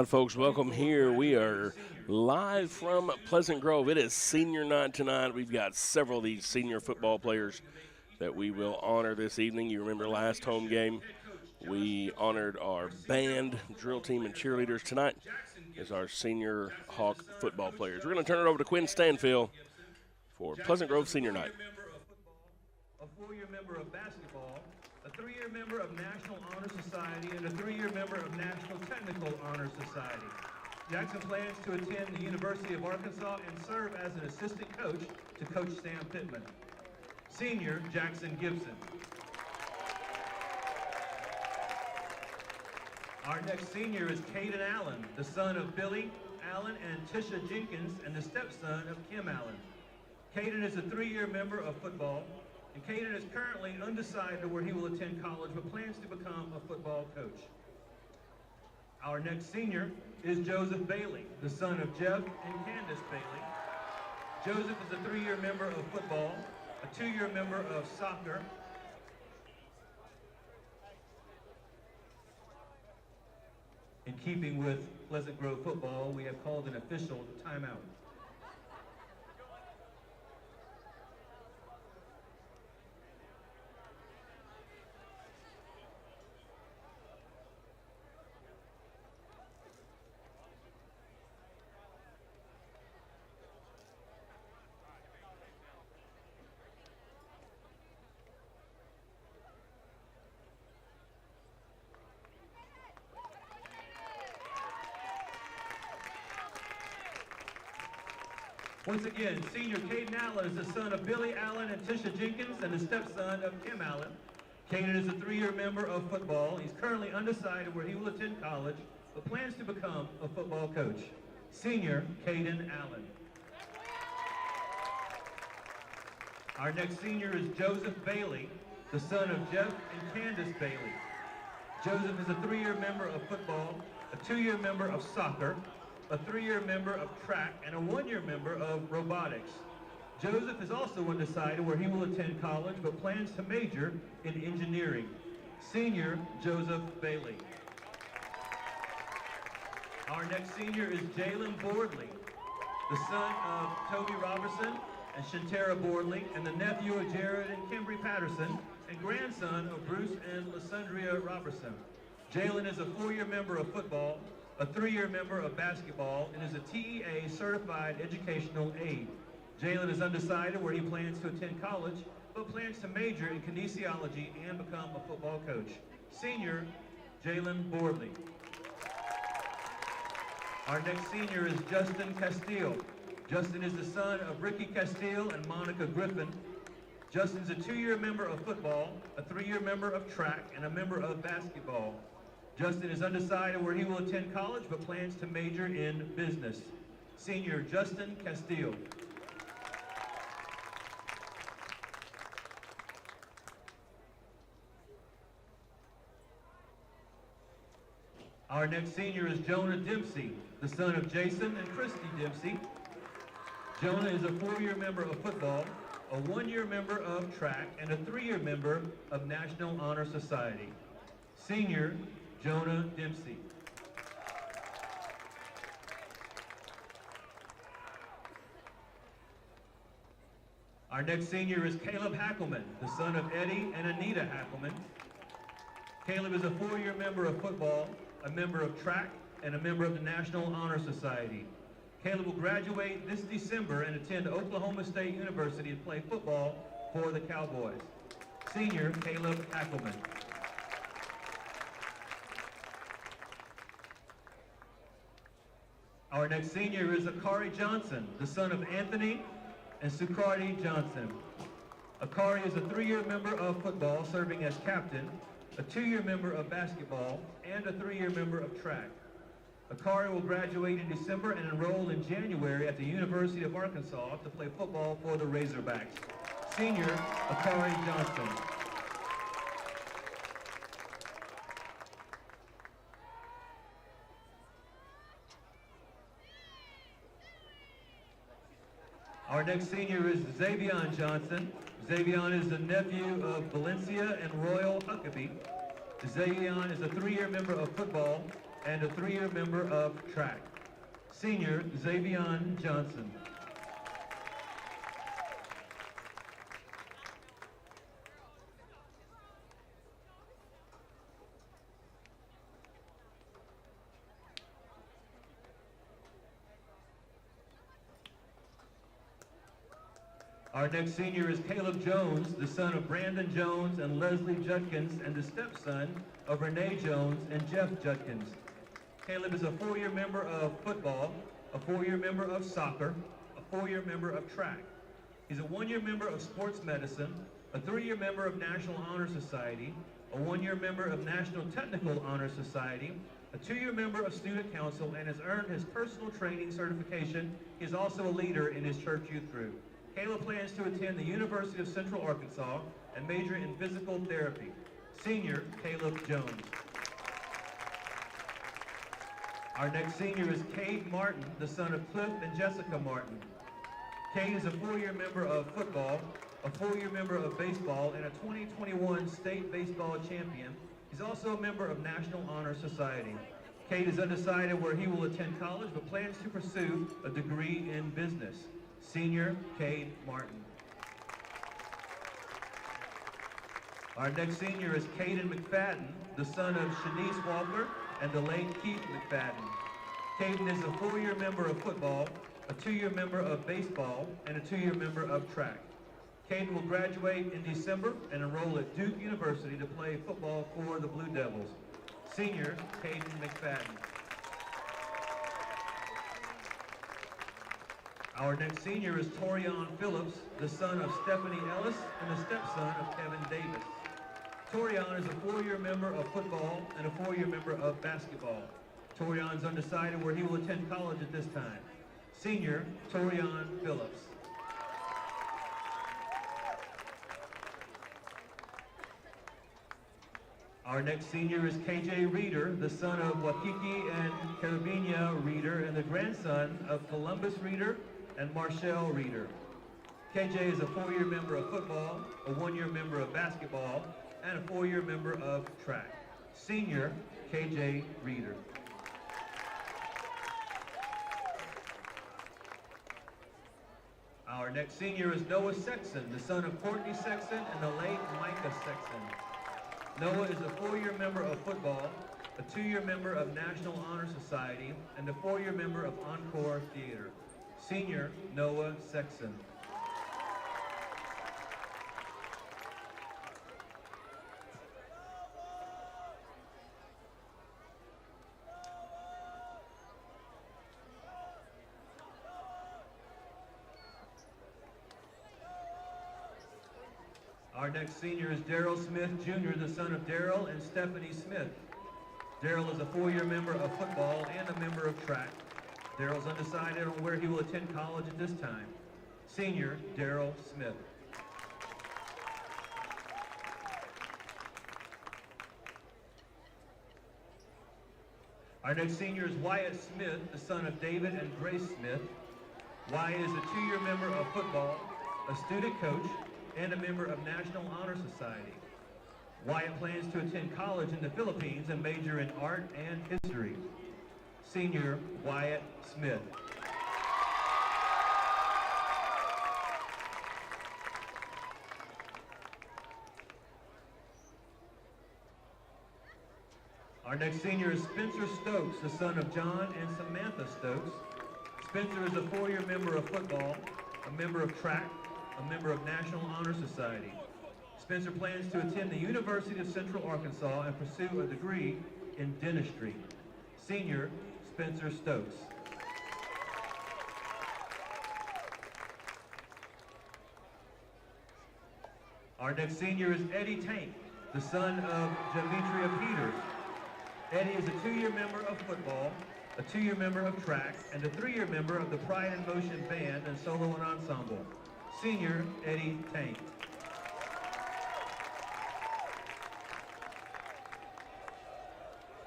right, folks, welcome here. We are live from Pleasant Grove. It is senior night tonight. We've got several of these senior football players that we will honor this evening. You remember last home game, we honored our band, drill team, and cheerleaders. Tonight is our senior Hawk football players. We're going to turn it over to Quinn Stanfield for Pleasant Grove senior night. A 4-year member of basketball, a 3-year member of National Honor Society, and a 3-year member of National Technical Honor Society. Jackson plans to attend the University of Arkansas and serve as an assistant coach to Coach Sam Pittman. Senior Jackson Gibson. Our next senior is Caden Allen, the son of Billy Allen and Tisha Jenkins, and the stepson of Kim Allen. Caden is a 3-year member of football, and Caden is currently undecided where he will attend college, but plans to become a football coach. Our next senior is Joseph Bailey, the son of Jeff and Candace Bailey. Joseph is a 3-year member of football, a 2-year member of soccer, in keeping with Pleasant Grove football, we have called an official timeout. Once again, senior Caden Allen is the son of Billy Allen and Tisha Jenkins and the stepson of Kim Allen. Caden is a 3-year member of football. He's currently undecided where he will attend college, but plans to become a football coach. Senior Caden Allen. Our next senior is Joseph Bailey, the son of Jeff and Candace Bailey. Joseph is a 3-year member of football, a 2-year member of soccer, a 3-year member of track, and a 1-year member of robotics. Joseph is also undecided where he will attend college, but plans to major in engineering. Senior Joseph Bailey. Our next senior is Jalen Boardley, the son of Toby Robertson and Shantara Boardley, and the nephew of Jared and Kimbry Patterson, and grandson of Bruce and Lysandria Robertson. Jalen is a 4-year member of football, a 3-year member of basketball, and is a TEA certified educational aide. Jalen is undecided where he plans to attend college, but plans to major in kinesiology and become a football coach. Senior Jalen Boardley. Our next senior is Justin Castile. Justin is the son of Ricky Castile and Monica Griffin. Justin's a 2-year member of football, a 3-year member of track, and a member of basketball. Justin is undecided where he will attend college, but plans to major in business. Senior Justin Castile. Our next senior is Jonah Dempsey, the son of Jason and Christy Dempsey. Jonah is a 4-year member of football, a 1-year member of track, and a 3-year member of National Honor Society. Senior Jonah Dempsey. Our next senior is Caleb Hackelman, the son of Eddie and Anita Hackelman. Caleb is a 4-year member of football, a member of track, and a member of the National Honor Society. Caleb will graduate this December and attend Oklahoma State University and play football for the Cowboys. Senior Caleb Hackelman. Our next senior is Akari Johnson, the son of Anthony and Sukardi Johnson. Akari is a 3-year member of football, serving as captain, a 2-year member of basketball, and a 3-year member of track. Akari will graduate in December and enroll in January at the University of Arkansas to play football for the Razorbacks. Senior Akari Johnson. Our next senior is Xavion Johnson. Xavion is the nephew of Valencia and Royal Huckabee. Xavion is a 3-year member of football, and a 3-year member of track. Senior Xavion Johnson. Our next senior is Caleb Jones, the son of Brandon Jones and Leslie Judkins, and the stepson of Renee Jones and Jeff Judkins. Caleb is a 4-year member of football, a 4-year member of soccer, a 4-year member of track. He's a 1-year member of sports medicine, a 3-year member of National Honor Society, a 1-year member of National Technical Honor Society, a 2-year member of Student Council, and has earned his personal training certification. He is also a leader in his church youth group. Caleb plans to attend the University of Central Arkansas and major in physical therapy. Senior Caleb Jones. Our next senior is Cade Martin, the son of Cliff and Jessica Martin. Cade is a 4-year member of football, a 4-year member of baseball, and a 2021 state baseball champion. He's also a member of National Honor Society. Cade is undecided where he will attend college, but plans to pursue a degree in business. Senior Cade Martin. Our next senior is Caden McFadden, the son of Shanice Walker and the late Keith McFadden. Caden is a 4-year member of football, a 2-year member of baseball, and a 2-year member of track. Caden will graduate in December and enroll at Duke University to play football for the Blue Devils. Senior Caden McFadden. Our next senior is Torian Phillips, the son of Stephanie Ellis and the stepson of Kevin Davis. Torian is a 4-year member of football and a 4-year member of basketball. Torian's undecided where he will attend college at this time. Senior Torian Phillips. Our next senior is KJ Reeder, the son of Wakiki and Carabina Reeder and the grandson of Columbus Reeder and Marshall Reeder. KJ is a 4-year member of football, a 1-year member of basketball, and a 4-year member of track. Senior KJ Reeder. Our next senior is Noah Sexton, the son of Courtney Sexton and the late Micah Sexton. Noah is a 4-year member of football, a 2-year member of National Honor Society, and a 4-year member of Encore Theater. Senior Noah Sexton. Our next senior is Daryl Smith Jr., the son of Daryl and Stephanie Smith. Daryl is a 4-year member of football and a member of track. Daryl's undecided on where he will attend college at this time. Senior Daryl Smith. Our next senior is Wyatt Smith, the son of David and Grace Smith. Wyatt is a 2-year member of football, a student coach, and a member of National Honor Society. Wyatt plans to attend college in the Philippines and major in art and history. Senior Wyatt Smith. Our next senior is Spencer Stokes, the son of John and Samantha Stokes. Spencer is a 4-year member of football, a member of track, a member of National Honor Society. Spencer plans to attend the University of Central Arkansas and pursue a degree in dentistry. Senior Spencer Stokes. Our next senior is Eddie Tank, the son of Demetria Peters. Eddie is a 2-year member of football, a 2-year member of track, and a 3-year member of the Pride in Motion Band and Solo and Ensemble. Senior Eddie Tank.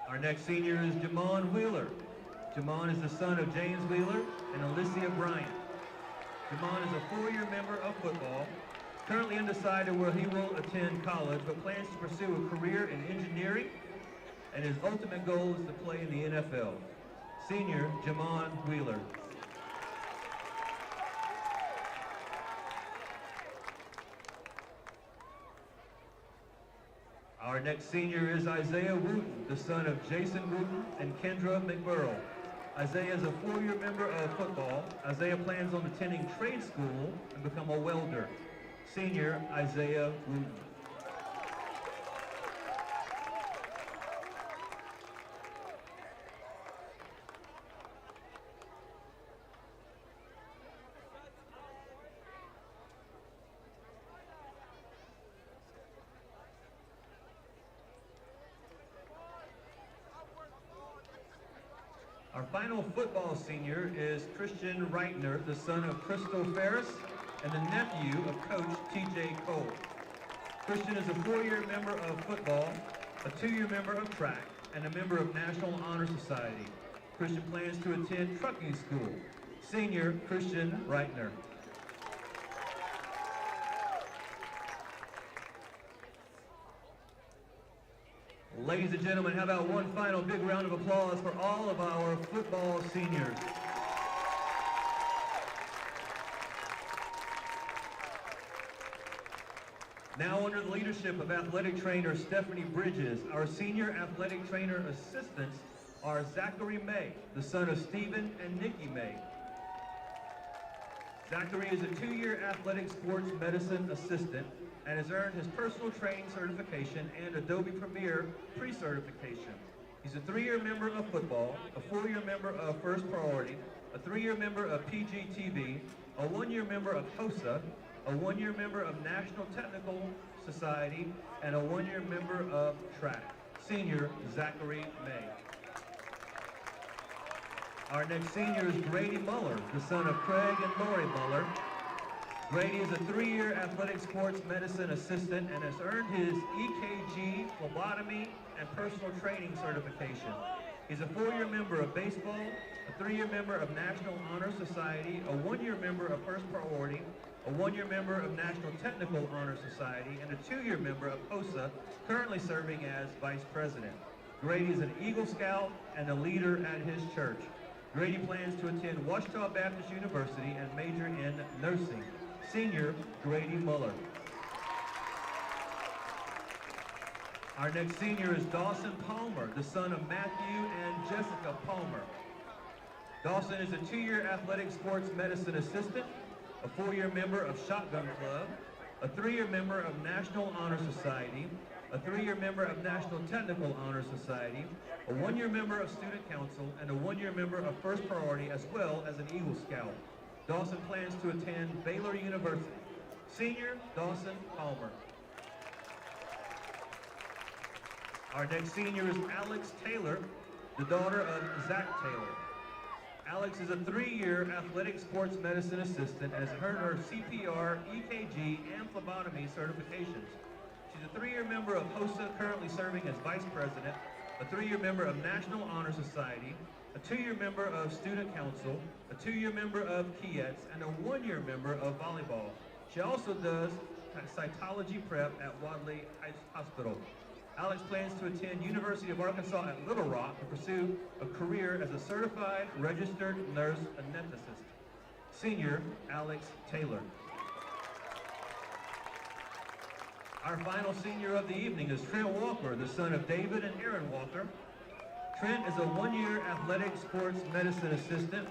Our next senior is Jamon Wheeler. Jamon is the son of James Wheeler and Alicia Bryant. Jamon is a 4-year member of football, currently undecided where he will attend college, but plans to pursue a career in engineering, and his ultimate goal is to play in the NFL. Senior Jamon Wheeler. Our next senior is Isaiah Wooten, the son of Jason Wooten and Kendra McBurrow. Isaiah is a 4-year member of football. Isaiah plans on attending trade school and become a welder. Senior Isaiah Wooten. Our final football senior is Christian Reitner, the son of Crystal Ferris and the nephew of Coach T.J. Cole. Christian is a 4-year member of football, a 2-year member of track, and a member of National Honor Society. Christian plans to attend trucking school. Senior Christian Reitner. Ladies and gentlemen, how about one final big round of applause for all of our football seniors. Now under the leadership of athletic trainer Stephanie Bridges, our senior athletic trainer assistants are Zachary May, the son of Stephen and Nikki May. Zachary is a 2-year athletic sports medicine assistant and has earned his personal training certification and Adobe Premiere pre-certification. He's a 3-year member of football, a 4-year member of First Priority, a 3-year member of PGTV, a 1-year member of HOSA, a 1-year member of National Technical Society, and a 1-year member of track. Senior Zachary May. Our next senior is Grady Muller, the son of Craig and Lori Muller. Grady is a 3-year athletic sports medicine assistant and has earned his EKG, phlebotomy, and personal training certification. He's a 4-year member of baseball, a 3-year member of National Honor Society, a 1-year member of First Priority, a 1-year member of National Technical Honor Society, and a 2-year member of HOSA, currently serving as Vice President. Grady is an Eagle Scout and a leader at his church. Grady plans to attend Ouachita Baptist University and major in nursing. Senior Grady Muller. Our next senior is Dawson Palmer, the son of Matthew and Jessica Palmer. Dawson is a 2-year athletic sports medicine assistant, a 4-year member of Shotgun Club, a 3-year member of National Honor Society, a 3-year member of National Technical Honor Society, a 1-year member of Student Council, and a 1-year member of First Priority, as well as an Eagle Scout. Dawson plans to attend Baylor University. Senior Dawson Palmer. Our next senior is Alex Taylor, the daughter of Zach Taylor. Alex is a 3-year athletic sports medicine assistant and has earned her CPR, EKG, and phlebotomy certifications. She's a 3-year member of HOSA, currently serving as Vice President, a 3-year member of National Honor Society, a 2-year member of Student Council, a 2-year member of Kietz, and a 1-year member of volleyball. She also does cytology prep at Wadley Hospital. Alex plans to attend University of Arkansas at Little Rock to pursue a career as a certified registered nurse anesthetist. Senior Alex Taylor. Our final senior of the evening is Trent Walker, the son of David and Aaron Walker. Trent is a 1-year athletic sports medicine assistant,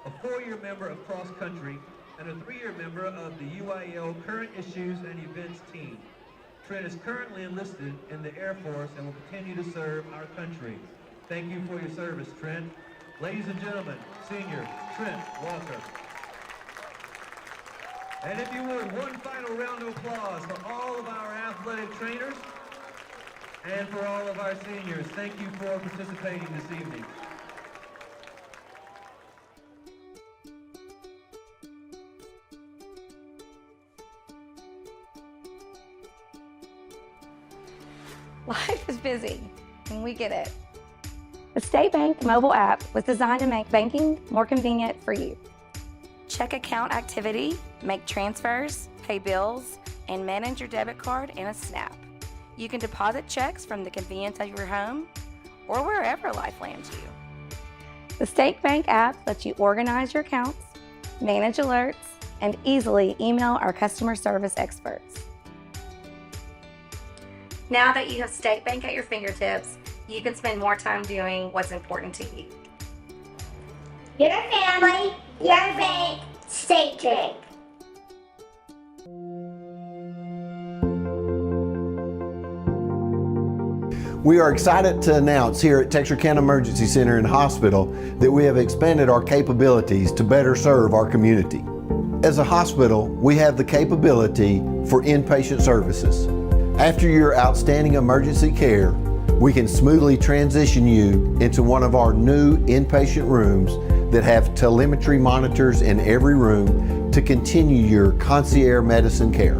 a 4-year member of cross country, and a 3-year member of the UIL Current Issues and Events team. Trent is currently enlisted in the Air Force and will continue to serve our country. Thank you for your service, Trent. Ladies and gentlemen, senior Trent Walker. And if you would, one final round of applause for all of our athletic trainers and for all of our seniors. Thank you for participating this evening. Life is busy, and we get it. The State Bank mobile app was designed to make banking more convenient for you. Check account activity, make transfers, pay bills, and manage your debit card in a snap. You can deposit checks from the convenience of your home, or wherever life lands you. The State Bank app lets you organize your accounts, manage alerts, and easily email our customer service experts. Now that you have State Bank at your fingertips, you can spend more time doing what's important to you. Your family, your bank, State Bank. We are excited to announce here at Texarkana Emergency Center and Hospital that we have expanded our capabilities to better serve our community. As a hospital, we have the capability for inpatient services. After your outstanding emergency care, we can smoothly transition you into one of our new inpatient rooms that have telemetry monitors in every room to continue your concierge medicine care.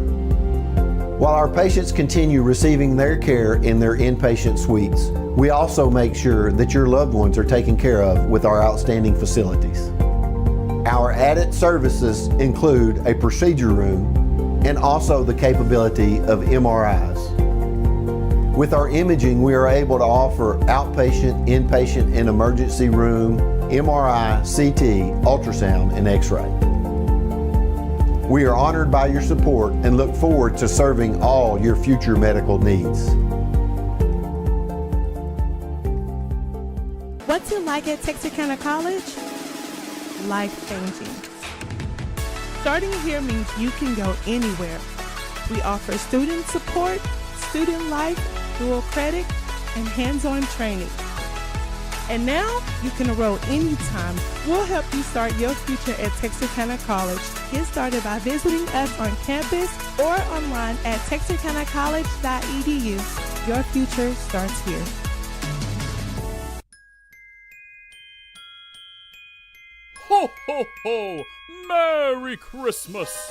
While our patients continue receiving their care in their inpatient suites, we also make sure that your loved ones are taken care of with our outstanding facilities. Our added services include a procedure room and also the capability of MRIs. With our imaging, we are able to offer outpatient, inpatient, and emergency room, MRI, CT, ultrasound, and X-ray. We are honored by your support and look forward to serving all your future medical needs. What's it like at Texarkana College? Life-changing. Starting here means you can go anywhere. We offer student support, student life, dual credit, and hands-on training. And now you can enroll anytime. We'll help you start your future at Texarkana College. Get started by visiting us on campus or online at texarkanacollege.edu. Your future starts here. Ho, ho, ho! Merry Christmas!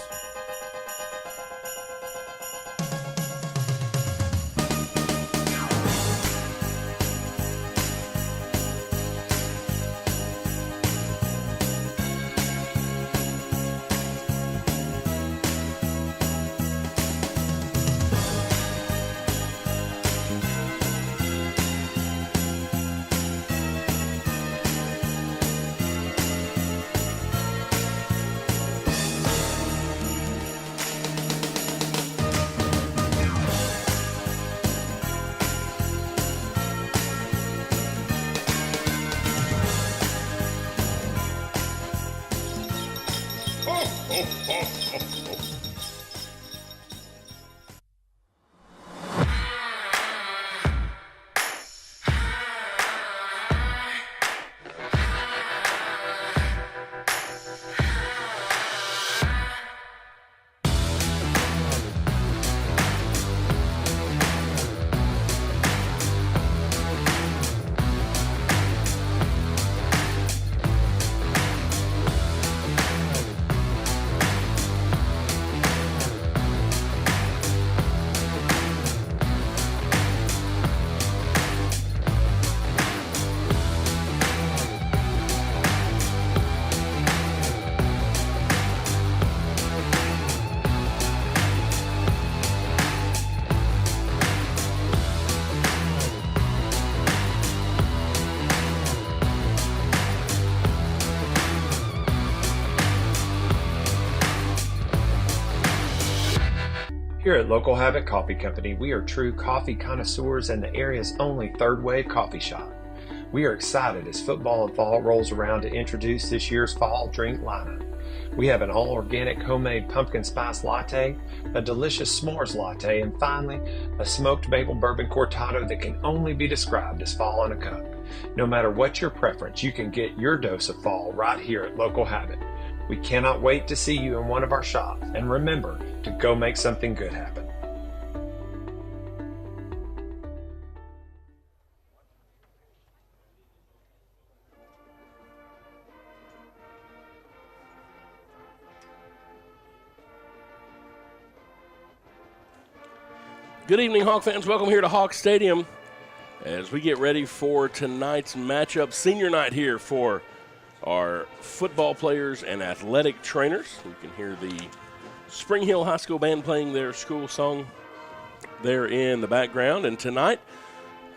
Here at Local Habit Coffee Company, we are true coffee connoisseurs and the area's only third wave coffee shop. We are excited as football and fall rolls around to introduce this year's fall drink lineup. We have an all-organic homemade pumpkin spice latte, a delicious s'mores latte, and finally, a smoked maple bourbon cortado that can only be described as fall in a cup. No matter what your preference, you can get your dose of fall right here at Local Habit. We cannot wait to see you in one of our shops, and remember to go make something good happen. Good evening, Hawk fans. Welcome here to Hawk Stadium as we get ready for tonight's matchup. Senior night here for our football players and athletic trainers. We can hear the Spring Hill High School band playing their school song there in the background. And tonight,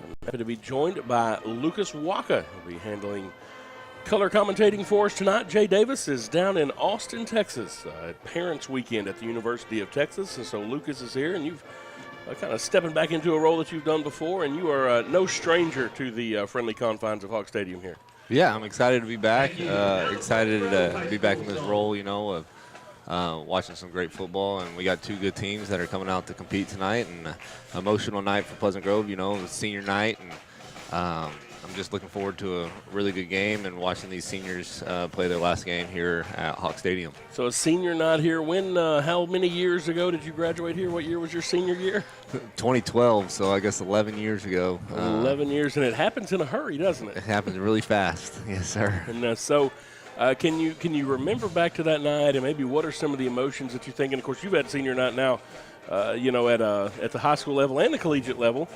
I'm happy to be joined by Lucas Waka. He'll be handling color commentating for us tonight. Jay Davis is down in Austin, Texas, at Parents Weekend at the University of Texas, and so Lucas is here, and you've kind of stepping back into a role that you've done before, and you are no stranger to the friendly confines of Hawk Stadium here. Yeah, I'm excited to be back. Excited to be back in this role, of watching some great football. And we got two good teams that are coming out to compete tonight. And emotional night for Pleasant Grove, it's senior night. And I'm just looking forward to a really good game and watching these seniors play their last game here at Hawk Stadium. So a senior night here. When, how many years ago did you graduate here? What year was your senior year? 2012, so I guess 11 years ago. 11 years, and it happens in a hurry, doesn't it? It happens really fast, yes, sir. And can you remember back to that night, and maybe what are some of the emotions that you're thinking? Of course, you've had senior night now, at the high school level and the collegiate level.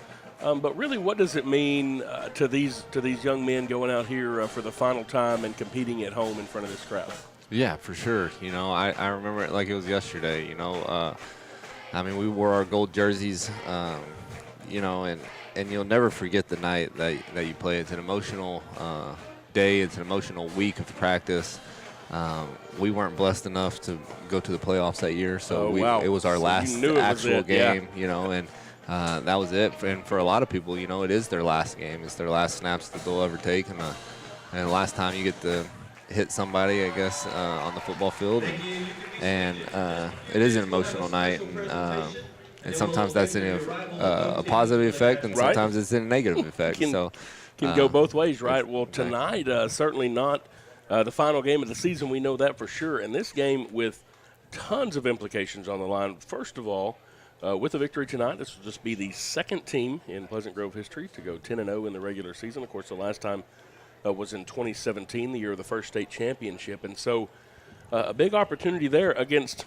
But really, what does it mean to these young men going out here for the final time and competing at home in front of this crowd? Yeah, for sure. I remember it like it was yesterday. We wore our gold jerseys, and you'll never forget the night that you play. It's an emotional day. It's an emotional week of practice. We weren't blessed enough to go to the playoffs that year, so it was our last actual game, and that was it. And for a lot of people, it is their last game. It's their last snaps that they'll ever take, and the last time you get to hit somebody, I guess, on the football field. And it is an emotional night, and sometimes that's a positive effect, and sometimes it's a negative effect. Can go both ways, right? Well, tonight, certainly not the final game of the season. We know that for sure. And this game with tons of implications on the line. First of all, with a victory tonight, this will just be the second team in Pleasant Grove history to go 10-0 in the regular season. Of course, the last time was in 2017, the year of the first state championship. And so a big opportunity there against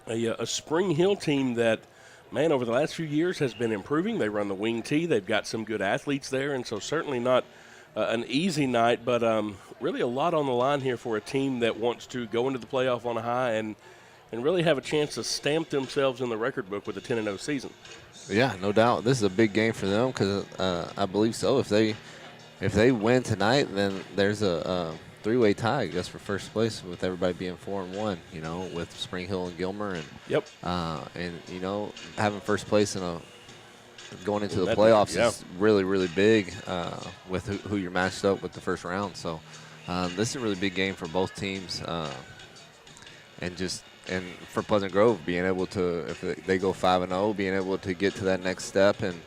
a Spring Hill team that, man, over the last few years has been improving. They run the wing tee. They've got some good athletes there, and so certainly not an easy night, but really a lot on the line here for a team that wants to go into the playoff on a high and really have a chance to stamp themselves in the record book with a 10-0 season. Yeah, no doubt. This is a big game for them because I believe so. If they win tonight, then there's a three-way tie, I guess, for first place with everybody being 4-1, with Spring Hill and Gilmer. And having first place going into the playoffs is really, really big with who you're matched up with the first round. So this is a really big game for both teams. And for Pleasant Grove, being able to, if they go 5-0, being able to get to that next step and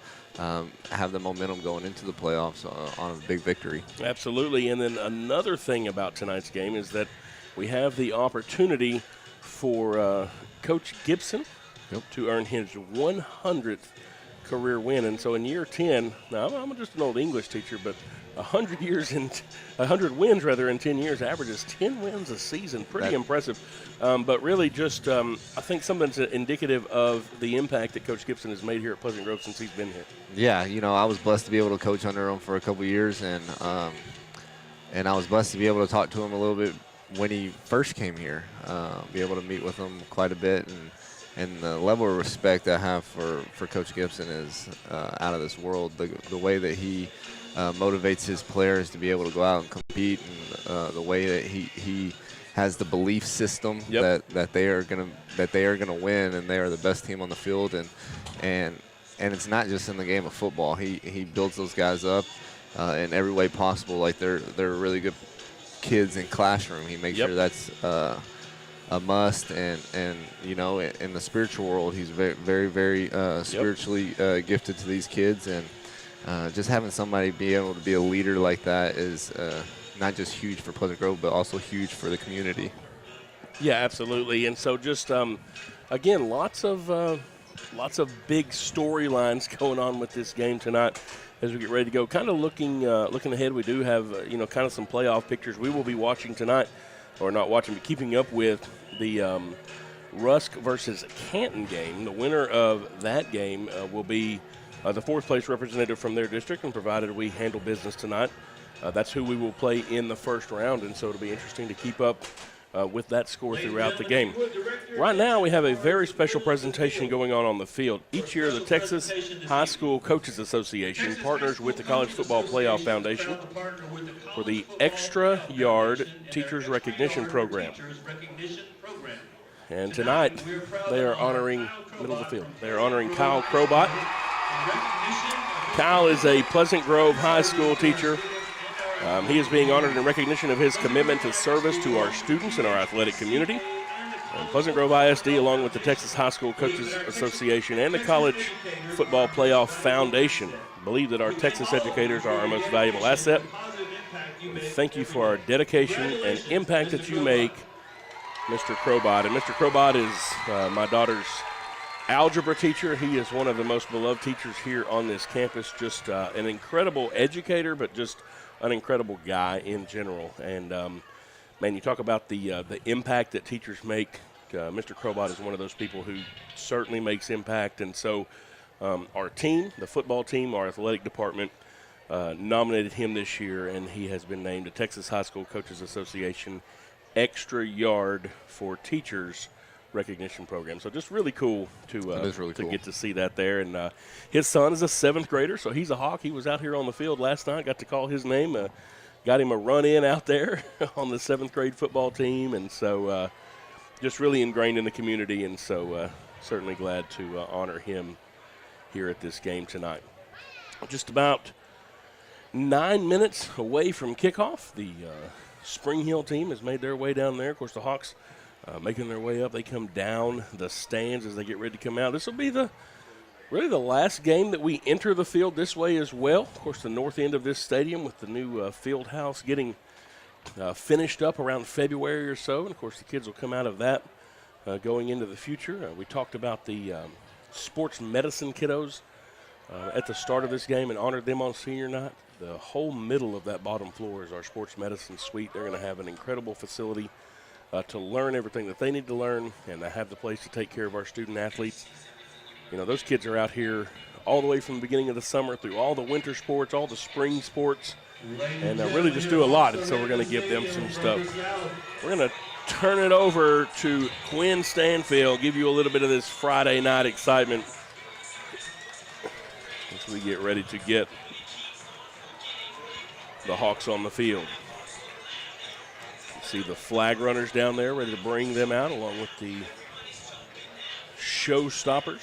have the momentum going into the playoffs on a big victory. Absolutely. And then another thing about tonight's game is that we have the opportunity for Coach Gibson to earn his 100th career win. And so in year 10, now I'm just an old English teacher, but 100 wins in 10 years averages 10 wins a season. Pretty impressive. But really just I think something's indicative of the impact that Coach Gibson has made here at Pleasant Grove since he's been here. Yeah, I was blessed to be able to coach under him for a couple years, and I was blessed to be able to talk to him a little bit when he first came here, be able to meet with him quite a bit, and the level of respect I have for Coach Gibson is out of this world. The way that he motivates his players to be able to go out and compete, and the way that he has the belief system that they are gonna win, and they are the best team on the field, and it's not just in the game of football. He builds those guys up in every way possible. Like they're really good kids in classroom. He makes sure that's a must, and in the spiritual world, he's very, very, very spiritually gifted to these kids, and just having somebody be able to be a leader like that is not just huge for Pleasant Grove, but also huge for the community. Yeah, absolutely. And so just, again, lots of big storylines going on with this game tonight as we get ready to go. Kind of looking ahead, we do have, kind of some playoff pictures we will be watching tonight, or not watching, but keeping up with the Rusk versus Canton game. The winner of that game will be the fourth place representative from their district, and provided we handle business tonight, that's who we will play in the first round. And so it'll be interesting to keep up with that score throughout the game. Right now, we have a very special presentation going on the field. Each year, the Texas High School Coaches Association partners with the College Football Playoff Foundation for the Extra Yard Teachers Recognition Program. And tonight, they are honoring, middle of the field, they are honoring Kyle Crobot. Kyle is a Pleasant Grove High School teacher. He is being honored in recognition of his commitment to service to our students and our athletic community. And Pleasant Grove ISD, along with the Texas High School Coaches Association and the College Football Playoff Foundation, believe that our Texas educators are our most valuable asset. Thank you for our dedication and impact that you make, Mr. Crobot. And Mr. Crobot is my daughter's algebra teacher. He is one of the most beloved teachers here on this campus. Just an incredible educator, but just an incredible guy in general. And, man, you talk about the impact that teachers make. Mr. Crobot is one of those people who certainly makes impact. And so our team, the football team, our athletic department, nominated him this year, and he has been named the Texas High School Coaches Association Extra Yard for Teachers recognition program. So just really cool to get to see that there. And his son is a 7th grader, so he's a Hawk. He was out here on the field last night, got to call his name, got him a run-in out there on the 7th grade football team. And so just really ingrained in the community, and so certainly glad to honor him here at this game tonight. Just about 9 minutes away from kickoff. The Spring Hill team has made their way down there. Of course, the Hawks making their way up. They come down the stands as they get ready to come out. This will be really the last game that we enter the field this way as well. Of course, the north end of this stadium with the new field house getting finished up around February or so. And, of course, the kids will come out of that going into the future. We talked about the sports medicine kiddos at the start of this game and honored them on senior night. The whole middle of that bottom floor is our sports medicine suite. They're going to have an incredible facility to learn everything that they need to learn and to have the place to take care of our student athletes. You know, those kids are out here all the way from the beginning of the summer through all the winter sports, all the spring sports, and really just do a lot. And so we're going to give them some stuff. We're going to turn it over to Quinn Stanfield, give you a little bit of this Friday night excitement as we get ready to get the Hawks on the field. See the flag runners down there ready to bring them out along with the show stoppers.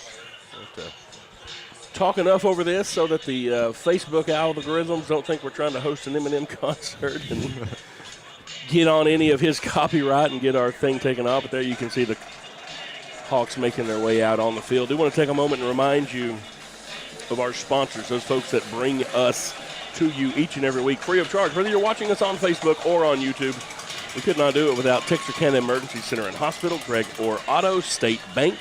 Talk enough over this so that the Facebook algorithms don't think we're trying to host an Eminem concert and get on any of his copyright and get our thing taken off. But there you can see the Hawks making their way out on the field. I do want to take a moment and remind you of our sponsors, those folks that bring us to you each and every week free of charge, whether you're watching us on Facebook or on YouTube. We could not do it without Texarkana Emergency Center and Hospital, Greg Orr Auto, State Bank,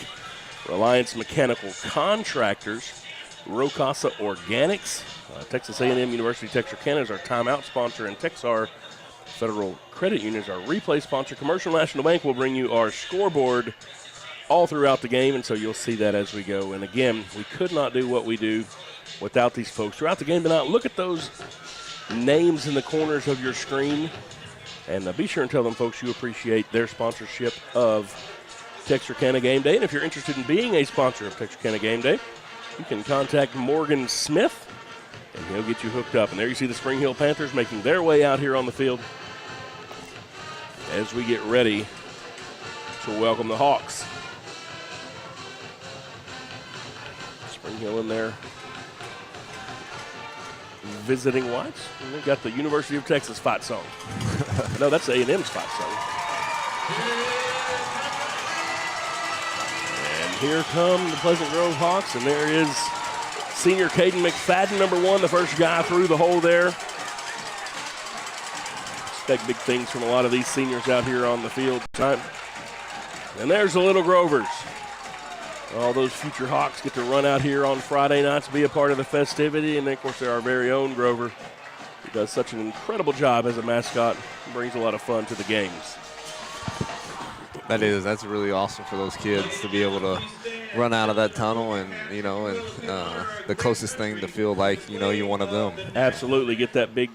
Reliance Mechanical Contractors, Rocasa Organics, Texas A&M University Texarkana is our timeout sponsor, and Texar Federal Credit Union is our replay sponsor. Commercial National Bank will bring you our scoreboard all throughout the game, and so you'll see that as we go. And again, we could not do what we do without these folks throughout the game tonight. Look at those names in the corners of your screen. And be sure and tell them, folks, you appreciate their sponsorship of Texarkana Game Day. And if you're interested in being a sponsor of Texarkana Game Day, you can contact Morgan Smith, and he'll get you hooked up. And there you see the Spring Hill Panthers making their way out here on the field as we get ready to welcome the Hawks. Spring Hill in there visiting Whites. And we've got the University of Texas fight song. No, that's A&M's fight song. And here come the Pleasant Grove Hawks, and there is senior Caden McFadden, number 1, the first guy through the hole there. Expect big things from a lot of these seniors out here on the field tonight. And there's the Little Grovers. All those future Hawks get to run out here on Friday nights, be a part of the festivity, and then, of course, they're our very own Grover. He does such an incredible job as a mascot, brings a lot of fun to the games. That's really awesome for those kids to be able to run out of that tunnel and the closest thing to feel like, you're one of them. Absolutely. Get that big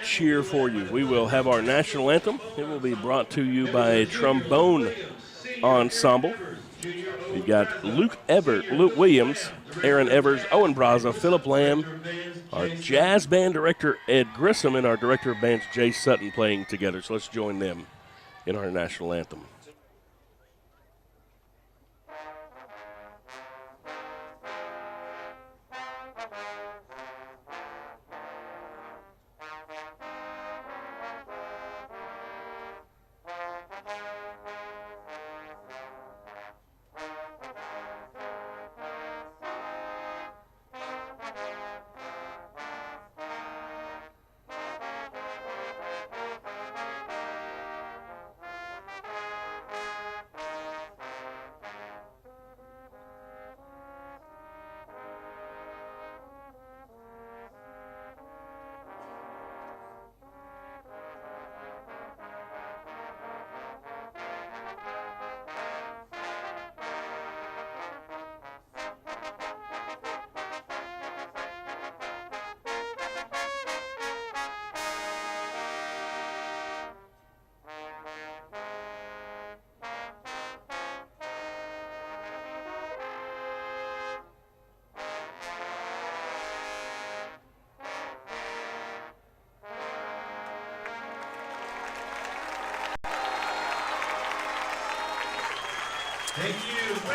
cheer for you. We will have our national anthem. It will be brought to you by a trombone ensemble. We've got Luke Williams, Aaron Evers, Owen Braza, Philip Lamb, our jazz band director Ed Grissom, and our director of bands Jay Sutton playing together. So let's join them in our national anthem.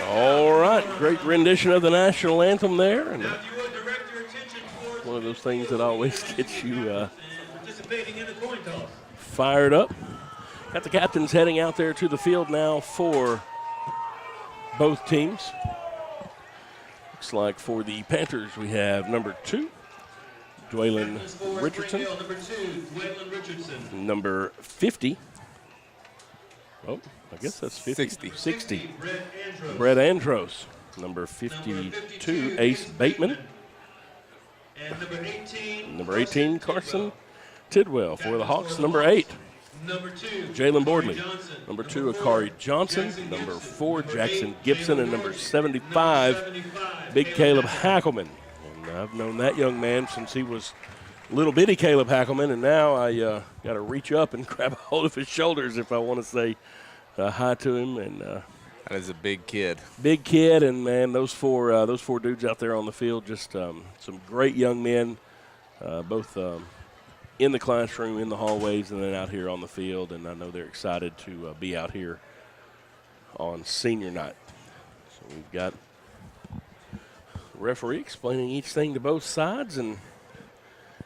All right, great rendition of the national anthem there. And one of those things that always gets you fired up. Got the captains heading out there to the field now for both teams. Looks like for the Panthers we have number 2, Dwaylon Richardson. Number 50. Oh, I guess that's 50. 60. Brett Andros. Number 52, Ace Bateman. And Number 18, Carson Tidwell. For the Hawks, number 8, Jalen Bordley. Number 2, Akari Johnson. Number 4, Jackson Gibson. And number 75, Big Caleb Hackelman. And I've known that young man since he was little bitty Caleb Hackelman, and now I got to reach up and grab a hold of his shoulders if I want to say hi to him. And that is a big kid. Big kid, and man, those four dudes out there on the field, just some great young men, both in the classroom, in the hallways, and then out here on the field. And I know they're excited to be out here on senior night. So we've got the referee explaining each thing to both sides. And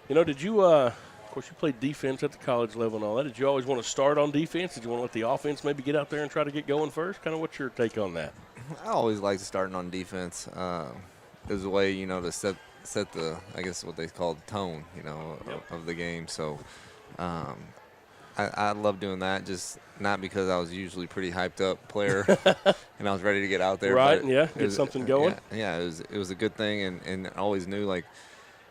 you know, did you, of course, you played defense at the college level and all that. Did you always want to start on defense? Did you want to let the offense maybe get out there and try to get going first? Kind of what's your take on that? I always liked starting on defense. It was a way, you know, to set the, I guess what they call the tone, you know, of the game. So I love doing that, just not because I was usually pretty hyped up player and I was ready to get out there. Right, but yeah, get something going. Yeah, it was a good thing, and I always knew, like,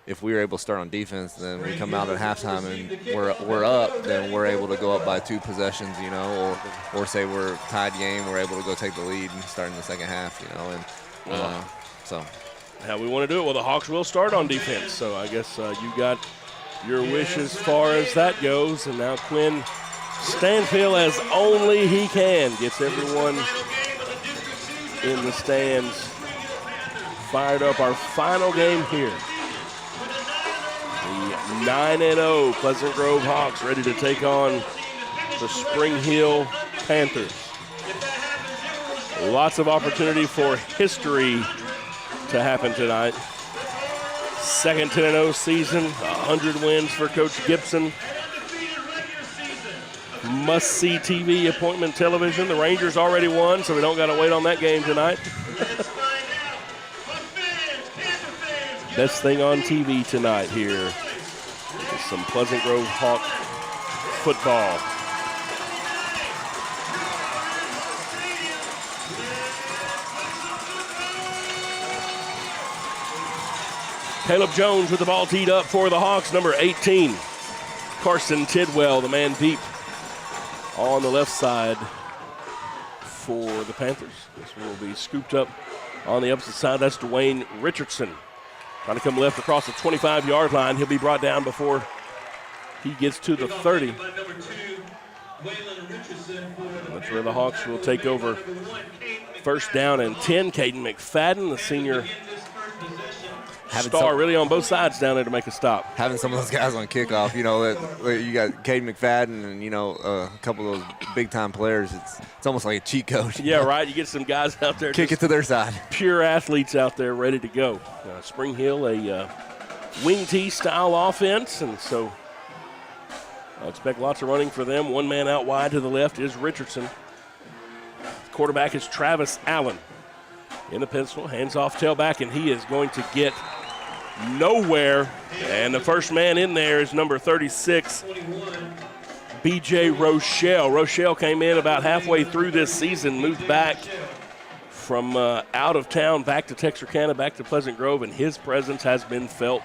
if we were able to start on defense, then we come out at halftime and we're up, then we're able to go up by 2 possessions, you know, or say we're tied game, we're able to go take the lead and start in the second half, you know, and so. How we want to do it? Well, the Hawks will start on defense, so I guess you got your wish as far as that goes, and now Quinn Stanfield, as only he can, gets everyone in the stands fired up. Our final game here. The 9-0 Pleasant Grove Hawks ready to take on the Spring Hill Panthers. Lots of opportunity for history to happen tonight. Second 10-0 season, 100 wins for Coach Gibson. Must-see TV appointment television. The Rangers already won, so we don't got to wait on that game tonight. Best thing on TV tonight here is some Pleasant Grove Hawk football. Caleb Jones with the ball teed up for the Hawks, number 18. Carson Tidwell, the man deep on the left side for the Panthers. This one will be scooped up on the opposite side. That's Dwayne Richardson. Trying to come left across the 25-yard line. He'll be brought down before He gets to the 30. That's where the Hawks will take over. First down and 10. Caden McFadden, the senior star, really on both sides down there to make a stop. Having some of those guys on kickoff, you got Caden McFadden and, a couple of those big-time players. It's almost like a cheat code. Yeah, right. You get some guys out there. Kick it to their side. Pure athletes out there ready to go. Spring Hill, a wing tee style offense, and so I expect lots of running for them. One man out wide to the left is Richardson. Quarterback is Travis Allen. In the pencil, hands off tailback, and he is going to get nowhere. And the first man in there is number 36, B.J. Rochelle. Rochelle came in about halfway through this season, moved back from out of town back to Texarkana, back to Pleasant Grove, and his presence has been felt.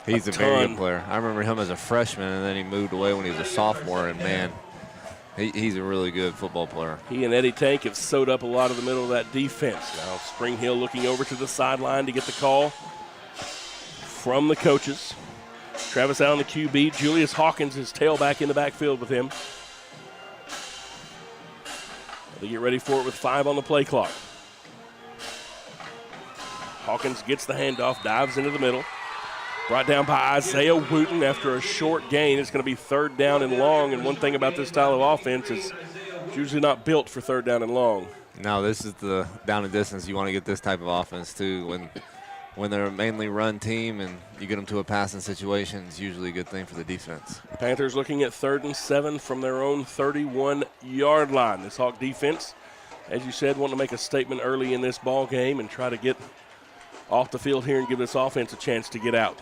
He's a very good player. I remember him as a freshman, and then he moved away when he was a sophomore, and, man, he's a really good football player. He and Eddie Tank have sewed up a lot of the middle of that defense. Now Spring Hill looking over to the sideline to get the call from the coaches. Travis Allen, the QB. Julius Hawkins is tailback in the backfield with him. They get ready for it with 5 on the play clock. Hawkins gets the handoff, dives into the middle. Brought down by Isaiah Wooten after a short gain. It's going to be 3rd down and long, and one thing about this style of offense is it's usually not built for 3rd down and long. No, this is the down and distance. You want to get this type of offense, too. When they're a mainly run team and you get them to a passing situation, it's usually a good thing for the defense. Panthers looking at 3rd and 7 from their own 31-yard line. This Hawk defense, as you said, want to make a statement early in this ball game and try to get off the field here and give this offense a chance to get out.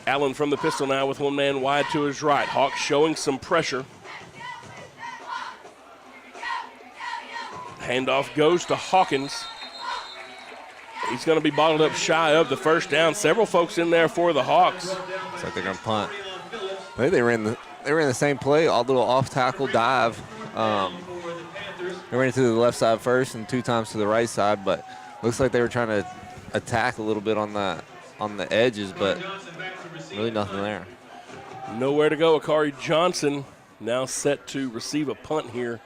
Allen from the pistol now with one man wide to his right. Hawks showing some pressure. Handoff goes to Hawkins. He's going to be bottled up shy of the first down. Several folks in there for the Hawks. Looks like they're going to punt. I think they ran the same play, a little off-tackle dive. They ran it to the left side first and 2 times to the right side, but looks like they were trying to attack a little bit on the edges, but really nothing there. Nowhere to go. Akari Johnson now set to receive a punt here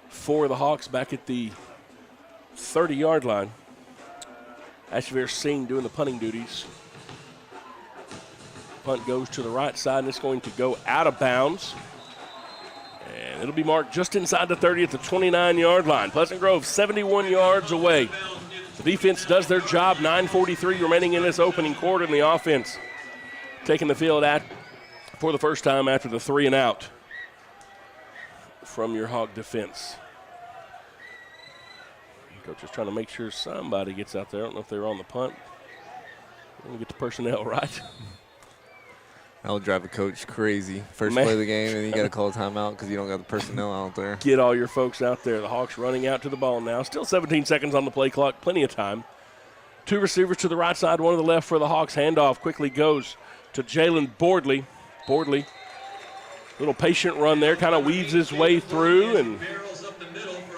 for the Hawks back at the 30-yard line. Ashevere Singh doing the punting duties. Punt goes to the right side, and it's going to go out of bounds. And it'll be marked just inside the 30 at the 29-yard line. Pleasant Grove 71 yards away. The defense does their job. 9:43 remaining in this opening quarter, and the offense taking the field for the first time after the 3 and out from your Hawk defense. Coach is trying to make sure somebody gets out there. I don't know if they were on the punt. We're going to get the personnel right. That'll drive a coach crazy. First play of the game, and you got to call a timeout because you don't got the personnel out there. Get all your folks out there. The Hawks running out to the ball now. Still 17 seconds on the play clock. Plenty of time. 2 receivers to the right side, 1 to the left for the Hawks. Handoff quickly goes to Jalen Boardley. Boardley, little patient run there, kind of weaves his way through and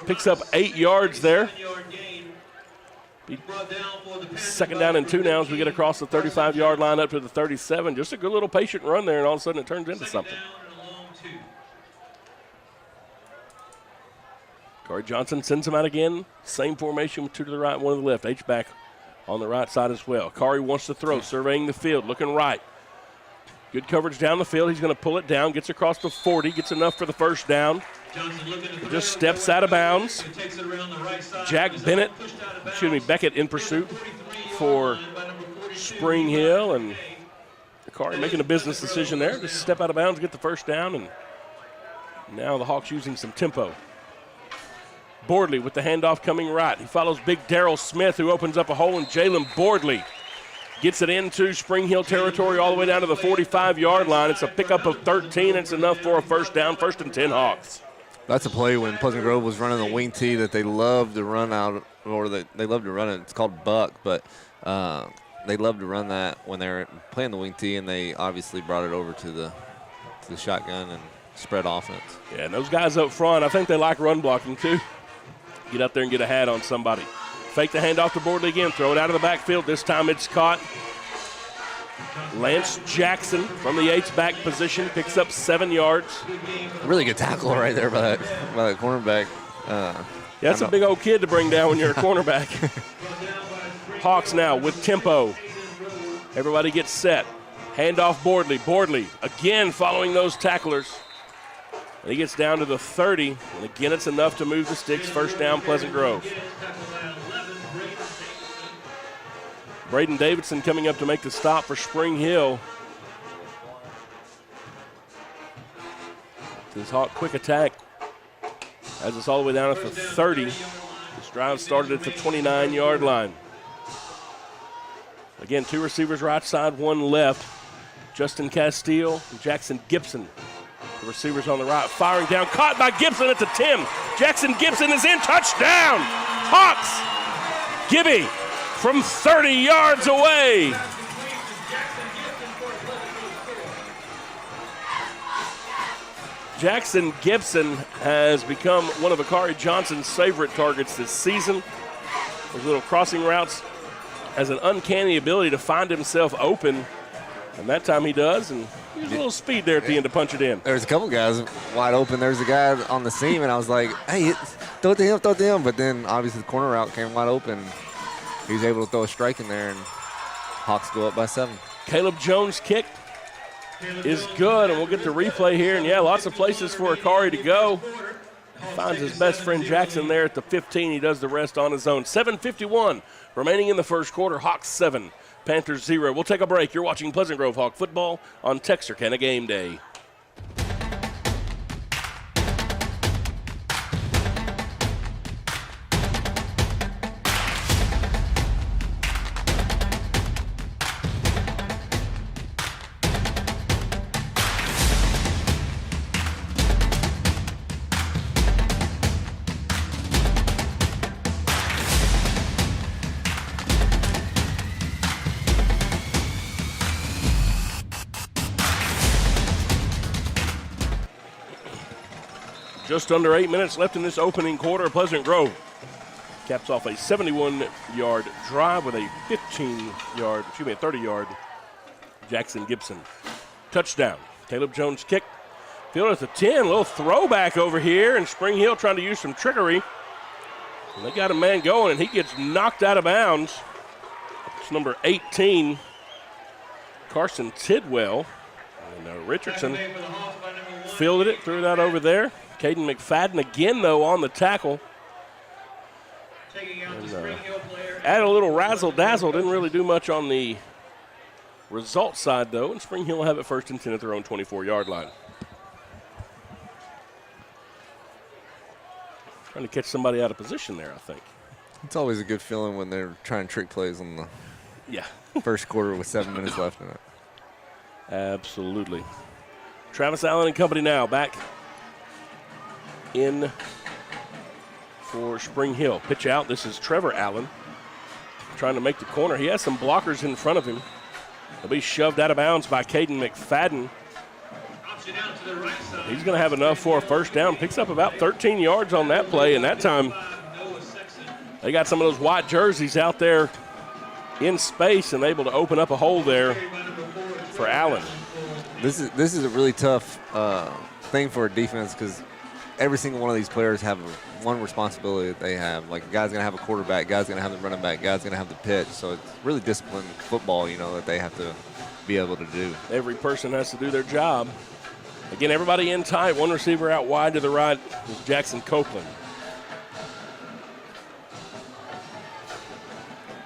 picks up 8 yards there. 2nd down and 2 now as we get across the 35-yard line up to the 37. Just a good little patient run there, and all of a sudden it turns into something. Corey Johnson sends him out again. Same formation with 2 to the right, 1 to the left. H-back on the right side as well. Corey wants to throw, surveying the field, looking right. Good coverage down the field. He's going to pull it down, gets across the 40, gets enough for the first down. Just steps out of bounds. Beckett in pursuit for Spring Hill, and Corey making a business decision there. Just step out of bounds, get the first down, and now the Hawks using some tempo. Boardley with the handoff coming right. He follows big Darrell Smith, who opens up a hole, and Jalen Boardley gets it into Spring Hill territory all the way down to the 45-yard line. It's a pickup of 13. It's enough for a first down, 1st and 10 Hawks. That's a play when Pleasant Grove was running the wing tee that they love to run out, or they love to run it. It's called buck, but they love to run that when they're playing the wing tee, and they obviously brought it over to the shotgun and spread offense. Yeah, and those guys up front, I think they like run blocking too. Get out there and get a hat on somebody. Fake the handoff to Boardley again. Throw it out of the backfield. This time it's caught Lance Jackson from the H-back position picks up 7 yards. Really good tackle right there by that cornerback. That's a big old kid to bring down when you're a cornerback. Hawks now with tempo. Everybody gets set. Handoff Boardley. Boardley again following those tacklers. And he gets down to the 30. And again, it's enough to move the sticks. First down, Pleasant Grove. Braden Davidson coming up to make the stop for Spring Hill. This Hawk quick attack has us all the way down at the 30. This drive started at the 29-yard line. Again, 2 receivers right side, 1 left. Justin Castile and Jackson Gibson. The receivers on the right, firing down, caught by Gibson at the 10. Jackson Gibson is in, touchdown! Hawks! Gibby from 30 yards away. Jackson Gibson has become one of Akari Johnson's favorite targets this season. Those little crossing routes has an uncanny ability to find himself open, and that time he does, and there's a little speed there at the end to punch it in. There's a couple guys wide open. There's a guy on the seam, and I was like, hey, throw it to him. But then, obviously, the corner route came wide open. He was able to throw a strike in there, and Hawks go up by 7. Caleb Jones' kick is good, and we'll get the replay here. And, yeah, lots of places for Akari to go. Finds his best friend Jackson there at the 15. He does the rest on his own. 7:51 remaining in the first quarter. Hawks 7, Panthers 0. We'll take a break. You're watching Pleasant Grove Hawk football on Texarkana Game Day. Just under 8 minutes left in this opening quarter. Pleasant Grove caps off a 71-yard drive with a 30-yard Jackson Gibson touchdown. Caleb Jones kick. Field at the 10. A little throwback over here, and Spring Hill trying to use some trickery. And they got a man going, and he gets knocked out of bounds. It's number 18, Carson Tidwell. And Richardson fielded it, threw that over there. Caden McFadden again, though, on the tackle. And, added a little razzle-dazzle. Didn't really do much on the result side, though. And Spring Hill will have it first and 10 at their own 24-yard line. Trying to catch somebody out of position there, I think. It's always a good feeling when they're trying to trick plays on the first quarter with 7 minutes left in it. Absolutely. Travis Allen and company now back in for Spring Hill. Pitch out. This is Trevor Allen trying to make the corner. He has some blockers in front of him. He'll be shoved out of bounds by Caden McFadden. He's going to have enough for a first down. Picks up about 13 yards on that play, and that time they got some of those white jerseys out there in space and able to open up a hole there for Allen. This is a really tough thing for a defense because every single one of these players have one responsibility that they have. Like, a guy's going to have a quarterback, guy's going to have the running back, guy's going to have the pitch. So it's really disciplined football, that they have to be able to do. Every person has to do their job. Again, everybody in tight. One receiver out wide to the right is Jackson Copeland.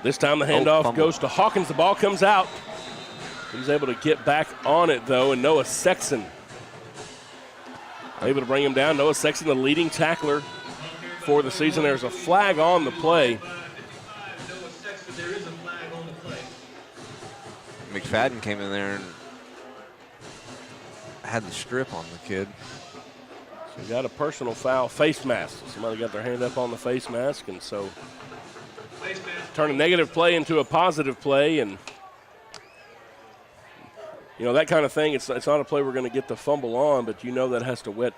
This time the handoff goes to Hawkins. The ball comes out. He's able to get back on it, though, and Noah Sexton able to bring him down. Noah Sexton, the leading tackler for the season. There's a flag on the play. McFadden came in there and had the strip on the kid. So he got a personal foul, face mask. Somebody got their hand up on the face mask, and so turn a negative play into a positive play, and that kind of thing, it's not a play we're going to get the fumble on, but that has to whet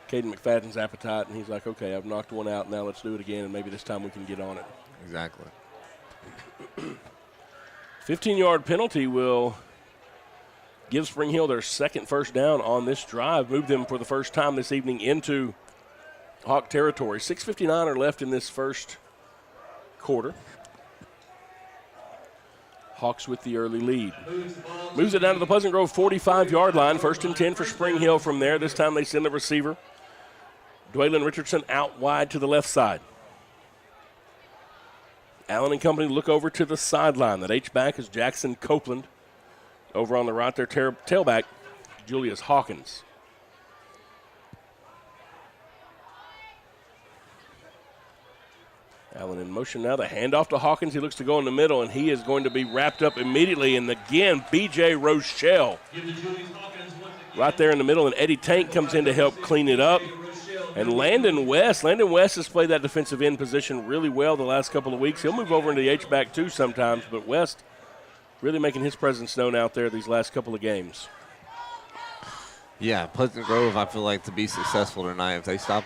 Caden McFadden's appetite, and he's like, okay, I've knocked one out, now let's do it again, and maybe this time we can get on it. Exactly. 15-yard penalty will Give Spring Hill their second first down on this drive. Move them for the first time this evening into Hawk territory. 6:59 are left in this first quarter. Hawks with the early lead. Moves it down to the Pleasant Grove 45-yard line. 1st and 10 for Spring Hill from there. This time they send the receiver, Dwaylon Richardson, out wide to the left side. Allen and company look over to the sideline. That H-back is Jackson Copeland. Over on the right, their tailback, Julius Hawkins. Allen in motion now. The handoff to Hawkins. He looks to go in the middle, and he is going to be wrapped up immediately. And again, B.J. Rochelle right there in the middle, and Eddie Tank comes in to help clean it up. And Landon West has played that defensive end position really well the last couple of weeks. He'll move over into the H-back too sometimes, but West really making his presence known out there these last couple of games. Yeah, Pleasant Grove, I feel like, to be successful tonight, if they stop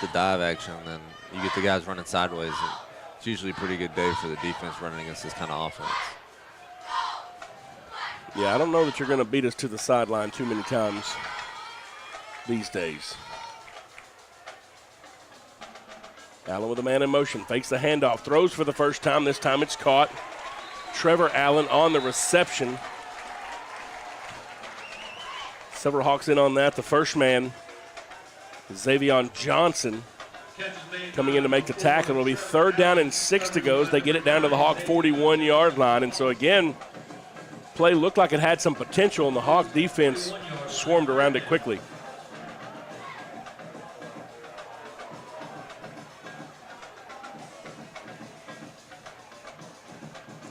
the dive action, then you get the guys running sideways. And it's usually a pretty good day for the defense running against this kind of offense. Yeah, I don't know that you're going to beat us to the sideline too many times these days. Allen with a man in motion, fakes the handoff, throws for the first time. This time it's caught. Trevor Allen on the reception. Several Hawks in on that. The first man, Xavion Johnson, coming in to make the tackle. It'll be 3rd down and 6 to go as they get it down to the Hawk 41-yard line. And so again, play looked like it had some potential, and the Hawk defense swarmed around it quickly.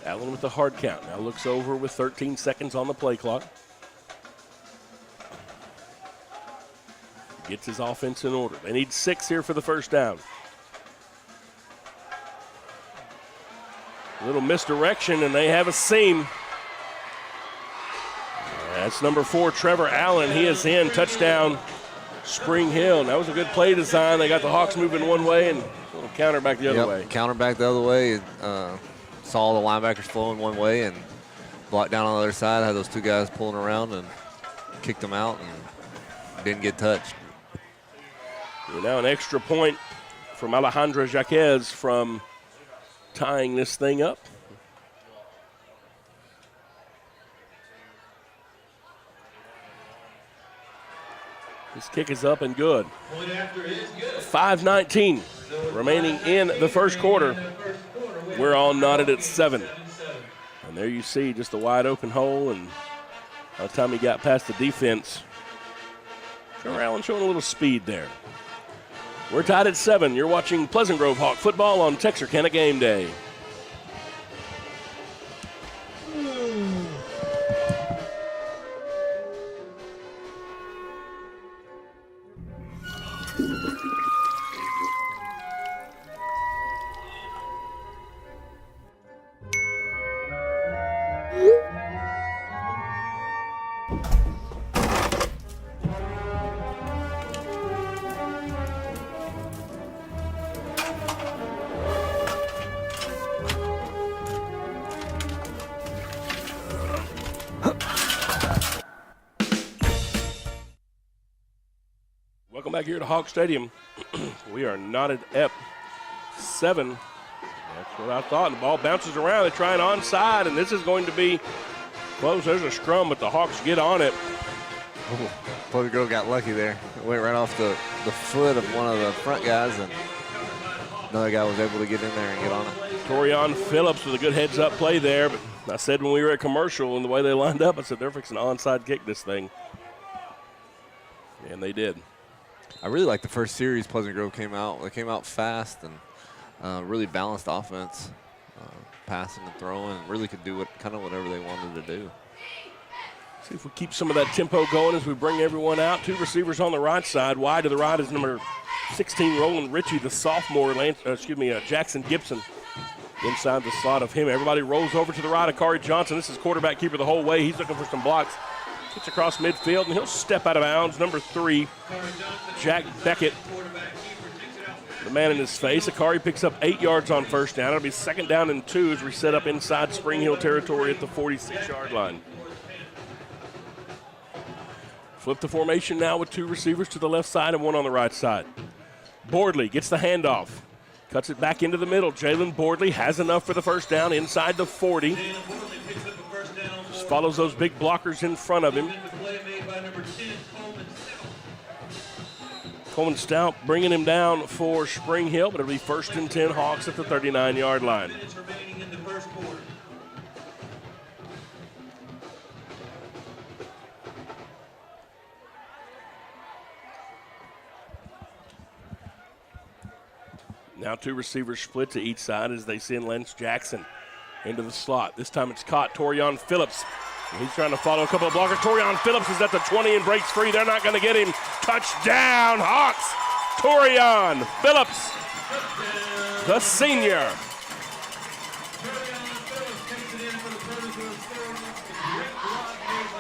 Allen with the hard count. Now looks over with 13 seconds on the play clock. Gets his offense in order. They need 6 here for the first down. A little misdirection, and they have a seam. That's number 4, Trevor Allen. He is in. Touchdown, Spring Hill. And that was a good play design. They got the Hawks moving one way and a little counter back the other way. Counter back the other way. Saw the linebackers flowing one way and blocked down on the other side. Had those two guys pulling around and kicked them out and didn't get touched. Now an extra point from Alejandra Jaquez from tying this thing up. This kick is up and good. 5:19 remaining in the first quarter. We're all knotted at 7. And there you see just a wide open hole, and by the time he got past the defense, Trevor Allen showing a little speed there. We're tied at 7. You're watching Pleasant Grove Hawk football on Texarkana Game Day. Welcome back here to Hawk Stadium. We are knotted at 7. That's what I thought. The ball bounces around. They try an onside, and this is going to be close. There's a scrum, but the Hawks get on it. Pleasant Grove got lucky there. It went right off the foot of one of the front guys, and another guy was able to get in there and get on it. Torian Phillips with a good heads-up play there, but I said when we were at commercial and the way they lined up, I said they're fixing an onside kick this thing. And they did. I really like the first series Pleasant Grove came out. They came out fast and really balanced offense, passing and throwing. Really could do whatever they wanted to do. See if we keep some of that tempo going as we bring everyone out. 2 receivers on the right side. Wide to the right is number 16, Roland Ritchie, the sophomore. Jackson Gibson inside the slot of him. Everybody rolls over to the right. Akari Johnson. This is quarterback keeper the whole way. He's looking for some blocks. Gets across midfield, and he'll step out of bounds. Number 3, Jack Beckett, the man in his face. Akari picks up 8 yards on first down. It'll be 2nd down and 2 as we set up inside Spring Hill territory at the 46-yard line. Flip the formation now with 2 receivers to the left side and 1 on the right side. Boardley gets the handoff. Cuts it back into the middle. Jalen Boardley has enough for the first down inside the 40. Just follows those big blockers in front of him. Coleman Stout bringing him down for Spring Hill, but it'll be 1st and 10 Hawks at the 39-yard line. Now 2 receivers split to each side as they send Lance Jackson into the slot. This time it's caught Torian Phillips. He's trying to follow a couple of blockers. Torian Phillips is at the 20 and breaks free. They're not going to get him. Touchdown, Hawks. Torian Phillips, the senior.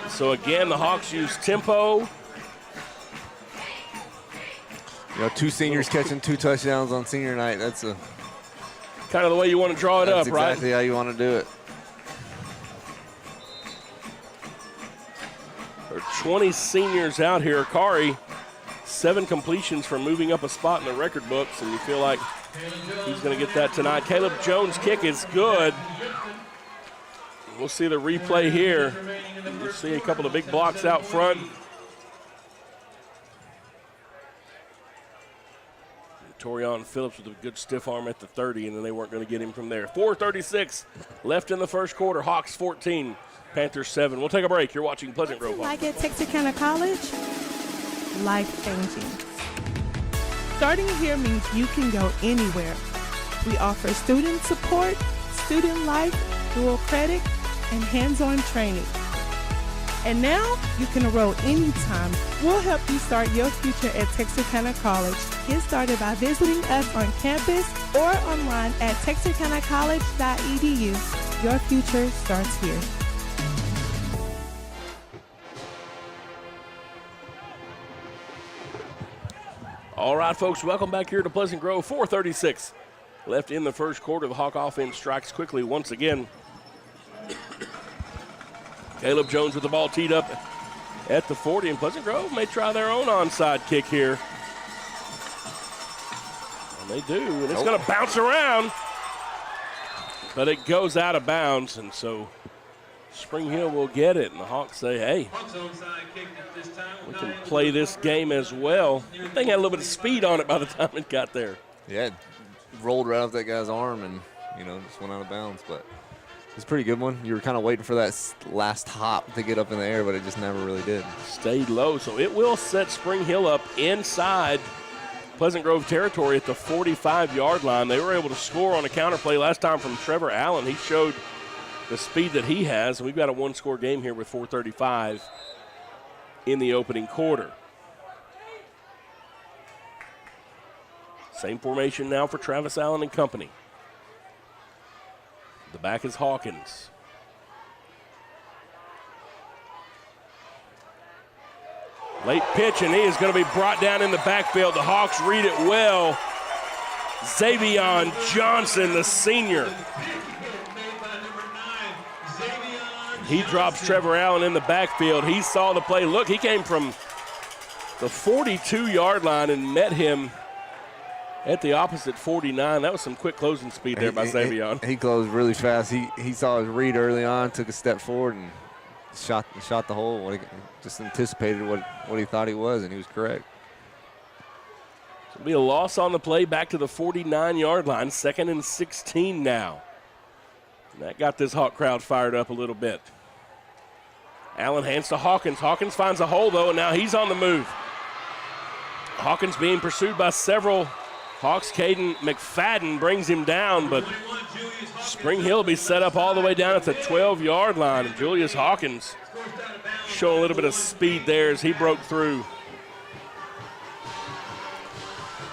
So again, the Hawks use tempo. 2 seniors catching 2 touchdowns on senior night. That's kind of the way you want to draw it up, right? That's exactly how you want to do it. There are 20 seniors out here. Akari, 7 completions from moving up a spot in the record books, and you feel like he's going to get that tonight. Caleb Jones' kick is good. We'll see the replay here. We'll see a couple of big blocks out front. Torian Phillips with a good stiff arm at the 30, and then they weren't going to get him from there. 4:36 left in the first quarter. Hawks 14, Panthers 7. We'll take a break. You're watching Pleasant Grove. Like at Texarkana College, life-changing. Starting here means you can go anywhere. We offer student support, student life, dual credit, and hands-on training. And now you can enroll anytime. We'll help you start your future at Texarkana College. Get started by visiting us on campus or online at texarkanacollege.edu. Your future starts here. All right, folks, welcome back here to Pleasant Grove. 4:36 left in the first quarter. The Hawk offense strikes quickly once again. Caleb Jones with the ball teed up at the 40, and Pleasant Grove may try their own onside kick here. And they do, and it's going to bounce around, but it goes out of bounds, and so Spring Hill will get it, and the Hawks say, hey, we can play this game as well. The thing had a little bit of speed on it by the time it got there. Yeah, it rolled right off that guy's arm and, just went out of bounds, but it's a pretty good one. You were kind of waiting for that last hop to get up in the air, but it just never really did. Stayed low, so it will set Spring Hill up inside Pleasant Grove territory at the 45-yard line. They were able to score on a counter play last time from Trevor Allen. He showed the speed that he has, and we've got a 1-score game here with 4:35 in the opening quarter. Same formation now for Travis Allen and company. The back is Hawkins. Late pitch, and he is going to be brought down in the backfield. The Hawks read it well. Xavion Johnson, the senior. He drops Trevor Allen in the backfield. He saw the play. Look, he came from the 42-yard line and met him at the opposite 49. That was some quick closing speed there by Xavion. He closed really fast. He saw his read early on, took a step forward, and shot the hole. He just anticipated what he thought he was, and he was correct. It'll be a loss on the play back to the 49-yard line. 2nd and 16 now. And that got this Hawk crowd fired up a little bit. Allen hands to Hawkins. Hawkins finds a hole, though, and now he's on the move. Hawkins being pursued by several Hawks. Caden McFadden brings him down, but Spring Hill will be set up all the way down at the 12-yard line. And Julius Hawkins showing a little bit of speed there as he broke through.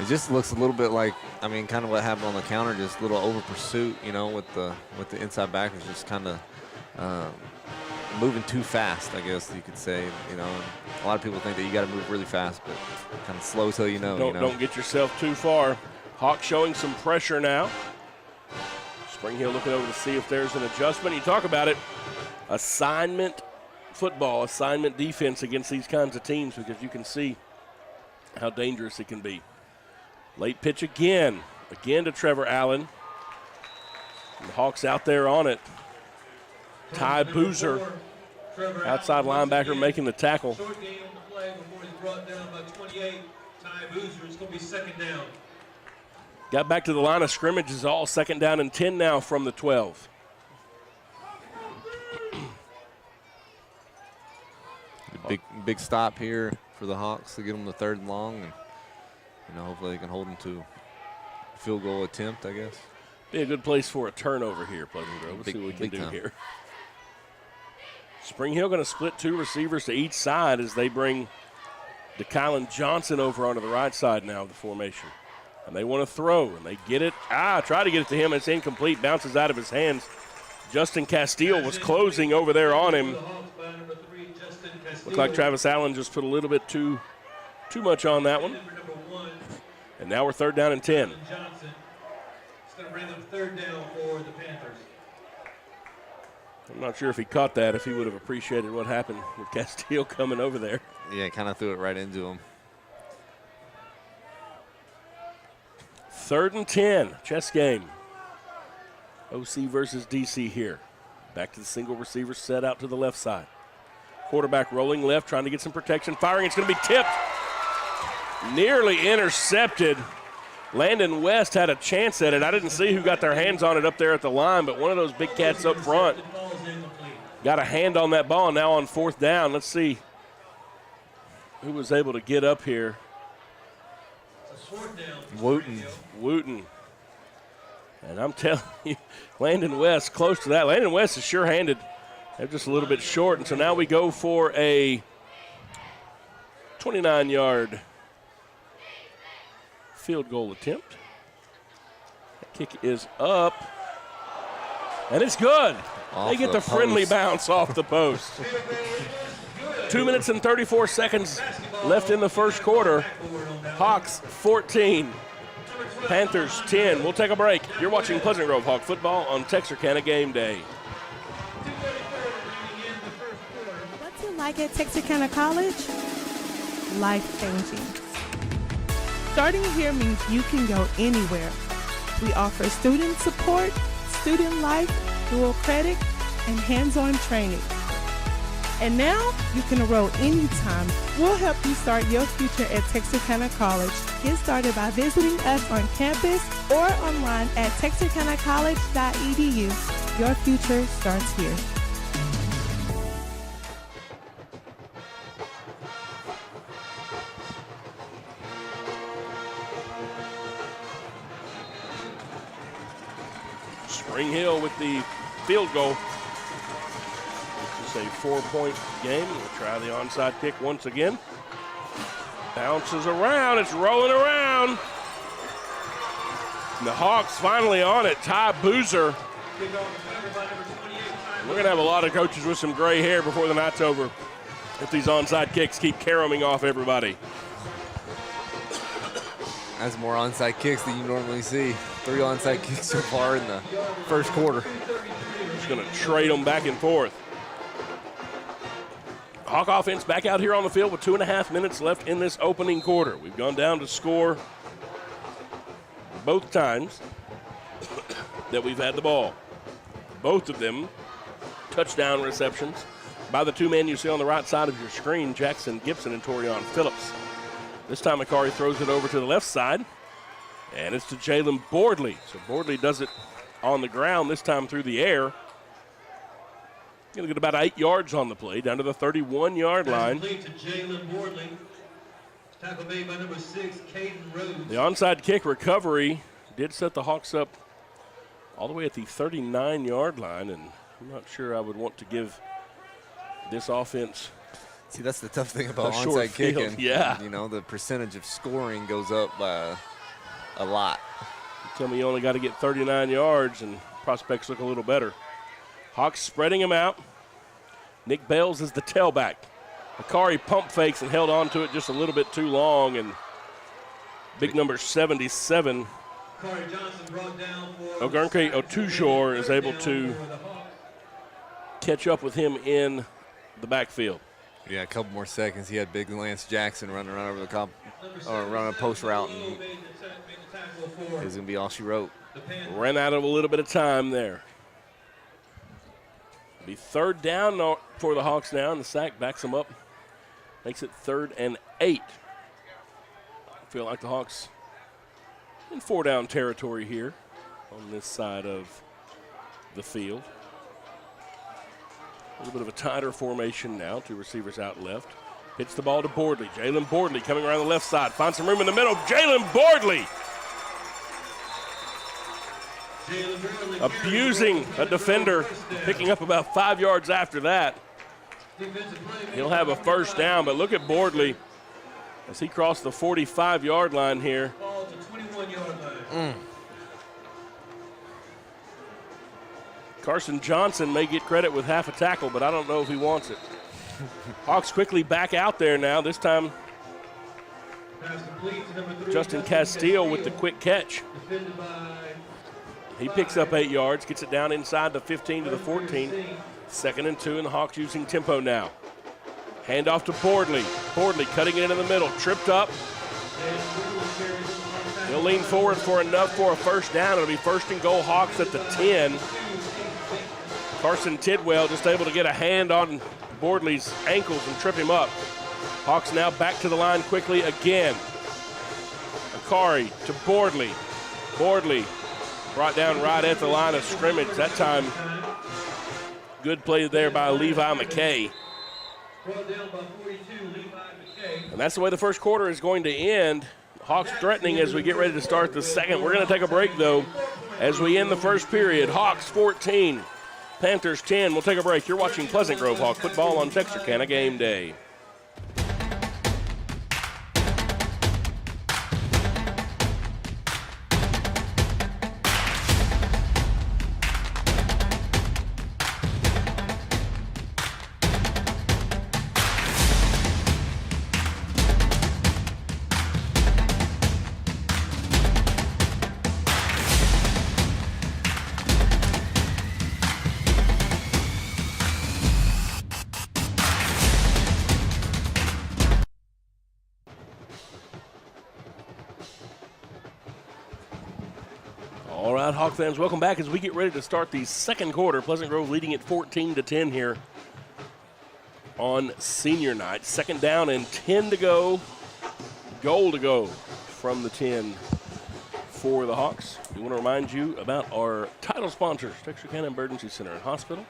It just looks a little bit like, kind of what happened on the counter, just a little over pursuit, with the inside backers just kind of moving too fast, I guess you could say. A lot of people think that you got to move really fast, but kind of slow till you know. Don't get yourself too far. Hawk showing some pressure now. Spring Hill looking over to see if there's an adjustment. You talk about it. Assignment football, assignment defense against these kinds of teams because you can see how dangerous it can be. Late pitch again to Trevor Allen. And the Hawks out there on it. Ty Boozer, outside linebacker, making the tackle. Short game on the play before he's brought down by 28. Ty Boozer, it's going to be second down. Got back to the line of scrimmage. Is all second down and 10 now from the 12. Big stop here for the Hawks to get them the 3rd and long, and hopefully they can hold them to a field goal attempt, I guess. Be a good place for a turnover here, Pleasant Grove. Let's see what we can do here. Spring Hill going to split 2 receivers to each side as they bring DeKylan Johnson over onto the right side now of the formation. And they want to throw, and they get it. Try to get it to him. It's incomplete. Bounces out of his hands. Justin Castile was closing over there on him. Looked like Travis Allen just put a little bit too much on that one. And now we're 3rd down and 10. Johnson. It's going to bring them 3rd down for the Panthers. I'm not sure if he caught that, if he would have appreciated what happened with Castile coming over there. Yeah, kind of threw it right into him. 3rd and 10, chess game. OC versus DC here. Back to the single receiver set out to the left side. Quarterback rolling left, trying to get some protection. Firing, it's going to be tipped. Nearly intercepted. Landon West had a chance at it. I didn't see who got their hands on it up there at the line, but one of those big cats up front got a hand on that ball. Now on 4th down, let's see who was able to get up here. Wooten. And I'm telling you, Landon West close to that. Landon West is sure-handed. They're just a little bit short, and so now we go for a 29-yard field goal attempt. That kick is up, and it's good. They get the friendly bounce off the post. 2 minutes and 34 seconds left in the first quarter. Hawks 14, Panthers 10. We'll take a break. You're watching Pleasant Grove Hawk football on Texarkana Game Day. What's it like at Texarkana College? Life-changing. Starting here means you can go anywhere. We offer student support, student life, dual credit, and hands-on training. And now you can enroll anytime. We'll help you start your future at Texarkana College. Get started by visiting us on campus or online at texarkanacollege.edu. Your future starts here. Spring Hill with the field goal. This is a 4-point game. We'll try the onside kick once again. Bounces around. It's rolling around. And the Hawks finally on it. Ty Boozer. We're going to have a lot of coaches with some gray hair before the night's over if these onside kicks keep caroming off everybody. That's more onside kicks than you normally see. 3 onside kicks so far in the first quarter. Just going to trade them back and forth. Hawk offense back out here on the field with 2.5 minutes left in this opening quarter. We've gone down to score both times that we've had the ball. Both of them touchdown receptions by the 2 men you see on the right side of your screen, Jackson Gibson and Torian Phillips. This time McCarry throws it over to the left side, and it's to Jalen Boardley. So Boardley does it on the ground, this time through the air. Going to get about 8 yards on the play, down to the 31-yard line. To Jalen Boardley. Tackle made by number 6, Caden Rhodes. The onside kick recovery did set the Hawks up all the way at the 39-yard line, and I'm not sure I would want to give this offense. See, that's the tough thing about short onside kicking. Yeah. You know, the percentage of scoring goes up by a lot. You tell me you only got to get 39 yards, and prospects look a little better. Hawks spreading him out. Nick Bales is the tailback. Akari pump fakes and held on to it just a little bit too long, and big number 77. Ogurnke Otujor is able to catch up with him in the backfield. Yeah, a couple more seconds. He had big Lance Jackson running around over the or running a post route, and it was going to be all she wrote. Ran out of a little bit of time there. Be third down for the Hawks now, and the sack backs them up. Makes it 3rd and 8. I feel like the Hawks in 4-down territory here on this side of the field. A little bit of a tighter formation now. 2 receivers out left. Hits the ball to Boardley. Jalen Boardley coming around the left side. Finds some room in the middle. Jalen Boardley abusing a defender, picking up about 5 yards after that. He'll have a first down, but look at Boardley as he crossed the 45-yard line here. Carson Johnson may get credit with half a tackle, but I don't know if he wants it. Hawks quickly back out there now. This time, Justin Castile with the quick catch. He picks up 8 yards, gets it down inside the 15 to the 14. 2nd and 2, and the Hawks using tempo now. Hand off to Boardley. Boardley cutting it into the middle, tripped up. He'll lean forward for enough for a first down. It'll be 1st and goal, Hawks at the 10. Carson Tidwell just able to get a hand on Boardley's ankles and trip him up. Hawks now back to the line quickly again. Akari to Boardley. Boardley brought down right at the line of scrimmage. That time, good play there by Levi McKay. And that's the way the first quarter is going to end. Hawks threatening as we get ready to start the second. We're going to take a break, though, as we end the first period. Hawks 14, Panthers 10. We'll take a break. You're watching Pleasant Grove Hawk football on Texarkana Game Day. All right, Hawk fans, welcome back as we get ready to start the second quarter. Pleasant Grove leading at 14-10 here on senior night. 2nd down and 10 to go. Goal to go from the 10 for the Hawks. We want to remind you about our title sponsors, Texarkana Emergency Center and Hospital,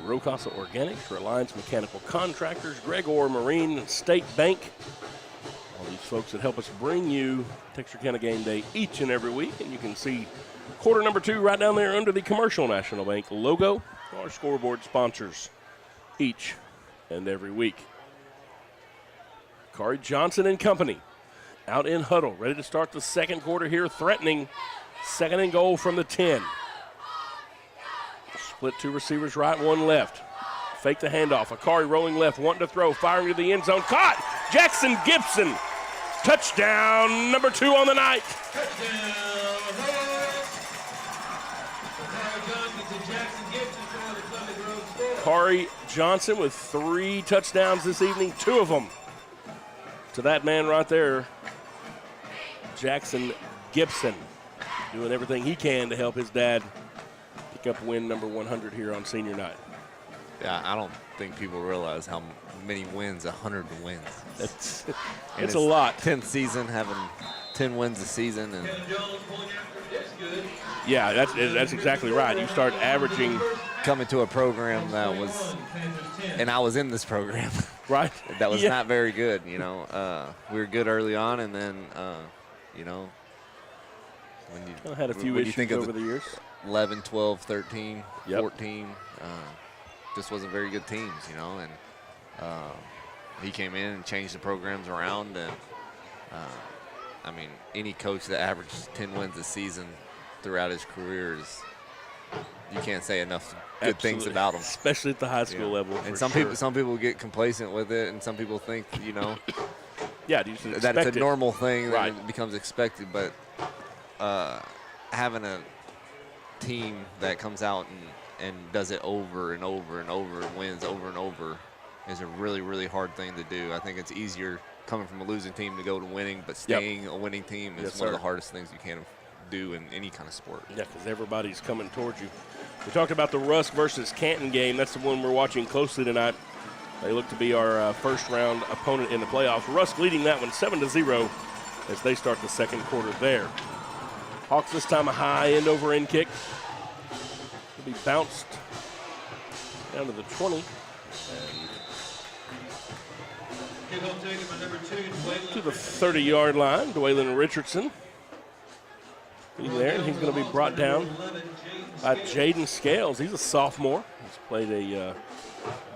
Rocasa Organics, Reliance Mechanical Contractors, Gregor Marine State Bank. All these folks that help us bring you Texarkana Game Day each and every week. And you can see quarter number 2 right down there under the Commercial National Bank logo. Our scoreboard sponsors each and every week. Kari Johnson and company out in huddle, ready to start the second quarter here, threatening 2nd and goal from the 10. Split 2 receivers right, 1 left. Fake the handoff. Akari rolling left, wanting to throw, firing to the end zone. Caught! Jackson Gibson. Touchdown, number 2 on the night. Kari Johnson with 3 touchdowns this evening, 2 of them to that man right there, Jackson Gibson, doing everything he can to help his dad pick up win number 100 here on senior night. Yeah, I don't think people realize how many wins, 100 wins. It's a lot. 10th season, having 10 wins a season. And yeah, that's exactly right. You start averaging. Coming to a program that was, and I was in this program. Right. That was not very good, you know. We were good early on, and then, you know, when you had a few issues over the years. 11, 12, 13, 14, just wasn't very good teams, you know. And he came in and changed the programs around. And, I mean, any coach that averaged 10 wins a season throughout his career is, you can't say enough good things about him, especially at the high school level. And some people get complacent with it, and some people think, you know, that it's a normal thing, that it becomes expected. But having a team that comes out and does it over and over and over and wins over and over is a really, really hard thing to do. I think it's easier coming from a losing team to go to winning, but staying a winning team is one of the hardest things you can do in any kind of sport. Yeah, because everybody's coming towards you. We talked about the Rusk versus Canton game. That's the one we're watching closely tonight. They look to be our first-round opponent in the playoffs. Rusk leading that one 7-0 as they start the second quarter there. Hawks this time a high end-over-end kick. It'll be bounced down to the 20. And to the 30-yard line, Dwaylen Richardson. He's there, and he's going to be brought down by Jaden Scales. He's a sophomore. He's played a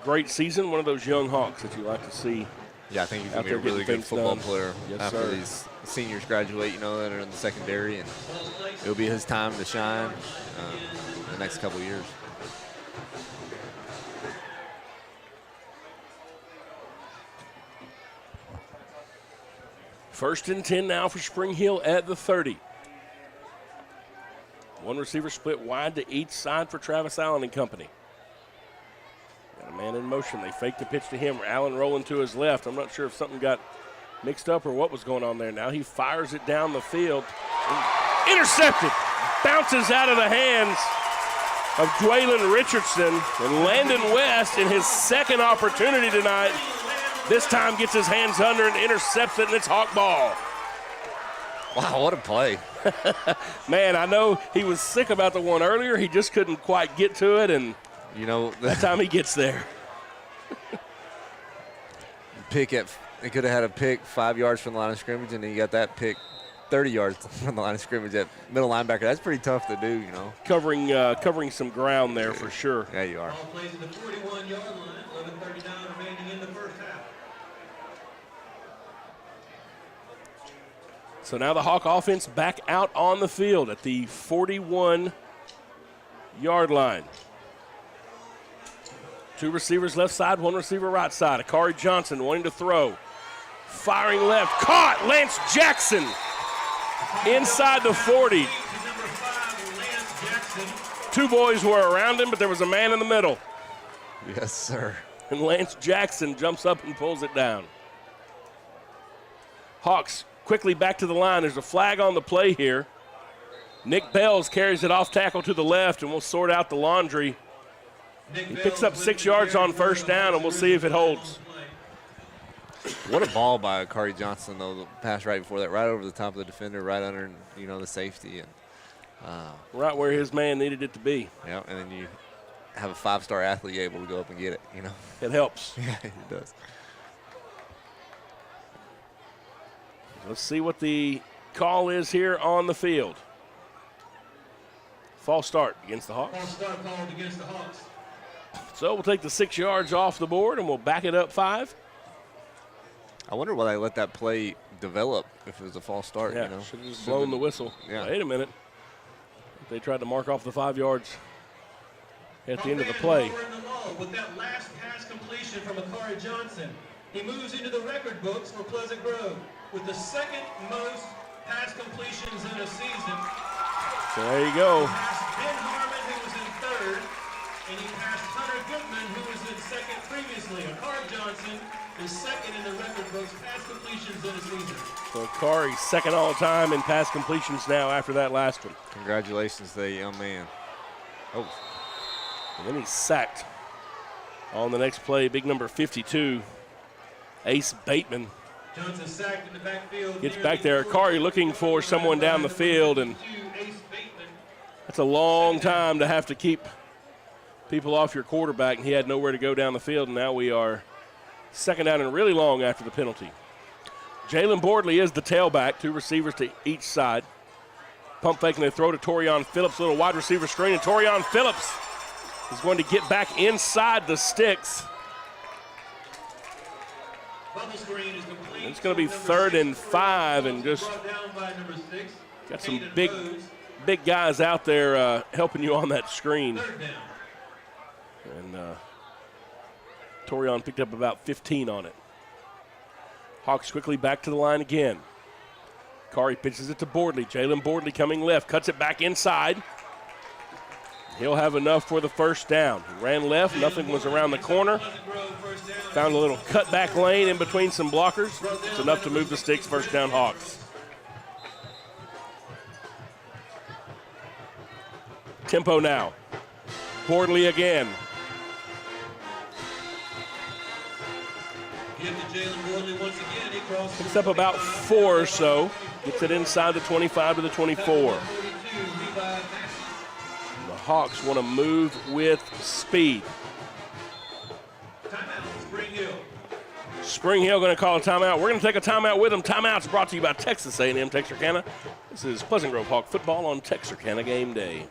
great season, one of those young Hawks that you like to see. Yeah, I think he's going to be a really good football player after these seniors graduate, that are in the secondary, and it'll be his time to shine in the next couple of years. First and 10 now for Spring Hill at the 30. One receiver split wide to each side for Travis Allen and company. Got a man in motion. They fake the pitch to him. Allen rolling to his left. I'm not sure if something got mixed up or what was going on there. Now he fires it down the field. Intercepted. Bounces out of the hands of Dwaylen Richardson. And Landon West, in his second opportunity tonight, this time gets his hands under and intercepts it, and it's Hawk ball. Wow, what a play. Man, I know he was sick about the one earlier. He just couldn't quite get to it, and that time he gets there. They could have had a pick 5 yards from the line of scrimmage, and then you got that pick 30 yards from the line of scrimmage at middle linebacker. That's pretty tough to do, Covering some ground there for sure. Yeah, you are. Ball plays at the 41-yard line, 11:39 remaining in the first half. So now the Hawk offense back out on the field at the 41-yard line. Two receivers left side, one receiver right side. Akari Johnson wanting to throw. Firing left, caught, Lance Jackson inside the 40. Two boys were around him, but there was a man in the middle. Yes, sir. And Lance Jackson jumps up and pulls it down. Hawks quickly back to the line. There's a flag on the play here. Nick Bells carries it off tackle to the left, and we'll sort out the laundry. He picks up 6 yards on first down, and we'll see if it holds. What a ball by Akari Johnson, though. The pass right before that, right over the top of the defender, right under, the safety. And right where his man needed it to be. Yeah, and then you have a 5-star athlete able to go up and get it, It helps. Yeah, it does. Let's see what the call is here on the field. False start against the Hawks. False start called against the Hawks. So we'll take the 6 yards off the board, and we'll back it up 5. I wonder why they let that play develop if it was a false start. Yeah, should have just blown the whistle. Yeah. Wait a minute. They tried to mark off the 5 yards at the end of the play. With that last pass completion from Akari Johnson, he moves into the record books for Pleasant Grove with the second most pass completions in a season. So there you go. He passed Ben Harmon, who was in third, and he passed Hunter Goodman, who was in second previously. Akari Johnson is second in the record books pass completions in a season. So Akari second all time in pass completions now after that last one. Congratulations to that young man. Oh. And then he's sacked on the next play. Big number 52, Ace Bateman. Johnson sacked in the backfield. Gets back there. Akari looking for someone down the field, and that's a long time to have to keep people off your quarterback, and he had nowhere to go down the field, and now we are second down and really long after the penalty. Jalen Boardley is the tailback, 2 receivers to each side. Pump fake, and they throw to Torian Phillips, little wide receiver screen, and Torian Phillips is going to get back inside the sticks. It's going to be 3rd and 5, and just got some big guys out there helping you on that screen. And Torian picked up about 15 on it. Hawks quickly back to the line again. Kari pitches it to Boardley. Jalen Boardley coming left, cuts it back inside. He'll have enough for the first down. He ran left, nothing was around the corner. Found a little cutback lane in between some blockers. It's enough to move the sticks, first down Hawks. Tempo now. Bordley again. Picks up about 4 or so. Gets it inside the 25 to the 24. The Hawks want to move with speed. Spring Hill going to call a timeout. We're going to take a timeout with them. Timeout's brought to you by Texas A&M Texarkana. This is Pleasant Grove Hawk football on Texarkana Game Day.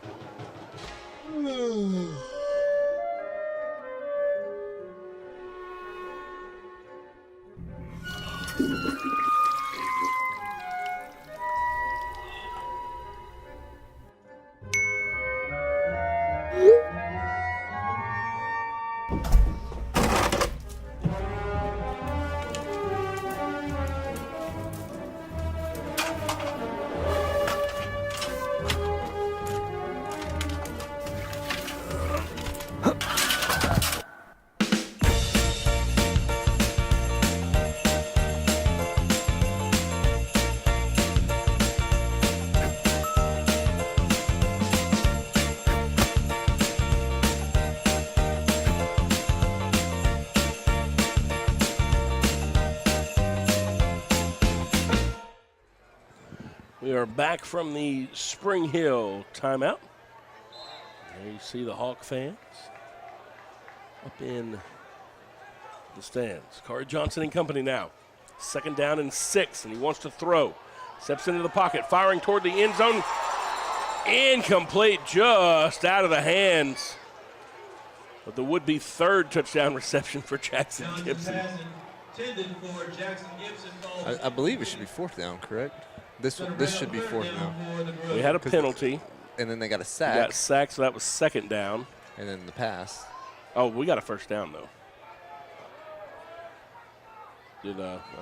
We are back from the Spring Hill timeout. There you see the Hawk fans up in the stands. Corey Johnson and company now. 2nd down and 6, and he wants to throw. Steps into the pocket, firing toward the end zone. Incomplete, just out of the hands of the would-be 3rd touchdown reception for Jackson Gibson. I believe it should be 4th down, correct? This should be 4th down. We had a penalty. And then they got a sack. We got sacked, so that was 2nd down. And then the pass. Oh, we got a first down, though.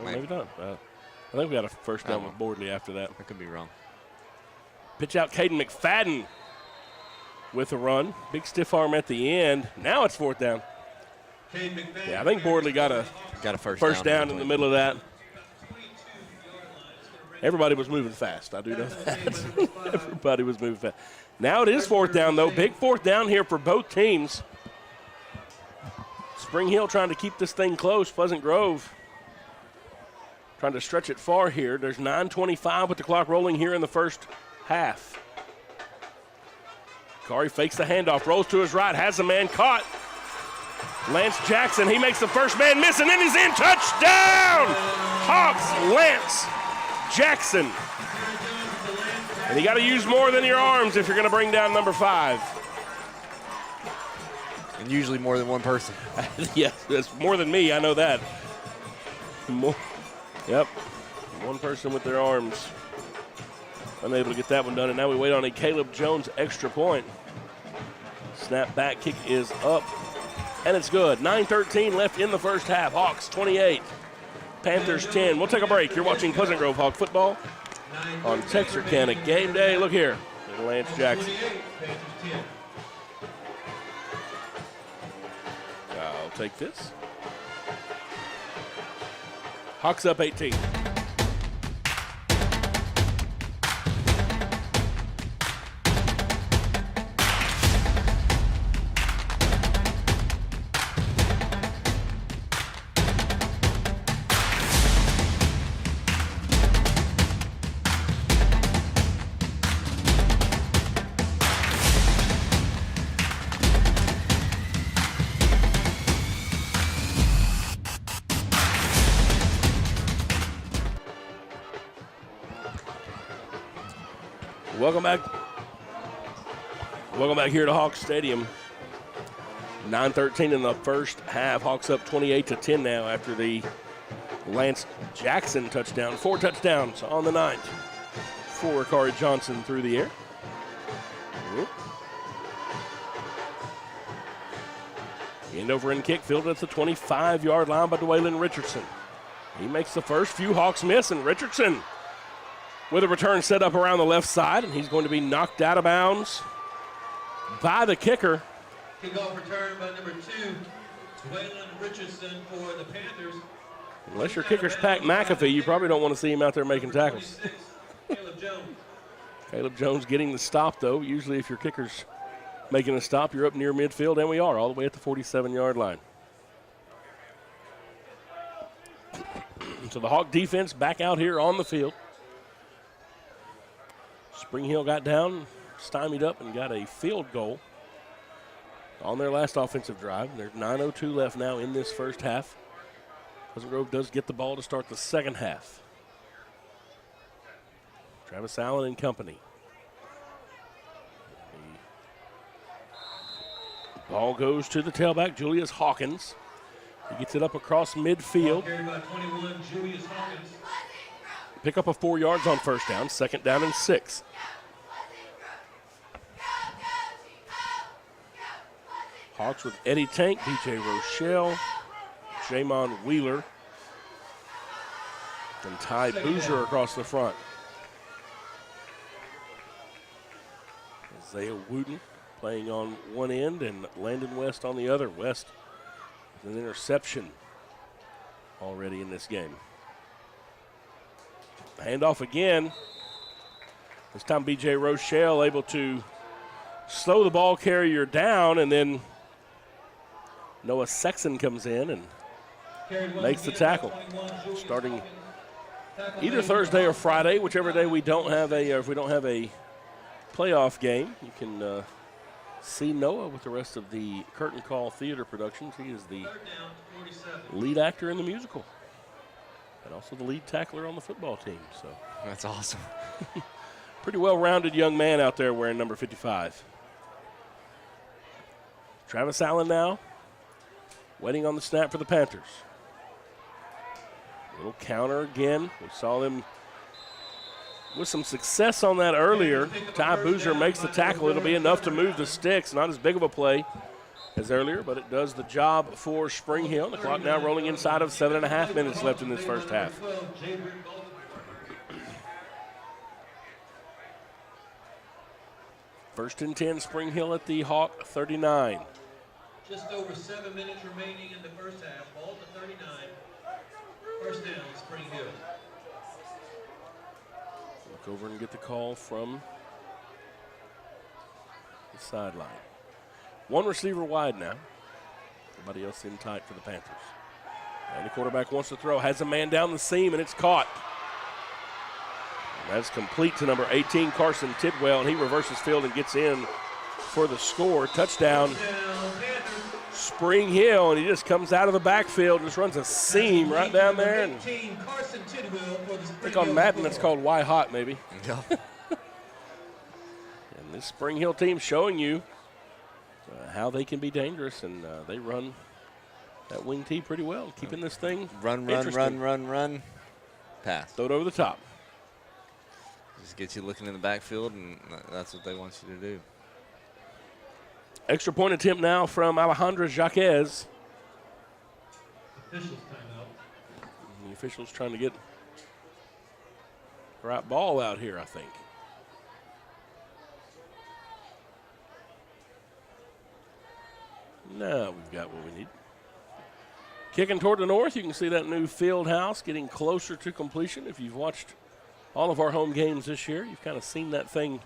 Maybe not. I think we got a first down with Bordley after that. I could be wrong. Pitch out Caden McFadden with a run. Big stiff arm at the end. Now it's 4th down. Yeah, I think Bordley got a first down in the middle of that. Everybody was moving fast. I do know that. Everybody was moving fast. Now it is 4th down, though. Big 4th down here for both teams. Spring Hill trying to keep this thing close. Pleasant Grove trying to stretch it far here. There's 9:25 with the clock rolling here in the first half. Kari fakes the handoff, rolls to his right, has a man caught. Lance Jackson, he makes the first man miss, and then he's in. Touchdown! Hawks, Lance Jackson. And you got to use more than your arms if you're going to bring down number 5. And usually more than one person. Yes, that's more than me. I know that. More. Yep. One person with their arms. Unable to get that one done. And now we wait on a Caleb Jones extra point. Snap back kick is up. And it's good. 9:13 left in the first half. Hawks 28. Panthers 10. We'll take a break. You're watching Pleasant Grove Hawk football on Texarkana Game Day. Look here. Lance Jackson. I'll take this. Hawks up 18. Welcome back here to Hawks Stadium. 9:13 in the first half. Hawks up 28-10 now after the Lance Jackson touchdown. 4 touchdowns on the night for Corey Johnson through the air. End over end kick fielded at the 25-yard line by Dwaylen Richardson. He makes the first few Hawks miss, and Richardson with a return set up around the left side, and he's going to be knocked out of bounds by the kicker. Kickoff return by number 2, Dwaylon Richardson for the Panthers. Unless your kicker's Pat McAfee, you probably don't want to see him out there making tackles. 26, Caleb Jones. Caleb Jones getting the stop, though. Usually if your kicker's making a stop, you're up near midfield, and we are, all the way at the 47-yard line. So the Hawk defense back out here on the field. Spring Hill got down, stymied up, and got a field goal on their last offensive drive. There's 9:02 left now in this first half. Pleasant Grove does get the ball to start the second half. Travis Allen and company. The ball goes to the tailback, Julius Hawkins. He gets it up across midfield. Carried by 21, Julius Hawkins. Pick up a 4 yards on first down, second down and 6. Hawks with Eddie Tank, DJ Rochelle, Jamon Wheeler, and Ty Boozer across the front. Isaiah Wooten playing on one end and Landon West on the other. West with an interception already in this game. Handoff again. This time B.J. Rochelle able to slow the ball carrier down, and then Noah Sexton comes in and makes the tackle. Starting either Thursday or Friday, whichever day we don't have if we don't have a playoff game, you can see Noah with the rest of the Curtain Call Theater Productions. He is the lead actor in the musical and also the lead tackler on the football team. So That's awesome. pretty well-rounded young man out there wearing number 55. Travis Allen now waiting on the snap for the Panthers. Little counter again. We saw them with some success on that earlier. Ty Boozer makes the tackle. It'll be enough to move the sticks. Not as big of a play as earlier, but it does the job for Spring Hill. The clock now rolling inside of 7.5 minutes left in this first half. First and 10, Spring Hill at the Hawk 39. Just over 7 minutes remaining in the first half. Ball to 39. First down, Spring Hill. Look over and get the call from the sideline. One receiver wide now. Everybody else in tight for the Panthers. And the quarterback wants to throw. Has a man down the seam, and it's caught. And that's complete to number 18, Carson Tidwell, and he reverses field and gets in for the score. Touchdown, Spring Hill, and he just comes out of the backfield, just runs a seam right down there. And I think on Madden it's called Why Hot, maybe. Yeah. And this Spring Hill team showing you how they can be dangerous, and they run that wing tee pretty well, keeping this thing Run, pass. Throw it over the top. Just get you looking in the backfield, and that's what they want you to do. Extra point attempt now from Alejandra Jaquez. Officials timeout. The officials trying to get the right ball out here, I think. Now we've got what we need. Kicking toward the north, you can see that new field house getting closer to completion. If you've watched all of our home games this year, you've kind of seen that thing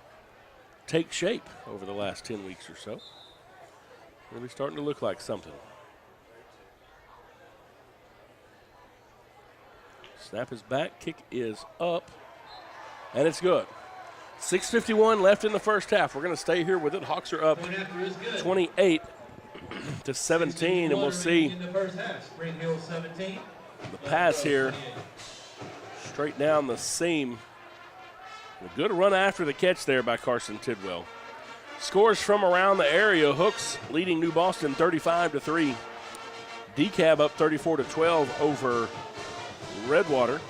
take shape over the last 10 weeks or so. Really starting to look like something. Snap is back, kick is up, and it's good. 6:51 left in the first half. We're going to stay here with it. Hawks are up 28 to 17, and we'll see the pass here straight down the seam. A good run after the catch there by Carson Tidwell. Scores from around the area. Hooks leading New Boston 35-3. DeKalb up 34-12 over Redwater.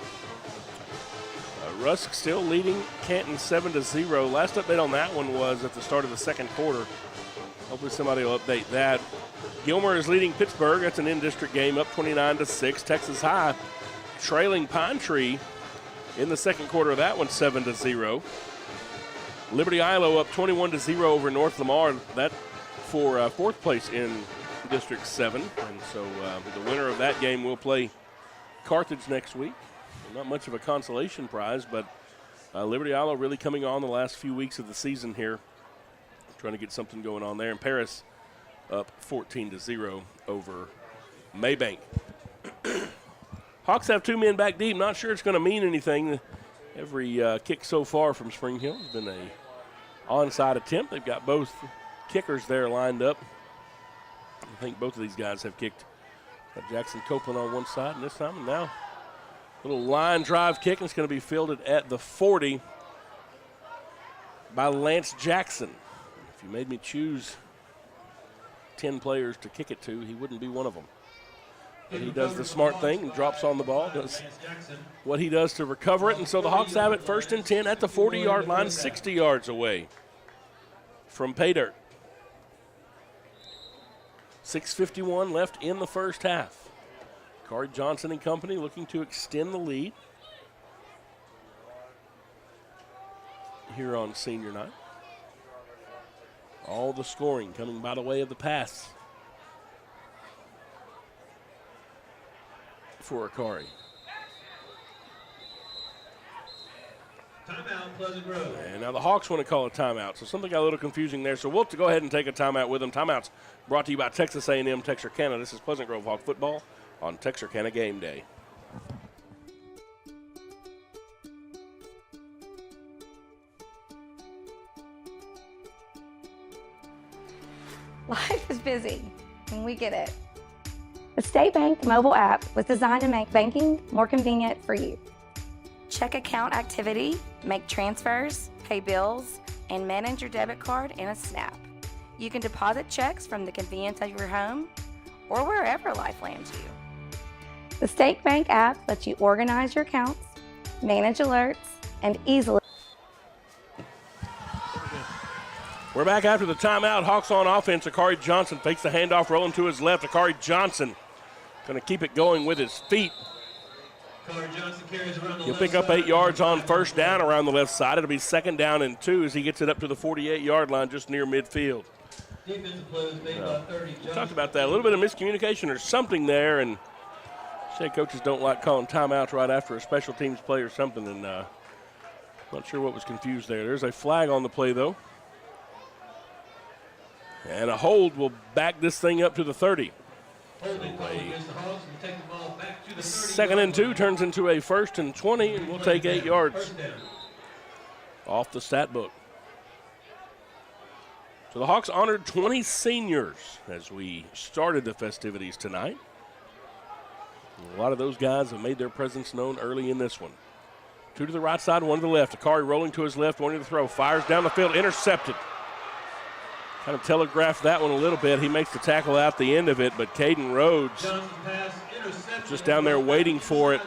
Rusk still leading Canton 7-0. Last update on that one was at the start of the second quarter. Hopefully somebody will update that. Gilmer is leading Pittsburgh. That's an in-district game up 29-6. Texas High trailing Pine Tree in the second quarter of that one 7-0. Liberty Ilo up 21-0 over North Lamar. That for fourth place in District 7. And so the winner of that game will play Carthage next week. Not much of a consolation prize, but Liberty Ilo really coming on the last few weeks of the season here, trying to get something going on there. And Paris up 14-0 over Maybank. Hawks have 2 men back deep. Not sure it's going to mean anything. Every kick so far from Spring Hill has been a onside attempt. They've got both kickers there lined up. I think both of these guys have kicked. Got Jackson Copeland on one side, and this time, and now a little line drive kick, and it's going to be fielded at the 40 by Lance Jackson. If you made me choose 10 players to kick it to, he wouldn't be one of them. But he does the smart thing and drops on the ball, does what he does to recover it. And so the Hawks have it 1st and 10 at the 40-yard line, 60 yards away from pay dirt. 6:51 left in the first half. Corey Johnson and company looking to extend the lead here on senior night. All the scoring coming by the way of the pass for Akari. Timeout, Pleasant Grove. And now the Hawks want to call a timeout, so something got a little confusing there. So we'll go ahead and take a timeout with them. Timeouts brought to you by Texas A&M Texarkana. This is Pleasant Grove Hawk football on Texarkana Game Day. Life is busy, and we get it. The State Bank mobile app was designed to make banking more convenient for you. Check account activity, make transfers, pay bills, and manage your debit card in a snap. You can deposit checks from the convenience of your home or wherever life lands you. The State Bank app lets you organize your accounts, manage alerts, and easily. We're back after the timeout. Hawks on offense. Akari Johnson fakes the handoff, rolling to his left. Akari Johnson going to keep it going with his feet. He'll pick up 8 yards on first down around the left side. It'll be 2nd down and 2 as he gets it up to the 48-yard line just near midfield. We talked about that. A little bit of miscommunication or something there, and say coaches don't like calling timeouts right after a special teams play or something, and not sure what was confused there. There's a flag on the play, though. And a hold will back this thing up to the 30. So 2nd and 2 turns into a 1st and 20, and we'll take 8 yards off the stat book. So the Hawks honored 20 seniors as we started the festivities tonight. And a lot of those guys have made their presence known early in this one. 2 to the right side, 1 to the left. Akari rolling to his left, wanting to throw. Fires down the field, intercepted. Kind of telegraphed that one a little bit. He makes the tackle out the end of it, but Caden Rhodes just down there waiting for it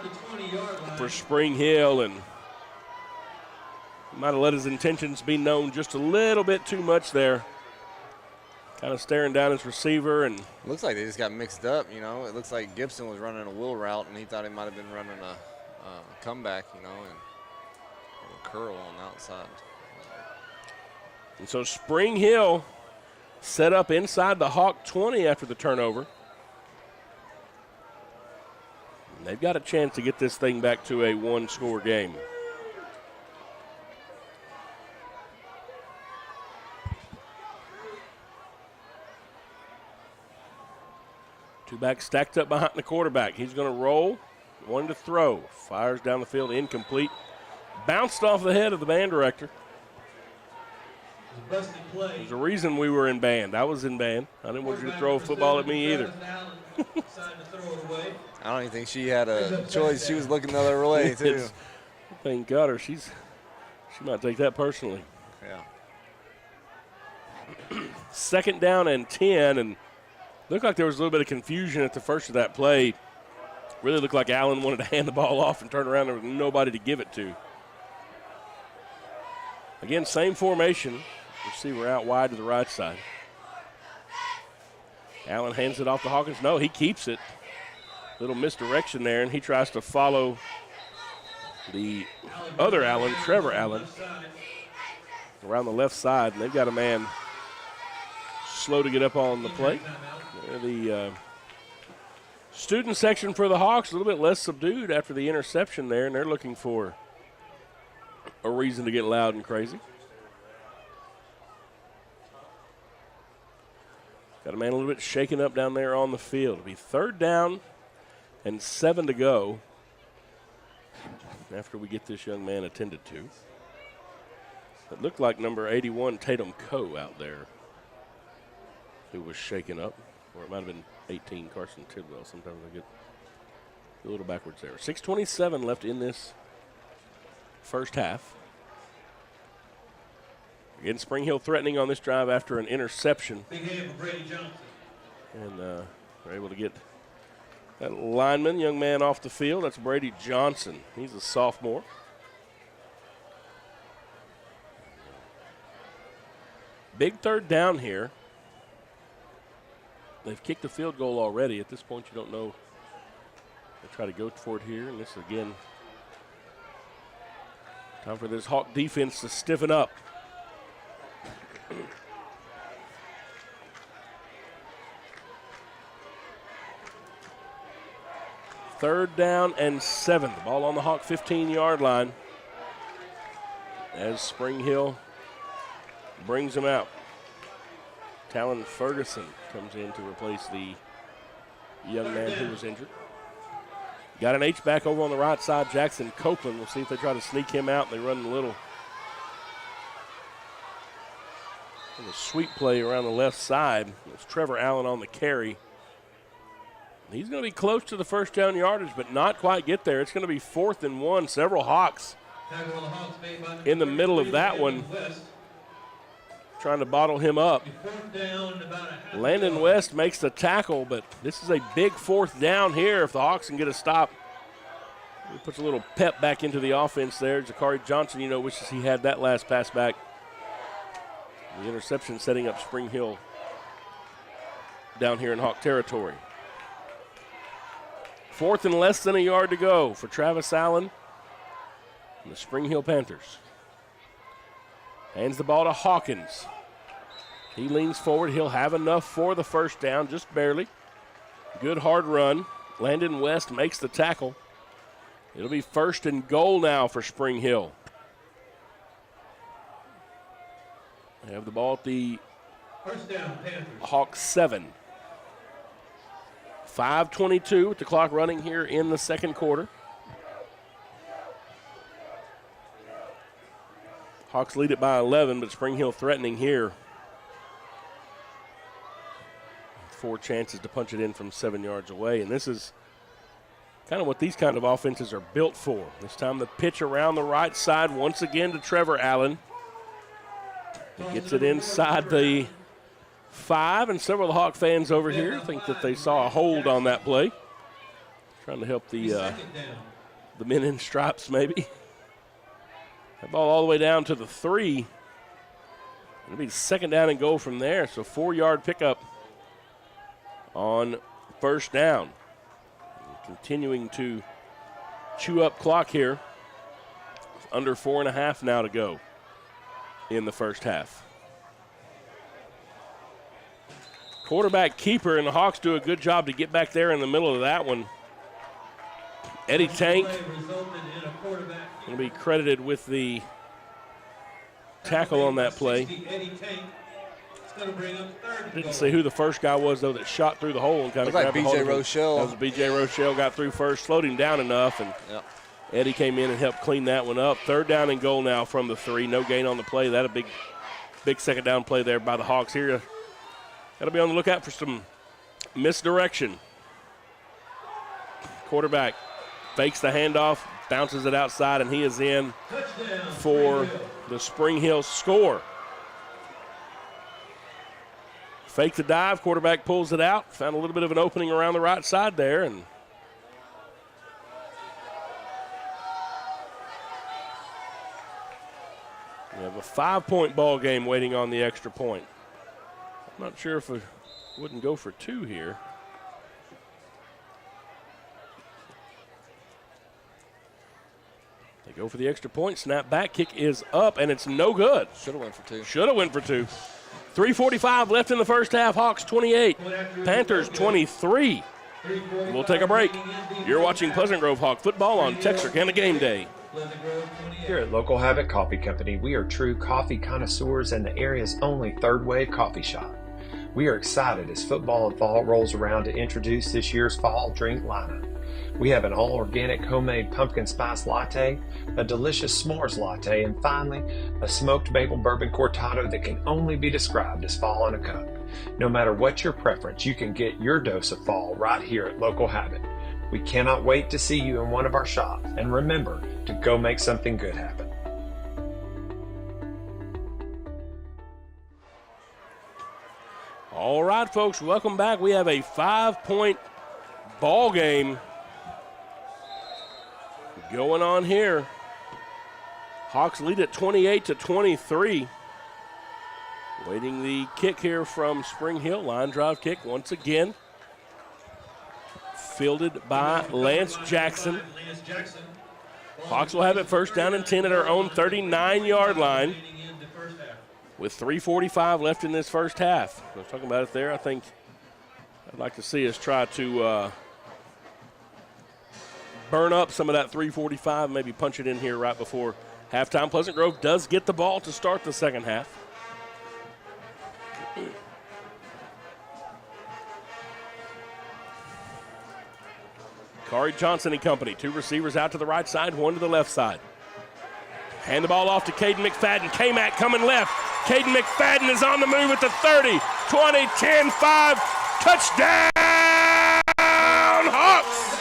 for Spring Hill, and might have let his intentions be known just a little bit too much there. Kind of staring down his receiver. And looks like they just got mixed up, you know. It looks like Gibson was running a wheel route, and he thought he might have been running a comeback, you know, and a curl on the outside. And so Spring Hill set up inside the Hawk 20 after the turnover. And they've got a chance to get this thing back to a 1-score game. Two backs stacked up behind the quarterback. He's going to roll, one to throw. Fires down the field, incomplete. Bounced off the head of the band director. There's a reason we were in band. I was in band. I didn't want you to throw a football at me either. I don't even think she had a choice. She was looking the other way, too. Thank God her. She might take that personally. Yeah. 2nd down and 10, and looked like there was a little bit of confusion at the first of that play. Really looked like Allen wanted to hand the ball off and turn around. There was nobody to give it to. Again, same formation. Receiver out wide to the right side. Allen hands it off to Hawkins. No, he keeps it. Little misdirection there, and he tries to follow the other Allen, Trevor Allen. around the left side, and they've got a man slow to get up on the plate. The student section for the Hawks a little bit less subdued after the interception there, and they're looking for a reason to get loud and crazy. Got a man a little bit shaken up down there on the field. It'll be 3rd down and 7 to go after we get this young man attended to. It looked like number 81, Tatum Coe, out there, who was shaken up. Or it might have been 18, Carson Tidwell. Sometimes I get a little backwards there. 6:27 left in this first half. Again, Spring Hill threatening on this drive after an interception. Big hand for Brady Johnson. And they're able to get that lineman, young man, off the field. That's Brady Johnson. He's a sophomore. Big 3rd down here. They've kicked the field goal already. At this point, you don't know. They try to go for it here, and this again, time for this Hawk defense to stiffen up. Third down and 7. The ball on the Hawk 15-yard line as Spring Hill brings them out. Talon Ferguson comes in to replace the young man who was injured. Got an H-back over on the right side, Jackson Copeland. We'll see if they try to sneak him out. They run a little sweep play around the left side. It's Trevor Allen on the carry. He's going to be close to the first down yardage, but not quite get there. It's going to be 4th and 1. Several Hawks in the middle of that one, trying to bottle him up. Landon West makes the tackle, but this is a big 4th down here if the Hawks can get a stop. It puts a little pep back into the offense there. Jakari Johnson, wishes he had that last pass back. The interception setting up Spring Hill down here in Hawk territory. 4th and less than a yard to go for Travis Allen and the Spring Hill Panthers. Hands the ball to Hawkins. He leans forward. He'll have enough for the first down, just barely. Good hard run. Landon West makes the tackle. It'll be 1st and goal now for Spring Hill. They have the ball at the First down, Panthers. Hawks 7. 5:22 with the clock running here in the second quarter. Hawks lead it by 11, but Spring Hill threatening here. 4 chances to punch it in from 7 yards away, and this is kind of what these kind of offenses are built for. This time the pitch around the right side once again to Trevor Allen. He gets it inside the 5, and several of the Hawk fans over here think that they saw a hold on that play. Trying to help the men in stripes maybe. That ball all the way down to the 3. It'll be 2nd down and goal from there, so 4-yard pickup on first down. Continuing to chew up clock here. Under 4.5 now to go in the first half. Quarterback keeper, and the Hawks do a good job to get back there in the middle of that one. Eddie Tank going to be credited with the tackle on that play. Didn't say who the first guy was, though, that shot through the hole and kind of grabbed the hold. B.J. Rochelle. That was B.J. Rochelle, got through first, slowed him down enough, and Eddie came in and helped clean that one up. 3rd down and goal now from the 3. No gain on the play. That a big 2nd down play there by the Hawks here. Got to be on the lookout for some misdirection. Quarterback fakes the handoff, bounces it outside, and he is in for the Spring Hill score. Fake the dive, quarterback pulls it out, found a little bit of an opening around the right side there, and we have a 5-point ball game waiting on the extra point. I'm not sure if we wouldn't go for 2 here. They go for the extra point. Snap back. Kick is up, and it's no good. Should have went for two. Should have went for two. 3:45 left in the first half. Hawks 28, Panthers 23. We'll take a break. You're watching Pleasant Grove Hawk football on Texarkana Game Day. Here at Local Habit Coffee Company, we are true coffee connoisseurs and the area's only third wave coffee shop. We are excited as football and fall rolls around to introduce this year's fall drink lineup. We have an all-organic homemade pumpkin spice latte, a delicious s'mores latte, and finally, a smoked maple bourbon cortado that can only be described as fall in a cup. No matter what your preference, you can get your dose of fall right here at Local Habit. We cannot wait to see you in one of our shops, and remember to go make something good happen. All right, folks, welcome back. We have a 5-point ball game going on here. Hawks lead at 28-23. Waiting the kick here from Spring Hill. Line drive kick once again. Fielded by Lance Jackson. Hawks will have it first down and 10 at our own 39-yard line with 3:45 left in this first half. I was talking about it there. I think I'd like to see us try to burn up some of that 3:45, maybe punch it in here right before halftime. Pleasant Grove does get the ball to start the second half. Kari Johnson and company. Two receivers out to the right side, one to the left side. Hand the ball off to Caden McFadden. K-Mac coming left. Caden McFadden is on the move at the 30, 20, 10, 5. Touchdown, Hawks!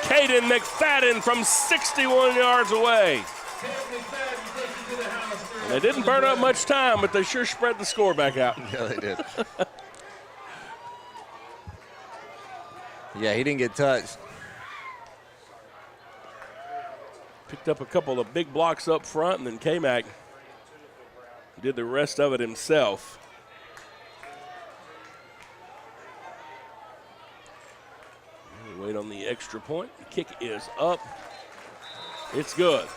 Caden McFadden from 61 yards away. And they didn't burn up much time, but they sure spread the score back out. Yeah, they did. Yeah, he didn't get touched. Picked up a couple of big blocks up front, and then K-Mac did the rest of it himself. We wait on the extra point. The kick is up. It's good.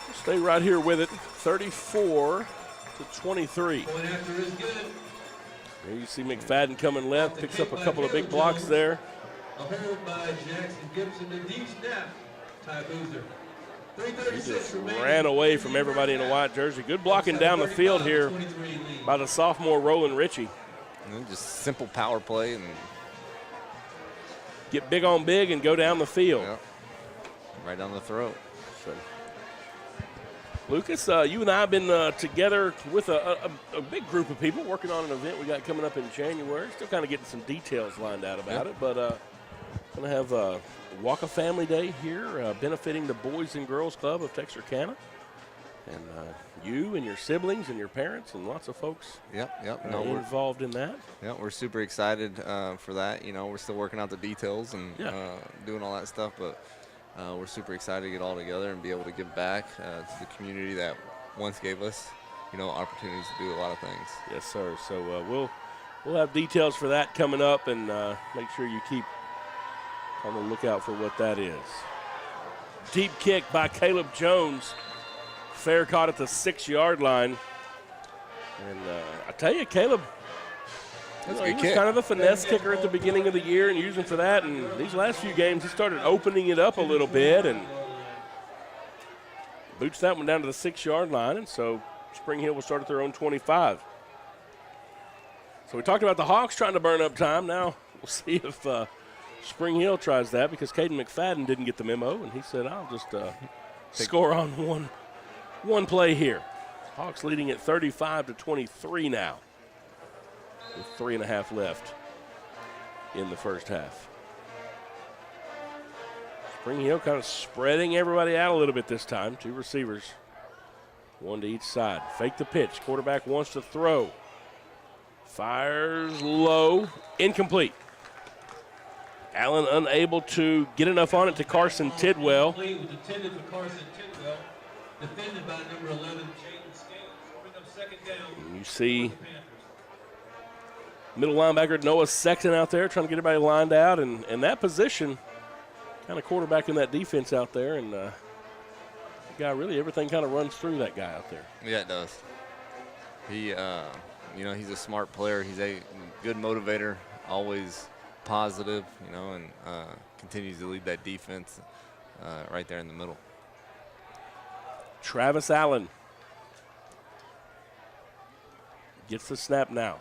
We'll stay right here with it. 34-23. Point after is good. There you see McFadden coming left, picks up a couple of big blocks there. A hold by Jackson Gibson, the deep snap. Ty Boozer. He just ran away from everybody in a white jersey. Good blocking down the field here by the sophomore Roland Ritchie. Just simple power play and get big on big and go down the field. Yep. Right down the throat. So, Lucas, you and I have been together with a big group of people working on an event we got coming up in January. Still kind of getting some details lined out about it, but going to have a Walk of Family Day here, benefiting the Boys and Girls Club of Texarkana. And you and your siblings and your parents and lots of folks we're involved in that. Yeah, we're super excited for that. You know, we're still working out the details and doing all that stuff, but we're super excited to get all together and be able to give back to the community that once gave us, opportunities to do a lot of things. Yes, sir. So we'll have details for that coming up, and make sure you keep on the lookout for what that is. Deep kick by Caleb Jones. Fair caught at the 6-yard line. And I tell you, Caleb, he was kind of a finesse kicker at the beginning of the year and using for that. And these last few games, he started opening it up a little bit and boots that one down to the 6-yard line. And so Spring Hill will start at their own 25. So we talked about the Hawks trying to burn up time. Now we'll see if Spring Hill tries that, because Caden McFadden didn't get the memo, and he said, I'll just score on one play here. Hawks leading at 35-23 now, with 3.5 left in the first half. Spring Hill kind of spreading everybody out a little bit this time. Two receivers, one to each side. Fake the pitch. Quarterback wants to throw. Fires low. Incomplete. Allen unable to get enough on it to Carson Tidwell. Was intended for Carson Tidwell, defended by number 11, Jaden Scales. Bring up second down. And you see middle linebacker Noah Sexton out there trying to get everybody lined out, and that position kind of quarterbacking that defense out there, and guy really everything kind of runs through that guy out there. Yeah, it does. He, he's a smart player. He's a good motivator, always positive, and continues to lead that defense right there in the middle. Travis Allen gets the snap now.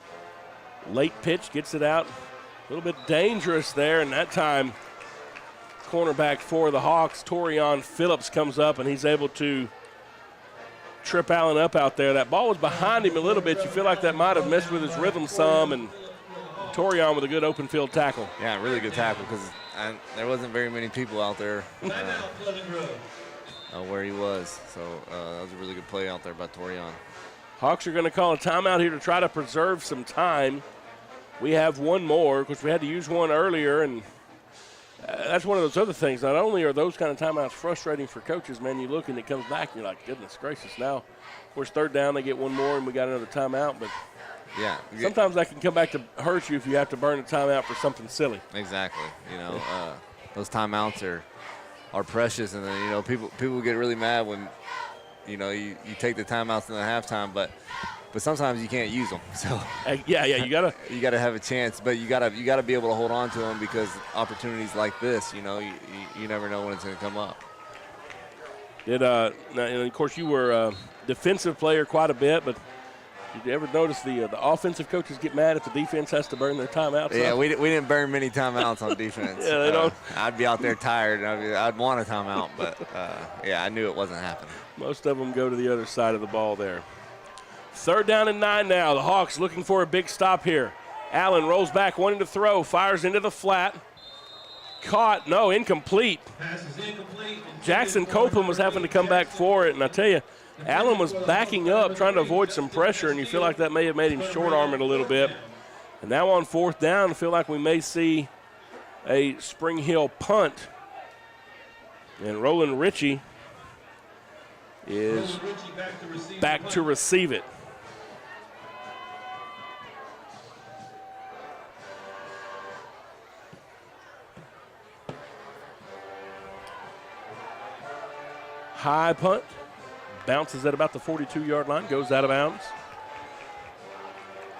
Late pitch, gets it out. A little bit dangerous there, and that time cornerback for the Hawks, Torian Phillips, comes up, and he's able to trip Allen up out there. That ball was behind him a little bit. You feel like that might have messed with his rhythm some, and Torian with a good open field tackle. Yeah, really good tackle because there wasn't very many people out there where he was. So that was a really good play out there by Torian. Hawks are going to call a timeout here to try to preserve some time. We have one more because we had to use one earlier, and that's one of those other things. Not only are those kind of timeouts frustrating for coaches, man, you look and it comes back and you're like, goodness gracious. Now, of course, third down, they get one more and we got another timeout. But yeah, sometimes that can come back to hurt you if you have to burn a timeout for something silly. Exactly. Those timeouts are precious, and then people get really mad when you take the timeouts in the halftime, but sometimes you can't use them. So you gotta have a chance, but you gotta be able to hold on to them because opportunities like this, you never know when it's going to come up. And of course you were a defensive player quite a bit, but did you ever notice the offensive coaches get mad if the defense has to burn their timeouts? Yeah, we didn't burn many timeouts on defense. Yeah, they don't. I'd be out there tired, and I'd want a timeout, but I knew it wasn't happening. Most of them go to the other side of the ball there. Third down and 9 now. The Hawks looking for a big stop here. Allen rolls back, wanting to throw, fires into the flat. Caught, no, incomplete. Pass is incomplete. Jackson Copeland was having to come back for it, and I tell you, Allen was backing up, trying to avoid some pressure, and you feel like that may have made him short-arm it a little bit. And now on fourth down, I feel like we may see a Spring Hill punt. And Roland Ritchie is back to receive it. High punt, bounces at about the 42-yard line, goes out of bounds.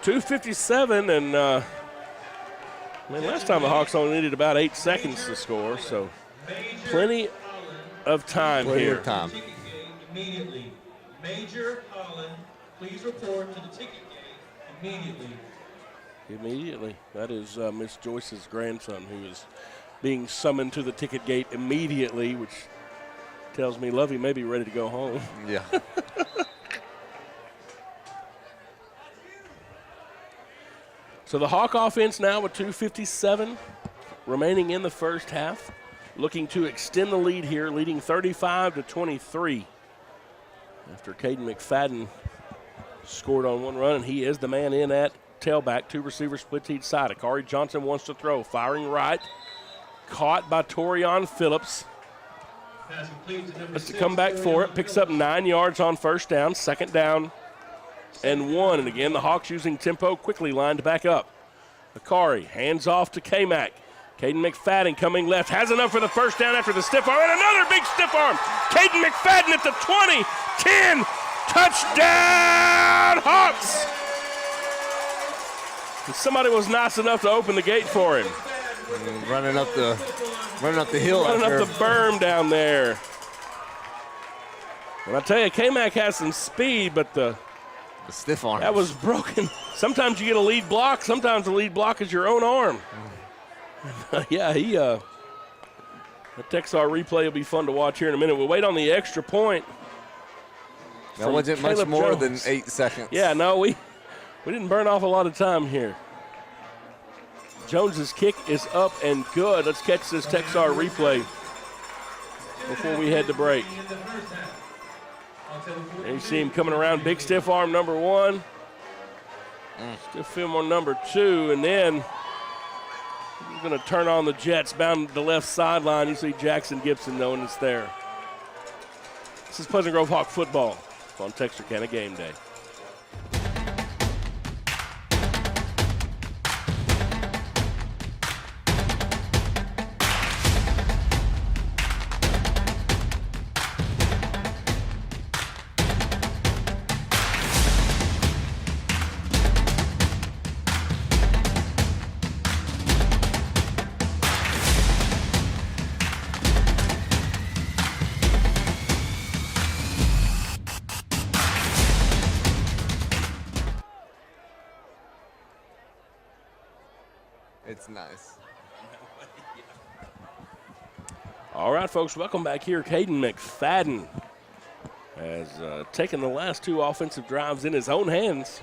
2:57, and last time the Hawks only needed about 8 seconds to score, so plenty of time here. Plenty of time. Immediately. Major Holland, please report to the ticket gate immediately. That is Miss Joyce's grandson who is being summoned to the ticket gate immediately, which tells me Lovey may be ready to go home. Yeah. So the Hawk offense now with 2:57 remaining in the first half, looking to extend the lead here, leading 35-23. After Caden McFadden scored on one run, and he is the man in at tailback. Two receivers split each side. Akari Johnson wants to throw, firing right. Caught by Torian Phillips. Has to come back for it. Picks up 9 yards on first down. Second down and 1. And again, the Hawks using tempo, quickly lined back up. Akari hands off to K-Mac. Caden McFadden coming left. Has enough for the first down after the stiff arm. And another big stiff arm. Caden McFadden at the 20, 10. Touchdown, Hawks! And somebody was nice enough to open the gate for him. Running up the hill. Running up the berm down there. And I tell you, K-Mac has some speed, but the stiff arm. That was broken. Sometimes you get a lead block. Sometimes the lead block is your own arm. Yeah, the Texar replay will be fun to watch here in a minute. We'll wait on the extra point. That wasn't much more than 8 seconds. Yeah, no, we didn't burn off a lot of time here. Jones's kick is up and good. Let's catch this Texar replay before we head to break. And you see him coming around, big stiff arm number 1. Stiff arm on number 2, and then he's going to turn on the Jets bound to the left sideline. You see Jackson Gibson knowing it's there. This is Pleasant Grove Hawk football on Texarkana Game Day. nice. All right, folks, welcome back here. Caden McFadden has taken the last 2 offensive drives in his own hands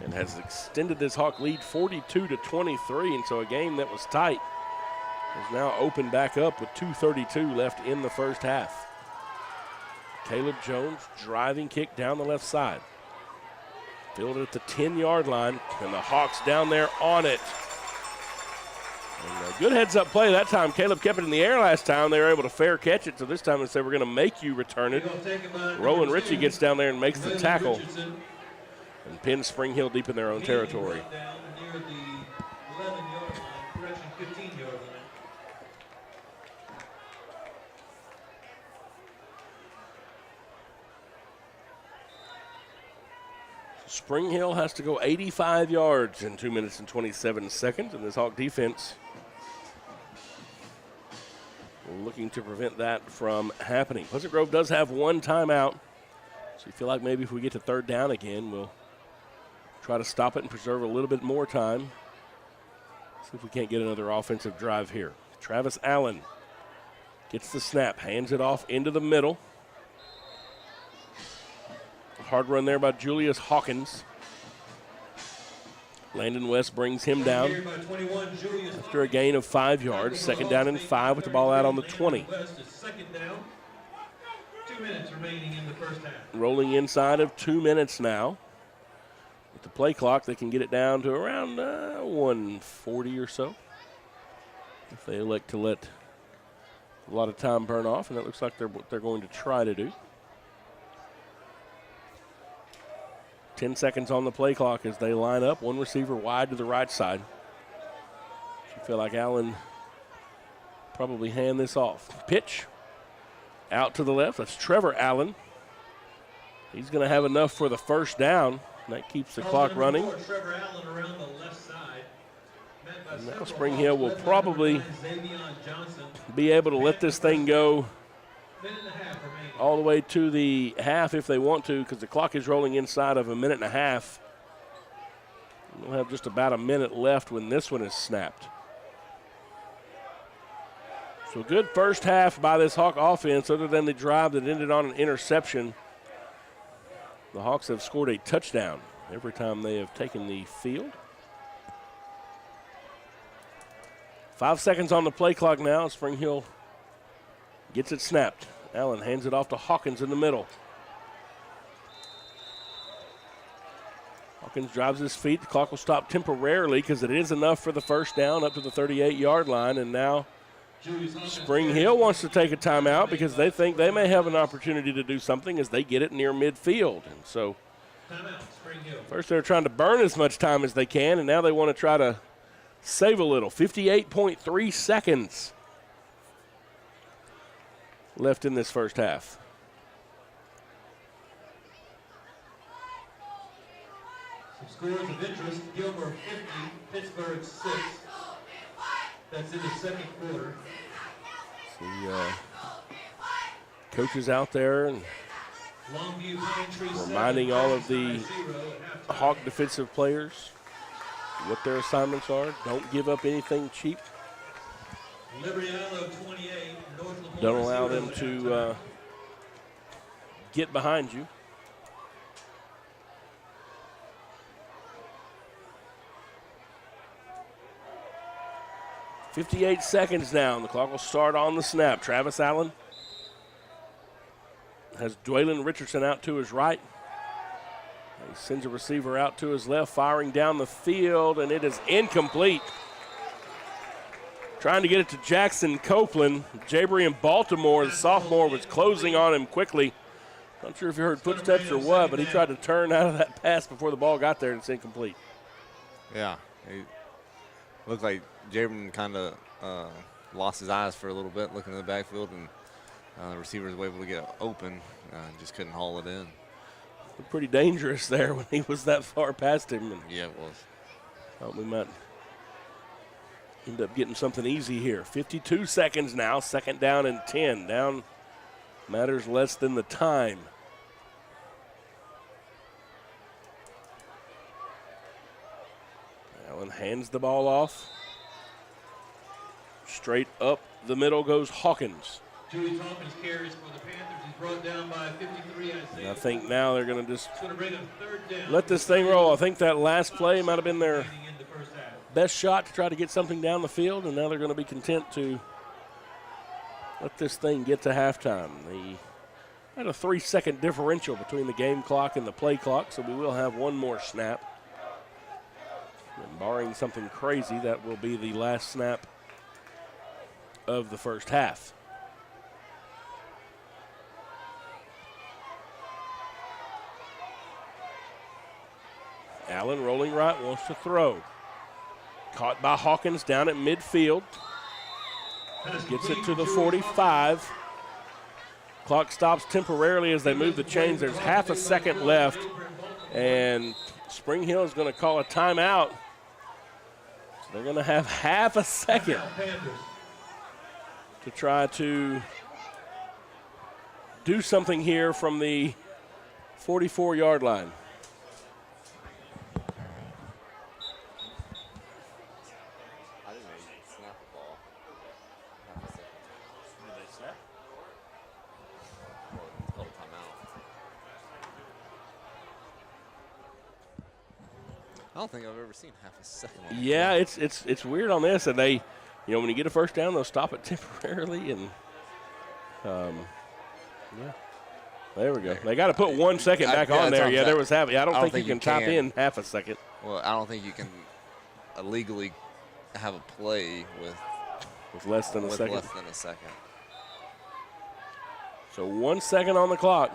and has extended this Hawk lead 42-23. And so a game that was tight is now opened back up with 2:32 left in the first half. Caleb Jones driving kick down the left side. Fielded at the 10-yard line, and the Hawks down there on it. And a good heads-up play that time. Caleb kept it in the air last time. They were able to fair catch it, so this time they said, we're going to make you return it. Roland Ritchie gets down there and makes the tackle and pins Spring Hill deep in their own territory. Spring Hill has to go 85 yards in 2 minutes and 27 seconds, and this Hawk defense looking to prevent that from happening. Pleasant Grove does have 1 timeout, so you feel like maybe if we get to 3rd down again, we'll try to stop it and preserve a little bit more time. See if we can't get another offensive drive here. Travis Allen gets the snap, hands it off into the middle. Hard run there by Julius Hawkins. Landon West brings him down after a gain of 5 yards. 2nd down and 5 with the ball out on the 20. Rolling inside of 2 minutes now. With the play clock, they can get it down to around 1:40 or so if they elect to let a lot of time burn off, and that looks like they're going to try to do. 10 seconds on the play clock as they line up. 1 receiver wide to the right side. I feel like Allen probably hand this off. Pitch out to the left. That's Trevor Allen. He's going to have enough for the 1st down. And that keeps the clock running. And now Spring Hill will probably be able to let this thing go all the way to the half if they want to, because the clock is rolling inside of 1.5 minutes. We'll have just about a minute left when this one is snapped. So good first half by this Hawk offense, other than the drive that ended on an interception. The Hawks have scored a touchdown every time they have taken the field. 5 seconds on the play clock now. Spring Hill gets it snapped. Allen hands it off to Hawkins in the middle. Hawkins drives his feet. The clock will stop temporarily because it is enough for the 1st down up to the 38-yard line. And now Spring Hill wants to take a timeout because they think they may have an opportunity to do something as they get it near midfield. And so first they're trying to burn as much time as they can, and now they want to try to save a little. 58.3 seconds left in this first half. Some scores of interest. Gilmer 50, Pittsburgh 6. That's in the 2nd quarter. See coaches out there and reminding all of the Hawk defensive players what their assignments are. Don't give up anything cheap. Don't allow them to get behind you. .58 seconds now, and the clock will start on the snap. Travis Allen has Dwaylen Richardson out to his right. He sends a receiver out to his left, firing down the field, and it is incomplete. Trying to get it to Jackson Copeland. Jabrian Baltimore, the sophomore, was closing on him quickly. Not sure if you heard footsteps or what, but he tried to turn out of that pass before the ball got there, and it's incomplete. Yeah, it looked like Jabrian kind of lost his eyes for a little bit looking in the backfield, and the receivers were able to get open, just couldn't haul it in. Pretty dangerous there when he was that far past him. And yeah, it was. Thought we might end up getting something easy here. 52 seconds now, 2nd down and 10. Down matters less than the time. Allen hands the ball off. Straight up the middle goes Hawkins. Julius Hawkins carries for the Panthers. He's brought down by 53. And I think now they're going to just bring a third down. let this thing roll. I think that last play might have been their best shot to try to get something down the field, and now they're going to be content to let this thing get to halftime. They had a 3-second differential between the game clock and the play clock, so we will have one more snap. And barring something crazy, that will be the last snap of the first half. Allen rolling right, wants to throw. Caught by Hawkins down at midfield. Gets it to the 45. Clock stops temporarily as they move the chains. There's half a second left, and Spring Hill is going to call a timeout. So they're going to have half a second to try to do something here from the 44-yard line. I don't think I've ever seen half a second. Yeah, it's weird on this, and they, when you get a first down, they'll stop it temporarily, and yeah, there we go. They got to put 1 second back on there. Yeah, there was half. I don't think you can type in half a second. Well, I don't think you can illegally have a play with less than a second. Less than a second. So 1 second on the clock.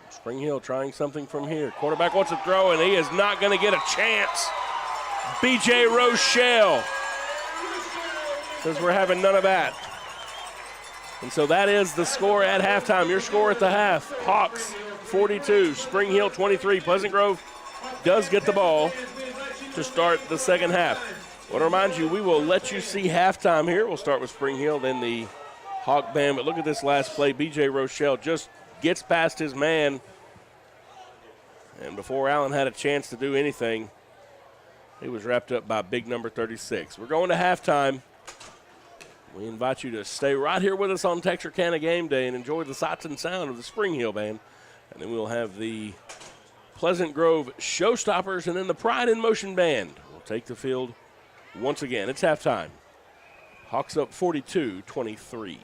Spring Hill trying something from here. Quarterback wants to throw, and he is not going to get a chance. B.J. Rochelle says we're having none of that. And so that is the score at halftime. Your score at the half, Hawks 42, Spring Hill 23. Pleasant Grove does get the ball to start the second half. I want to remind you, we will let you see halftime here. We'll start with Spring Hill, then the Hawk Band. But look at this last play. B.J. Rochelle just gets past his man. And before Allen had a chance to do anything, he was wrapped up by big number 36. We're going to halftime. We invite you to stay right here with us on Texarkana Game Day and enjoy the sights and sound of the Spring Hill Band. And then we'll have the Pleasant Grove Showstoppers and then the Pride in Motion Band will take the field once again. It's halftime. Hawks up 42-23.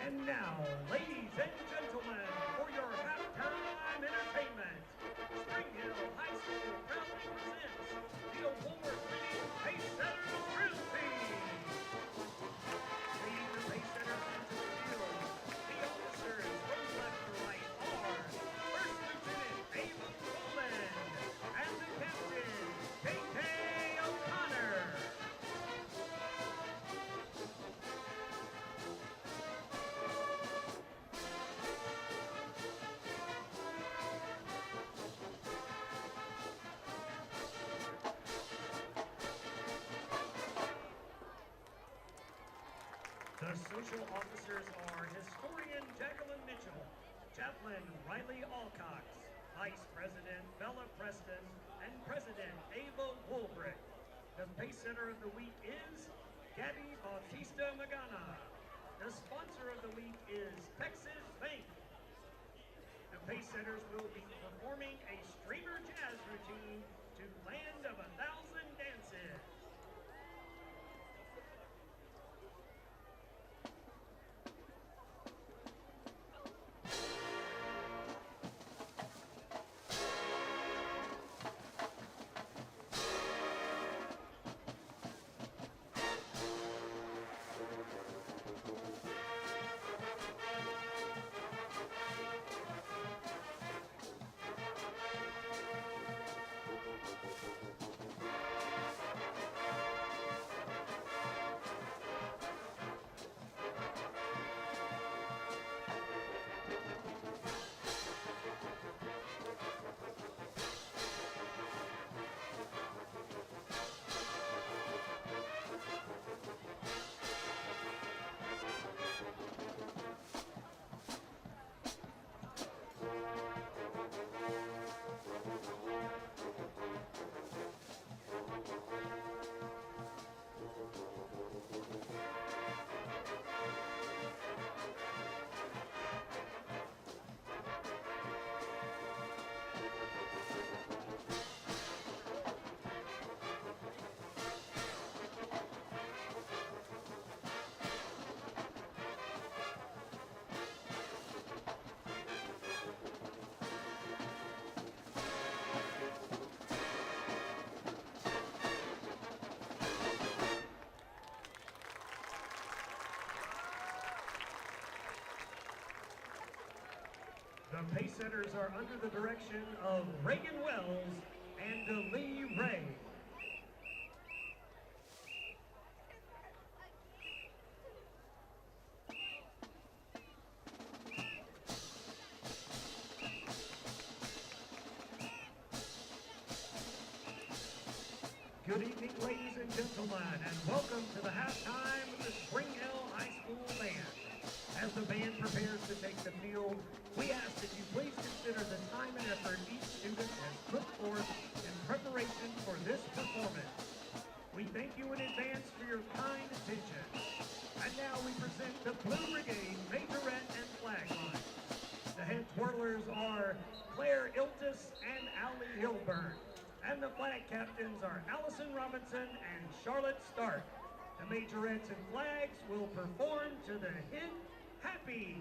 And now, ladies and gentlemen, for your halftime entertainment, Spring Hill High School proudly presents The social officers are Historian Jacqueline Mitchell, Chaplain Riley Alcox, Vice President Bella Preston, and President Ava Woolbrick. The Pace Setter of the Week is Gabby Bautista Magana. The sponsor of the week is Texas Bank. The Pace Setters will be performing a streamer jazz routine to Land of 1,000 Dances. The Pace Setters are under the direction of Reagan Wells and Lee Ray. Good evening, ladies and gentlemen, and welcome to the halftime of the Spring Hill High School Band. As the band prepares to take the field, we ask that you please consider the time and effort each student has put forth in preparation for this performance. We thank you in advance for your kind attention. And now we present the Blue Brigade Majorette and Flag Line. The head twirlers are Claire Iltis and Allie Hilburn. And the flag captains are Allison Robinson and Charlotte Stark. The majorettes and flags will perform to the hit Happy.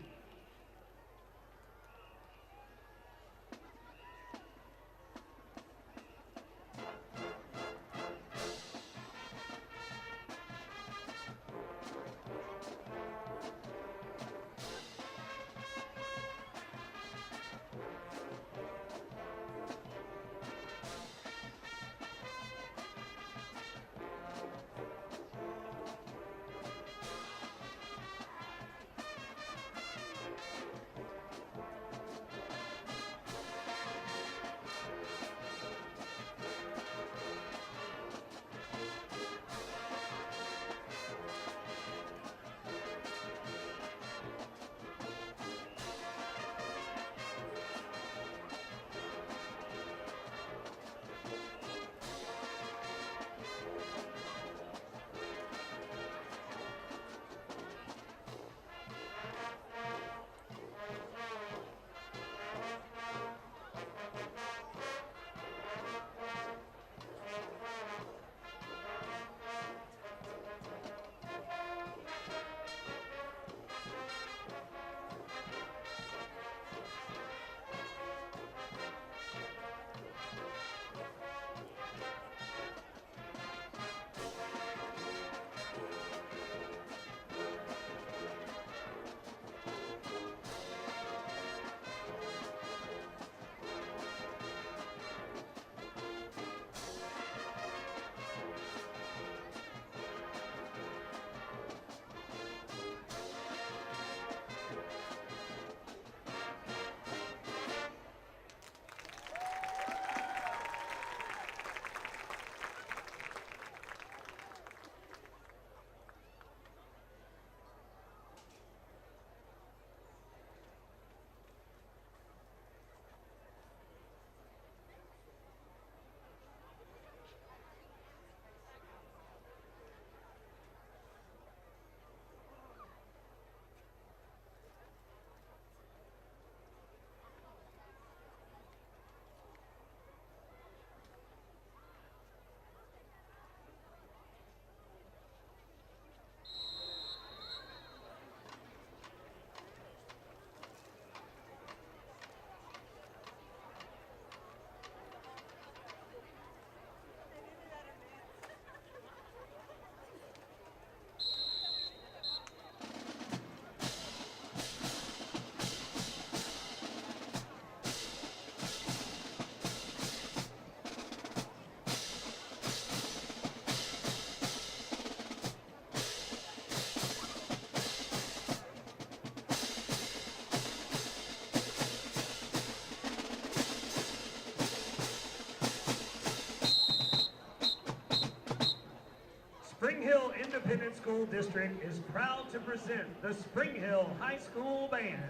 School District is proud to present the Spring Hill High School Band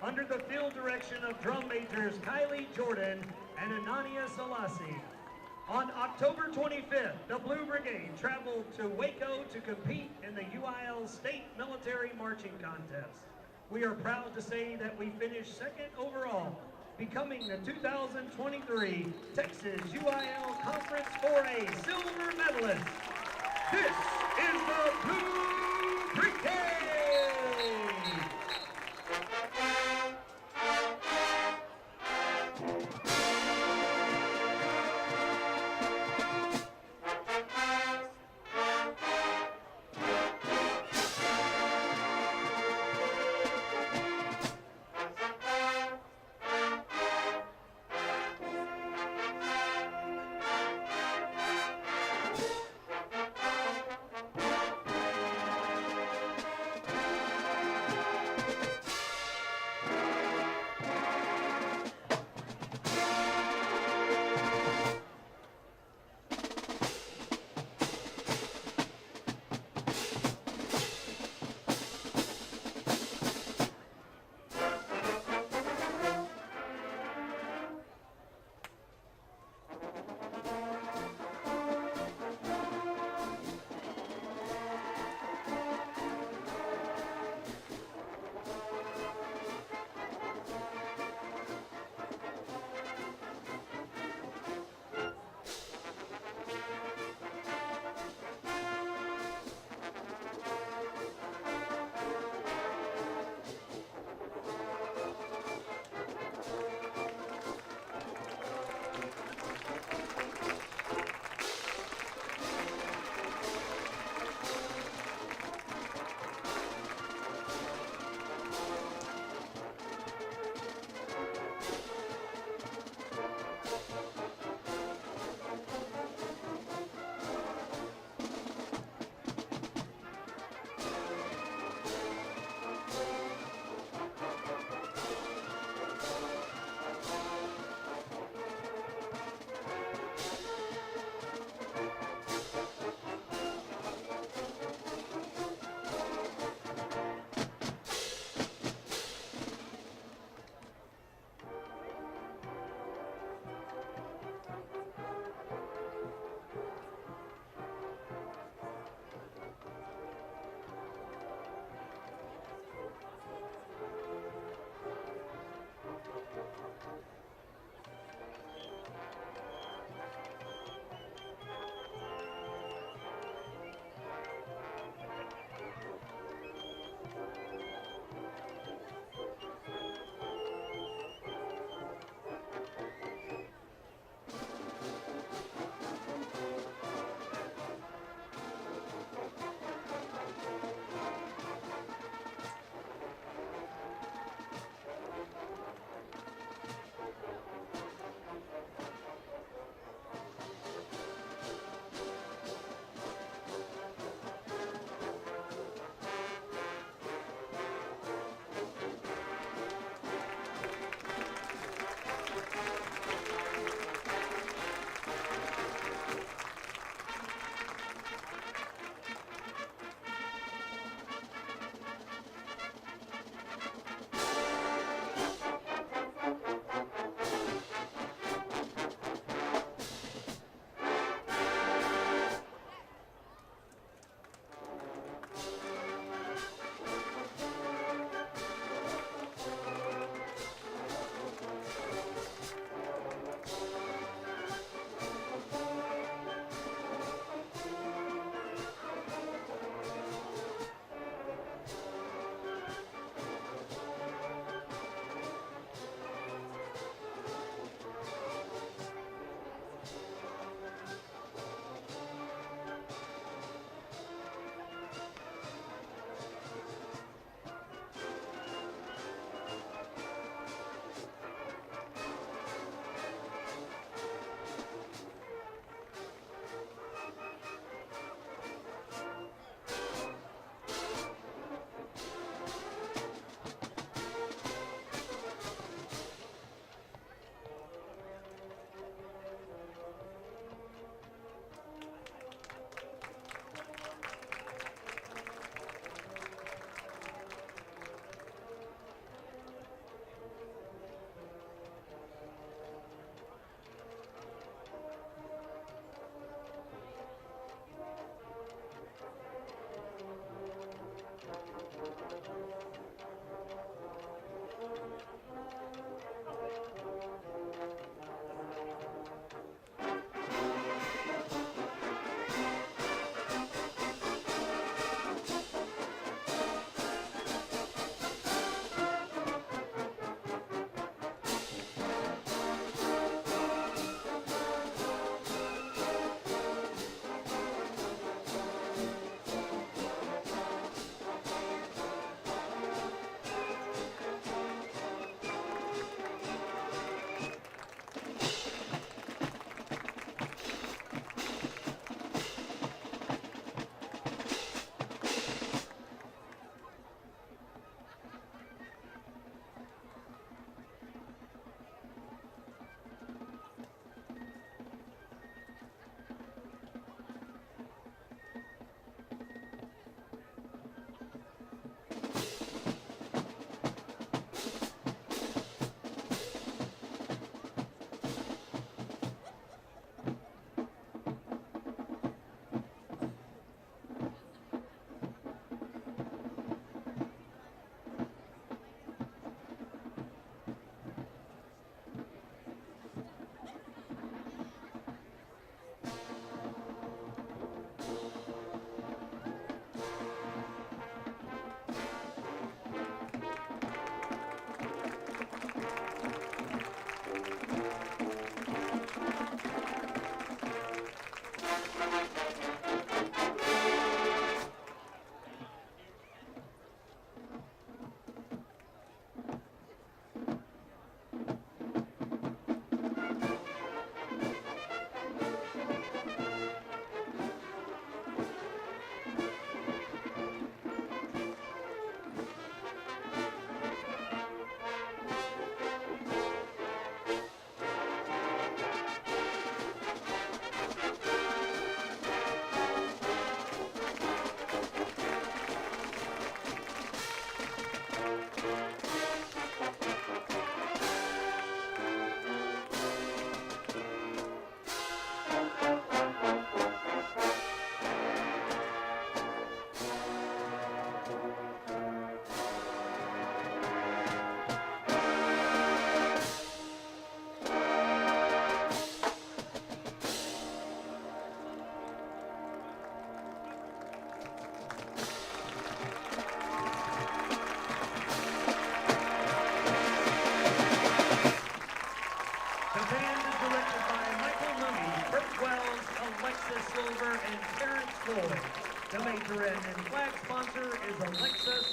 under the field direction of drum majors Kylie Jordan and Anania Salasi. On October 25th, the Blue Brigade traveled to Waco to compete in the UIL State Military Marching Contest. We are proud to say that we finished second overall, becoming the 2023 Texas UIL Conference 4A silver medalist. This is the Blue Brigade!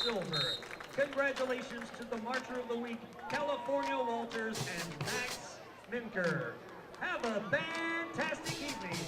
silver. Congratulations to the Marcher of the Week, California Walters and Max Minker. Have a fantastic evening.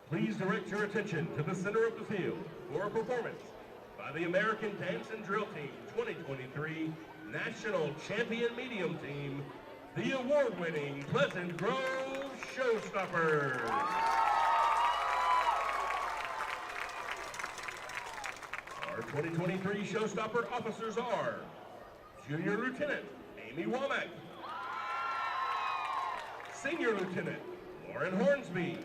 Please direct your attention to the center of the field for a performance by the American Dance and Drill Team 2023 National Champion Medium Team, the award-winning Pleasant Grove Showstoppers. Our 2023 Showstopper officers are Junior Lieutenant Amy Womack, Senior Lieutenant Lauren Hornsby,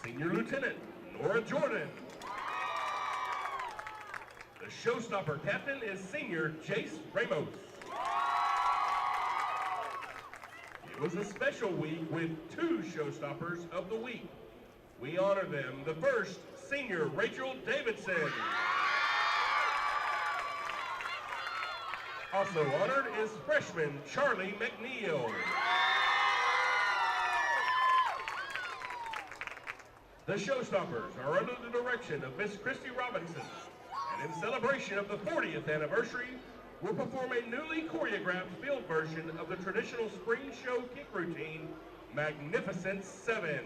Senior Lieutenant Nora Jordan. The Showstopper Captain is Senior Jace Ramos. It was a special week with 2 Showstoppers of the week. We honor them. The first, Senior Rachel Davidson. Also honored is freshman Charlie McNeil. The Showstoppers are under the direction of Miss Christy Robinson, and in celebration of the 40th anniversary, will perform a newly choreographed field version of the traditional spring show kick routine, Magnificent 7.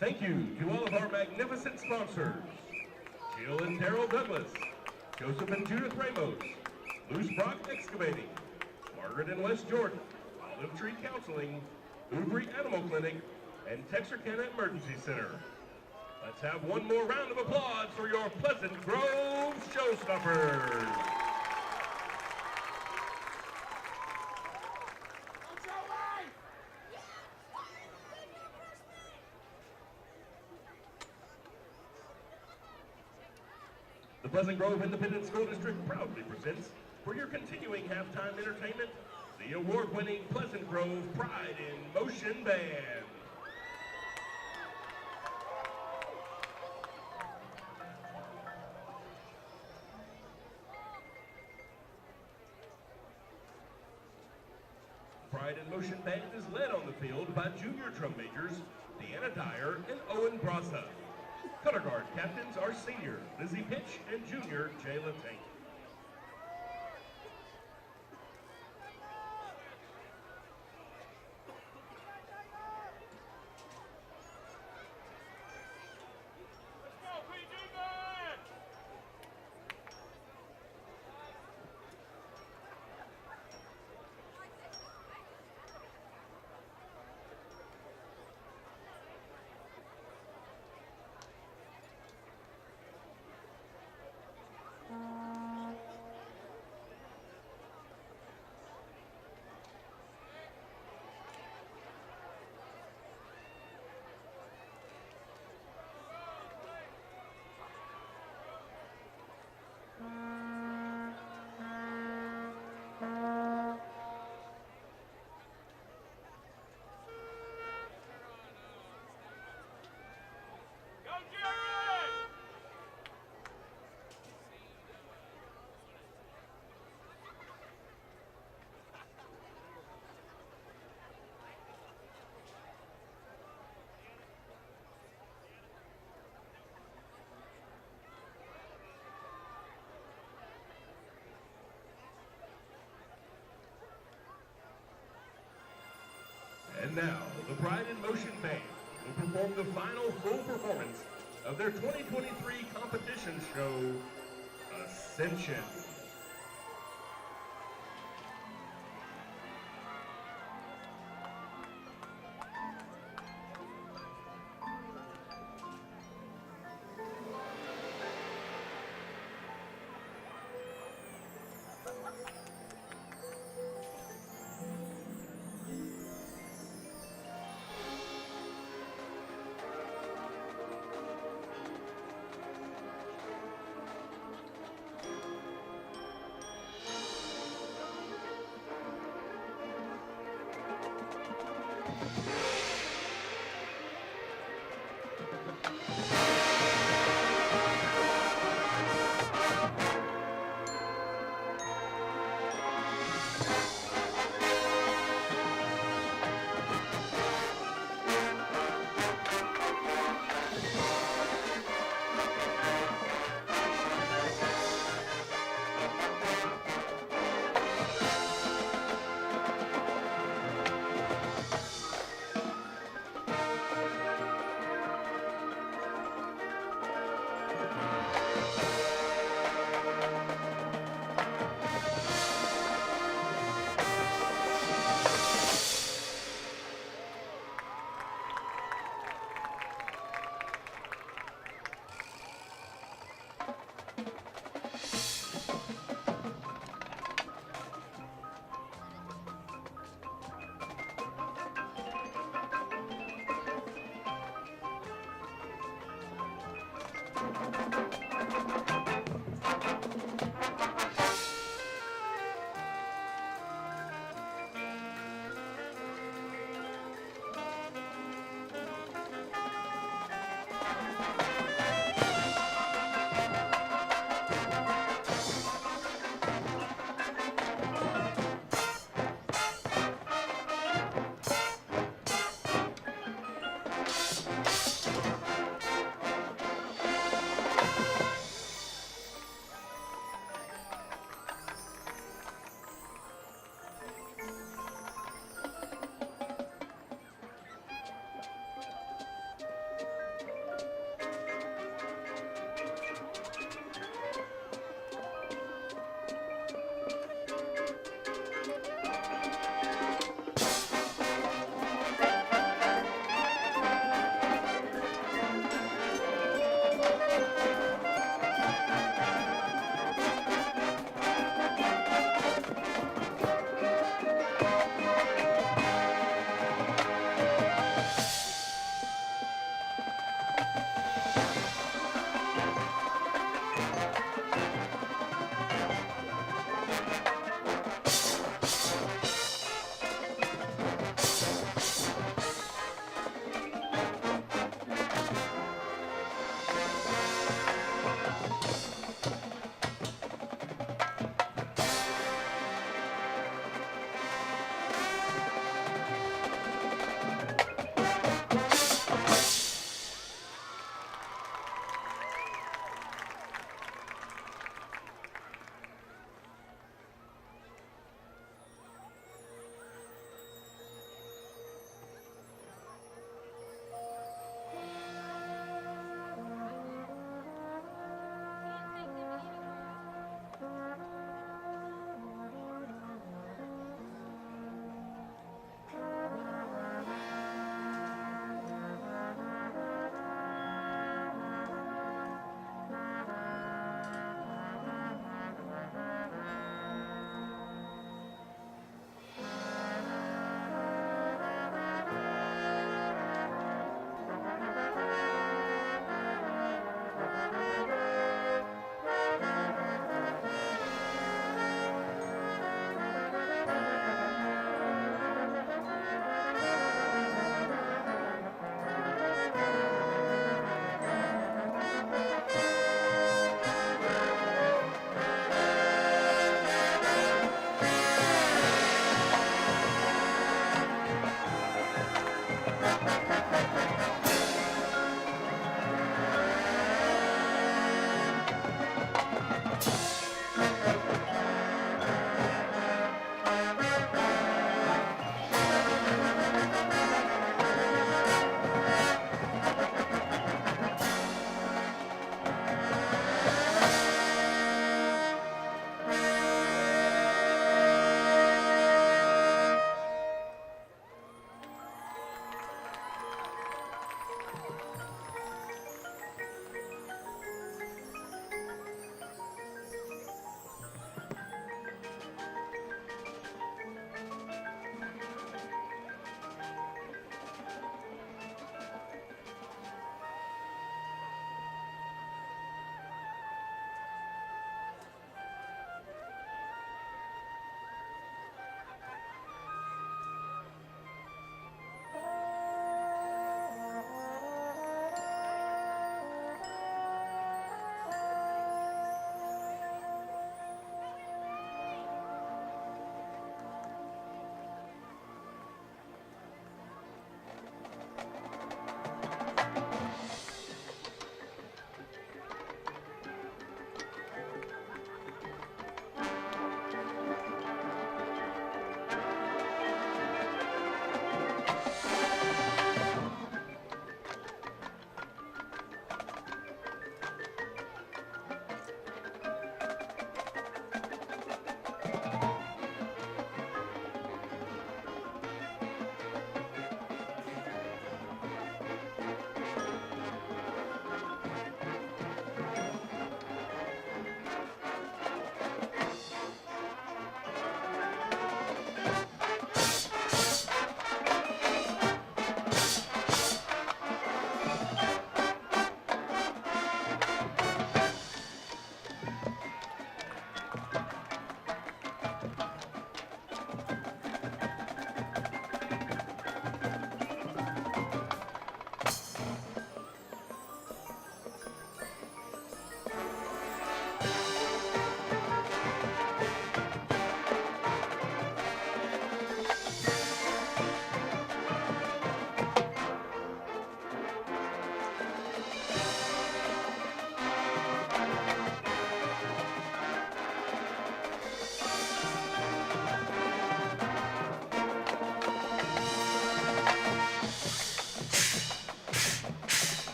Thank you to all of our magnificent sponsors, Jill and Daryl Douglas, Joseph and Judith Ramos, Loose Brock Excavating, Margaret and Wes Jordan, Olive Tree Counseling, Ouvry Animal Clinic, and Texarkana Emergency Center. Let's have one more round of applause for your Pleasant Grove Showstoppers. The Pleasant Grove Independent School District proudly presents, for your continuing halftime entertainment, the award-winning Pleasant Grove Pride in Motion Band. Pride in Motion Band is led on the field by junior drum majors Deanna Dyer and Owen Brasa. Color guard captains are senior Lizzie Pitch and junior Jayla Tate. And now, the Pride in Motion Band will perform the final full performance of their 2023 competition show, Ascension.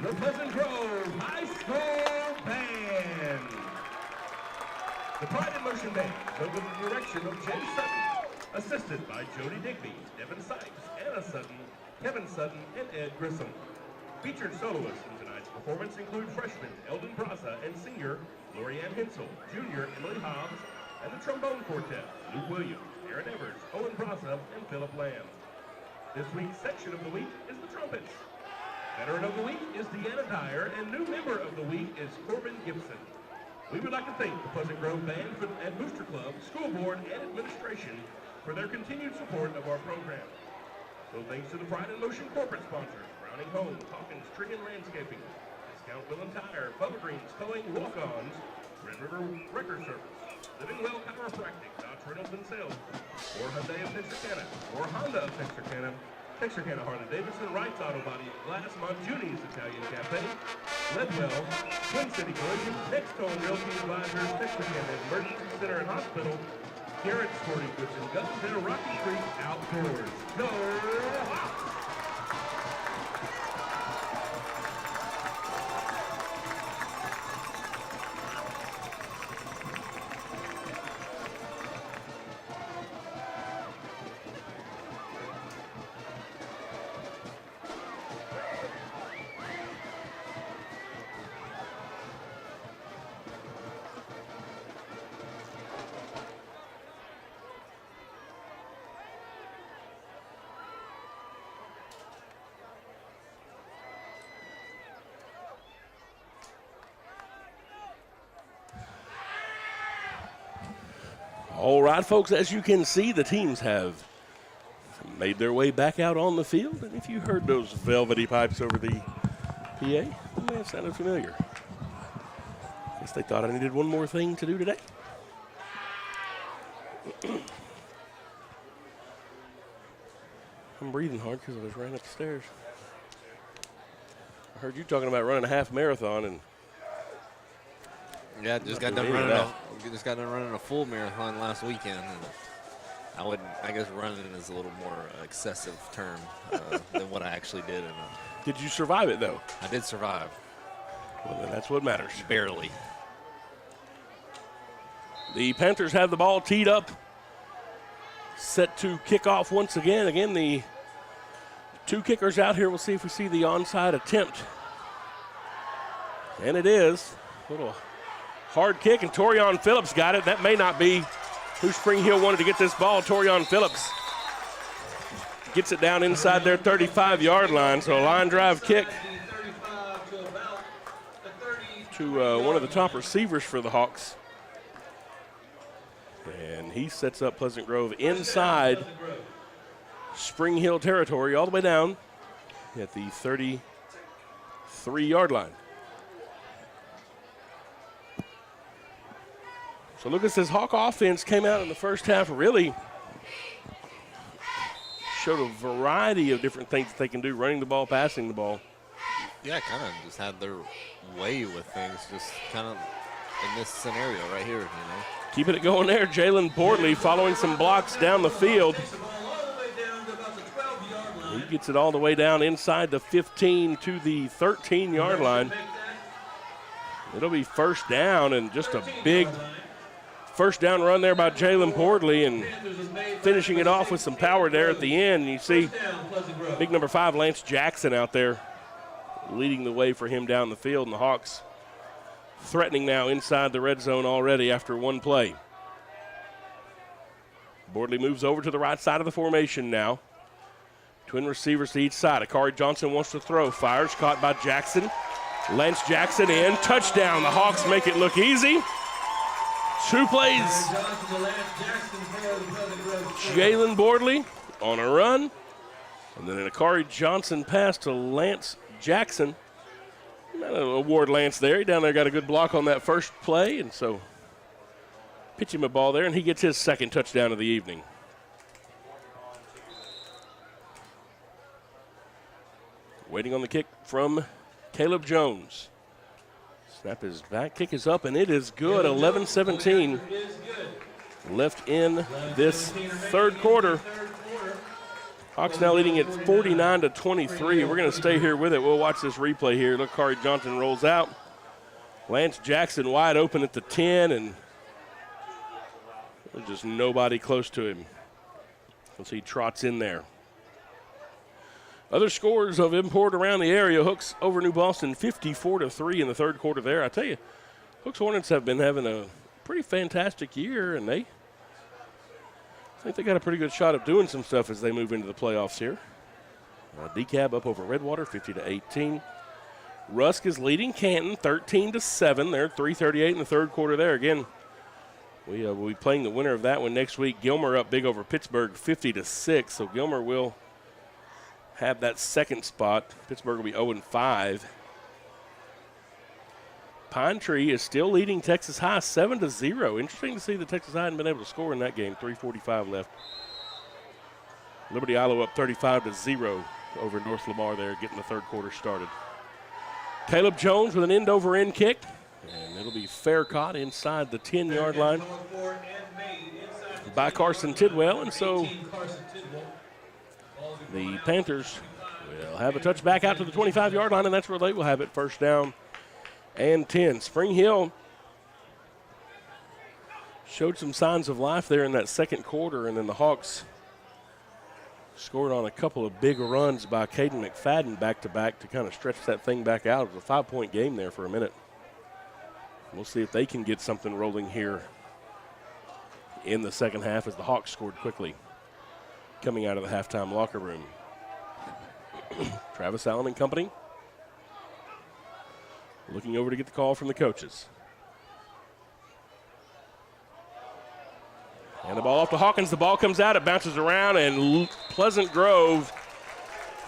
the Pleasant Grove High School Band. The Pride in Motion Band is under the direction of Jay Sutton, assisted by Jody Digby, Devin Sipes, Anna Sutton, Kevin Sutton, and Ed Grissom. Featured soloists in tonight's performance include freshmen Eldon Braza and senior Lorianne Hensel, junior Emily Hobbs, and the trombone quartet, Luke Williams, Aaron Evers, Owen Braza, and Philip Lamb. This week's section of the week is the trumpets. Veteran of the week is Deanna Dyer, and new member of the week is Corbin Gibson. We would like to thank the Pleasant Grove Band and Booster Club, school board, and administration for their continued support of our program. So thanks to the Pride in Motion corporate sponsors, Browning Homes, Hawkins Tree and Landscaping, Discount Bill and Tire, Bubba Greens, Towing, Walk-Ons, Red River Record Service, Living Well Chiropractic, Dodge Reynolds and Sales, or Hyundai of Texarkana, or Honda of Texarkana, Texarkana Harley-Davidson, Wright's Auto Body, Glass, Monjuni's Italian Cafe, Leadwell, Twin City Collision, Next Home Realty Advisors, Texarkana Emergency Center and Hospital, Garrett Sporting Goods and Guns, and Rocky Creek Outdoors. Go Hawks! All right, folks, as you can see, the teams have made their way back out on the field. And if you heard those velvety pipes over the PA, they may have sounded familiar. Guess they thought I needed one more thing to do today. I'm breathing hard because I just ran up the stairs. I heard you talking about running a half marathon, and yeah, just got done running a full marathon last weekend, and I guess running is a little more excessive term than what I actually did. Did you survive it though? I did survive. Well, then that's what matters. Barely. The Panthers have the ball teed up, set to kick off once again. Again, the two kickers out here. We'll see if we see the onside attempt. And it is. A little hard kick, and Torion Phillips got it. That may not be who Spring Hill wanted to get this ball. Torion Phillips gets it down inside their 35-yard line. So a line drive kick to one of the top receivers for the Hawks. And he sets up Pleasant Grove inside Spring Hill territory all the way down at the 33-yard line. So Lucas, this Hawk offense came out in the first half, really showed a variety of different things that they can do, running the ball, passing the ball. Yeah, kind of just had their way with things, just kind of in this scenario right here, you know. Keeping it going there, Jalen Bordley following some blocks down the field. He gets it all the way down inside the 15 to the 13-yard line. It'll be first down, and just a big first down run there by Jalen Bordley, and finishing it off with some power there at the end. You see big number 5, Lance Jackson, out there leading the way for him down the field, and the Hawks threatening now inside the red zone already after one play. Bordley moves over to the right side of the formation now. Twin receivers to each side. Akari Johnson wants to throw. Fires, caught by Jackson. Lance Jackson in. Touchdown. The Hawks make it look easy. 2 plays. Jalen Bordley on a run. And then an Akari Johnson pass to Lance Jackson. Not an award Lance there. He down there got a good block on that first play, and so pitch him a ball there, and he gets his second touchdown of the evening. Waiting on the kick from Caleb Jones. Snap is back, kick is up, and it is good. 11-17 left in this third quarter. Hawks now leading at 49-23. We're going to stay here with it. We'll watch this replay here. Look, Kari Johnson rolls out. Lance Jackson wide open at the 10, and there's just nobody close to him as he trots in there. Other scores of import around the area. Hooks over New Boston 54-3 in the third quarter there. I tell you, Hooks Hornets have been having a pretty fantastic year, and I think they got a pretty good shot of doing some stuff as they move into the playoffs here. DeKalb up over Redwater 50-18. Rusk is leading Canton 13-7. They're 3:38 in the third quarter there. Again, we'll be playing the winner of that one next week. Gilmer up big over Pittsburgh 50-6. So Gilmer will have that second spot. Pittsburgh will be 0-5. Pine Tree is still leading Texas High 7-0. Interesting to see that Texas High hadn't been able to score in that game. 3:45 left. Liberty Ilo up 35-0 over North Lamar there, getting the third quarter started. Caleb Jones with an end-over-end kick, and it'll be fair caught inside the 10-yard line by Carson Tidwell, and so the Panthers will have a touchback out to the 25-yard line, and that's where they will have it, first down and 10. Spring Hill showed some signs of life there in that second quarter, and then the Hawks scored on a couple of big runs by Caden McFadden back-to-back to kind of stretch that thing back out. It was a 5-point game there for a minute. We'll see if they can get something rolling here in the second half as the Hawks scored quickly coming out of the halftime locker room. Travis Allen and company looking over to get the call from the coaches. And the ball off to Hawkins. The ball comes out. It bounces around, and Pleasant Grove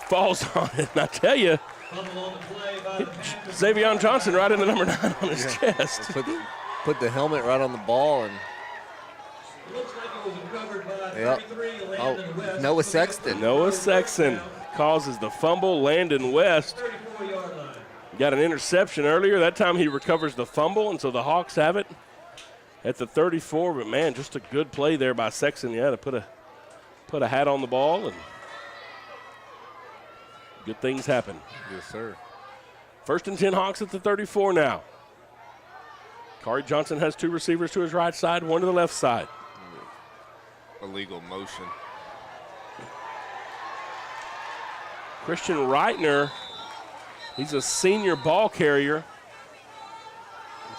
falls on it. And I tell you, Xavier Johnson right in the number 9 on his chest. Put the helmet right on the ball. And Noah Sexton. Noah Sexton causes the fumble. Landon West got an interception earlier. That time he recovers the fumble, and so the Hawks have it at the 34, but man, just a good play there by Sexton. Yeah, to put a hat on the ball, and good things happen. Yes, sir. First and 10 Hawks at the 34 now. Kari Johnson has 2 receivers to his right side, 1 to the left side. Illegal motion. Christian Reitner, he's a senior ball carrier.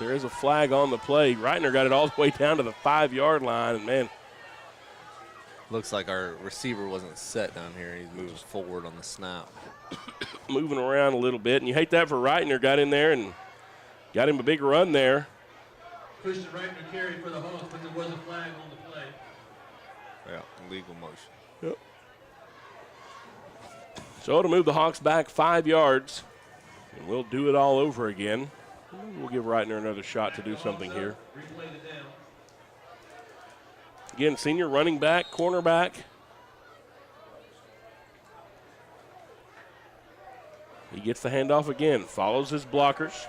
There is a flag on the play. Reitner got it all the way down to the 5-yard line, and man. Looks like our receiver wasn't set down here. He moves forward on the snap. Moving around a little bit, and you hate that for Reitner. Got in there and got him a big run there. Christian Reitner carried for the Hawks, but there was a flag on the play. Yeah, illegal motion. Yep. So it'll move the Hawks back 5 yards, and we'll do it all over again. We'll give Reitner another shot to do something here. Again, senior running back, cornerback. He gets the handoff again, follows his blockers.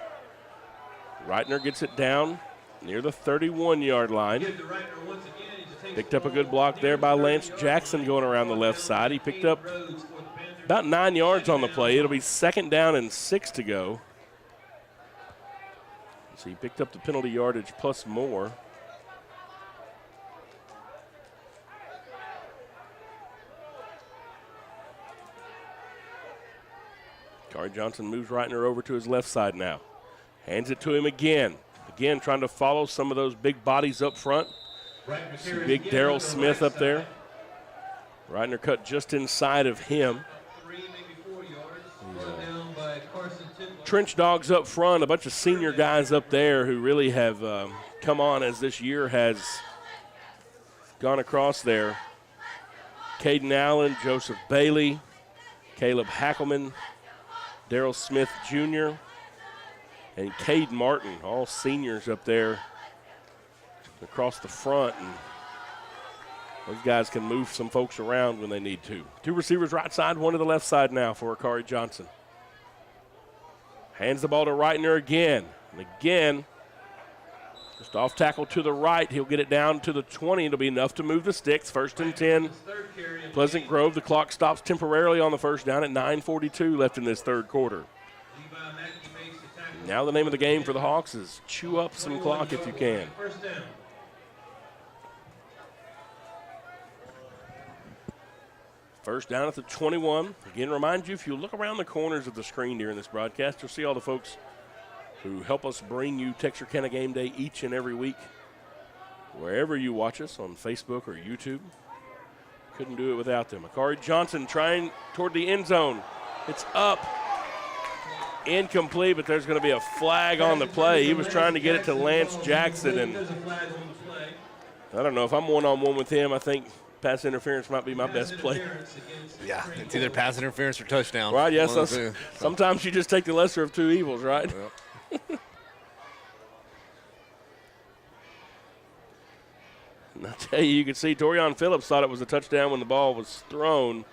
Reitner gets it down near the 31-yard line. Picked up a good block there by Lance Jackson going around the left side. He picked up about 9 yards on the play. It'll be 2nd down and 6 to go. So he picked up the penalty yardage plus more. Kari Johnson moves Reitner over to his left side now. Hands it to him again. Again, trying to follow some of those big bodies up front. See big Darrell Smith up there. Reitner cut just inside of him. Trench dogs up front, a bunch of senior guys up there who really have come on as this year has gone across there. Caden Allen, Joseph Bailey, Caleb Hackelman, Darrell Smith Jr., and Cade Martin, all seniors up there across the front. And those guys can move some folks around when they need to. 2 receivers right side, 1 to the left side now for Kari Johnson. Hands the ball to Reitner again. And again, just Off tackle to the right. He'll get it down to the 20. It'll be enough to move the sticks. 1st and 10. Pleasant Grove. The clock stops temporarily on the first down at 9:42 left in this third quarter. Now the name of the game for the Hawks is chew up some clock if you can. First down at the 21. Again, remind you, if you look around the corners of the screen during this broadcast, you'll see all the folks who help us bring you Texarkana Game Day each and every week. Wherever you watch us, on Facebook or YouTube. Couldn't do it without them. Akari Johnson trying toward the end zone. It's up. Incomplete, but there's going to be a flag on the play. He was trying to get it to Lance Jackson, and I don't know. If I'm one-on-one with him, I think pass interference might be my best play. Yeah, it's either pass interference or touchdown. Right, yes. Sometimes you just take the lesser of two evils, right? Yep. And I'll tell you can see Torian Phillips thought it was a touchdown when the ball was thrown.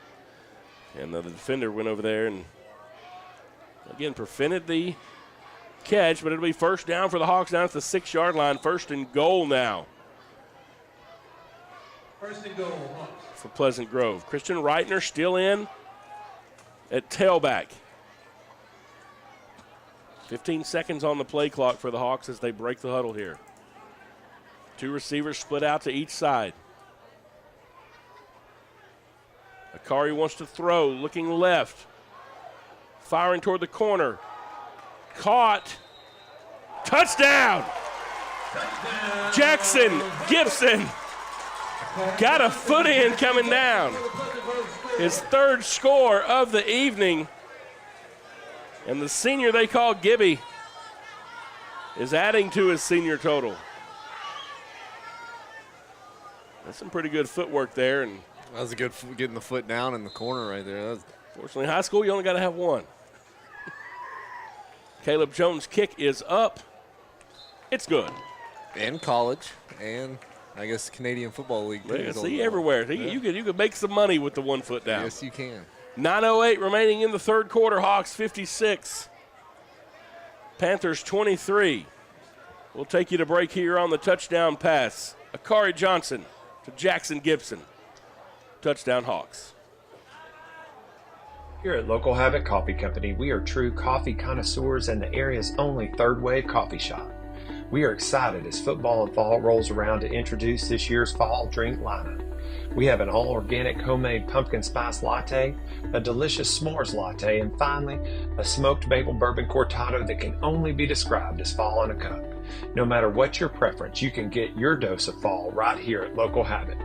And the defender went over there and, again, prevented the catch. But it'll be first down for the Hawks down at the 6-yard line. 1st and goal now. 1st and goal, Hawks. For Pleasant Grove. Christian Reitner still in at tailback. 15 seconds on the play clock for the Hawks as they break the huddle here. 2 receivers split out to each side. Akari wants to throw, looking left. Firing toward the corner. Caught. Touchdown! Jackson Gibson got a foot in coming down. His 3rd score of the evening. And the senior they call Gibby is adding to his senior total. That's some pretty good footwork there. And that was a good getting the foot down in the corner right there. Fortunately, high school, you only got to have one. Caleb Jones' kick is up. It's good. And college, and I guess Canadian Football League. Yeah, see, everywhere. Yeah. You could make some money with the 1 foot down. Yes, you can. 9:08 remaining in the third quarter. Hawks 56. Panthers 23. We'll take you to break here on the touchdown pass. Akari Johnson to Jackson Gibson. Touchdown Hawks. Here at Local Habit Coffee Company, we are true coffee connoisseurs and the area's only third-wave coffee shop. We are excited as football and fall rolls around to introduce this year's fall drink lineup. We have an all-organic homemade pumpkin spice latte, a delicious s'mores latte, and finally, a smoked maple bourbon cortado that can only be described as fall in a cup. No matter what your preference, you can get your dose of fall right here at Local Habit.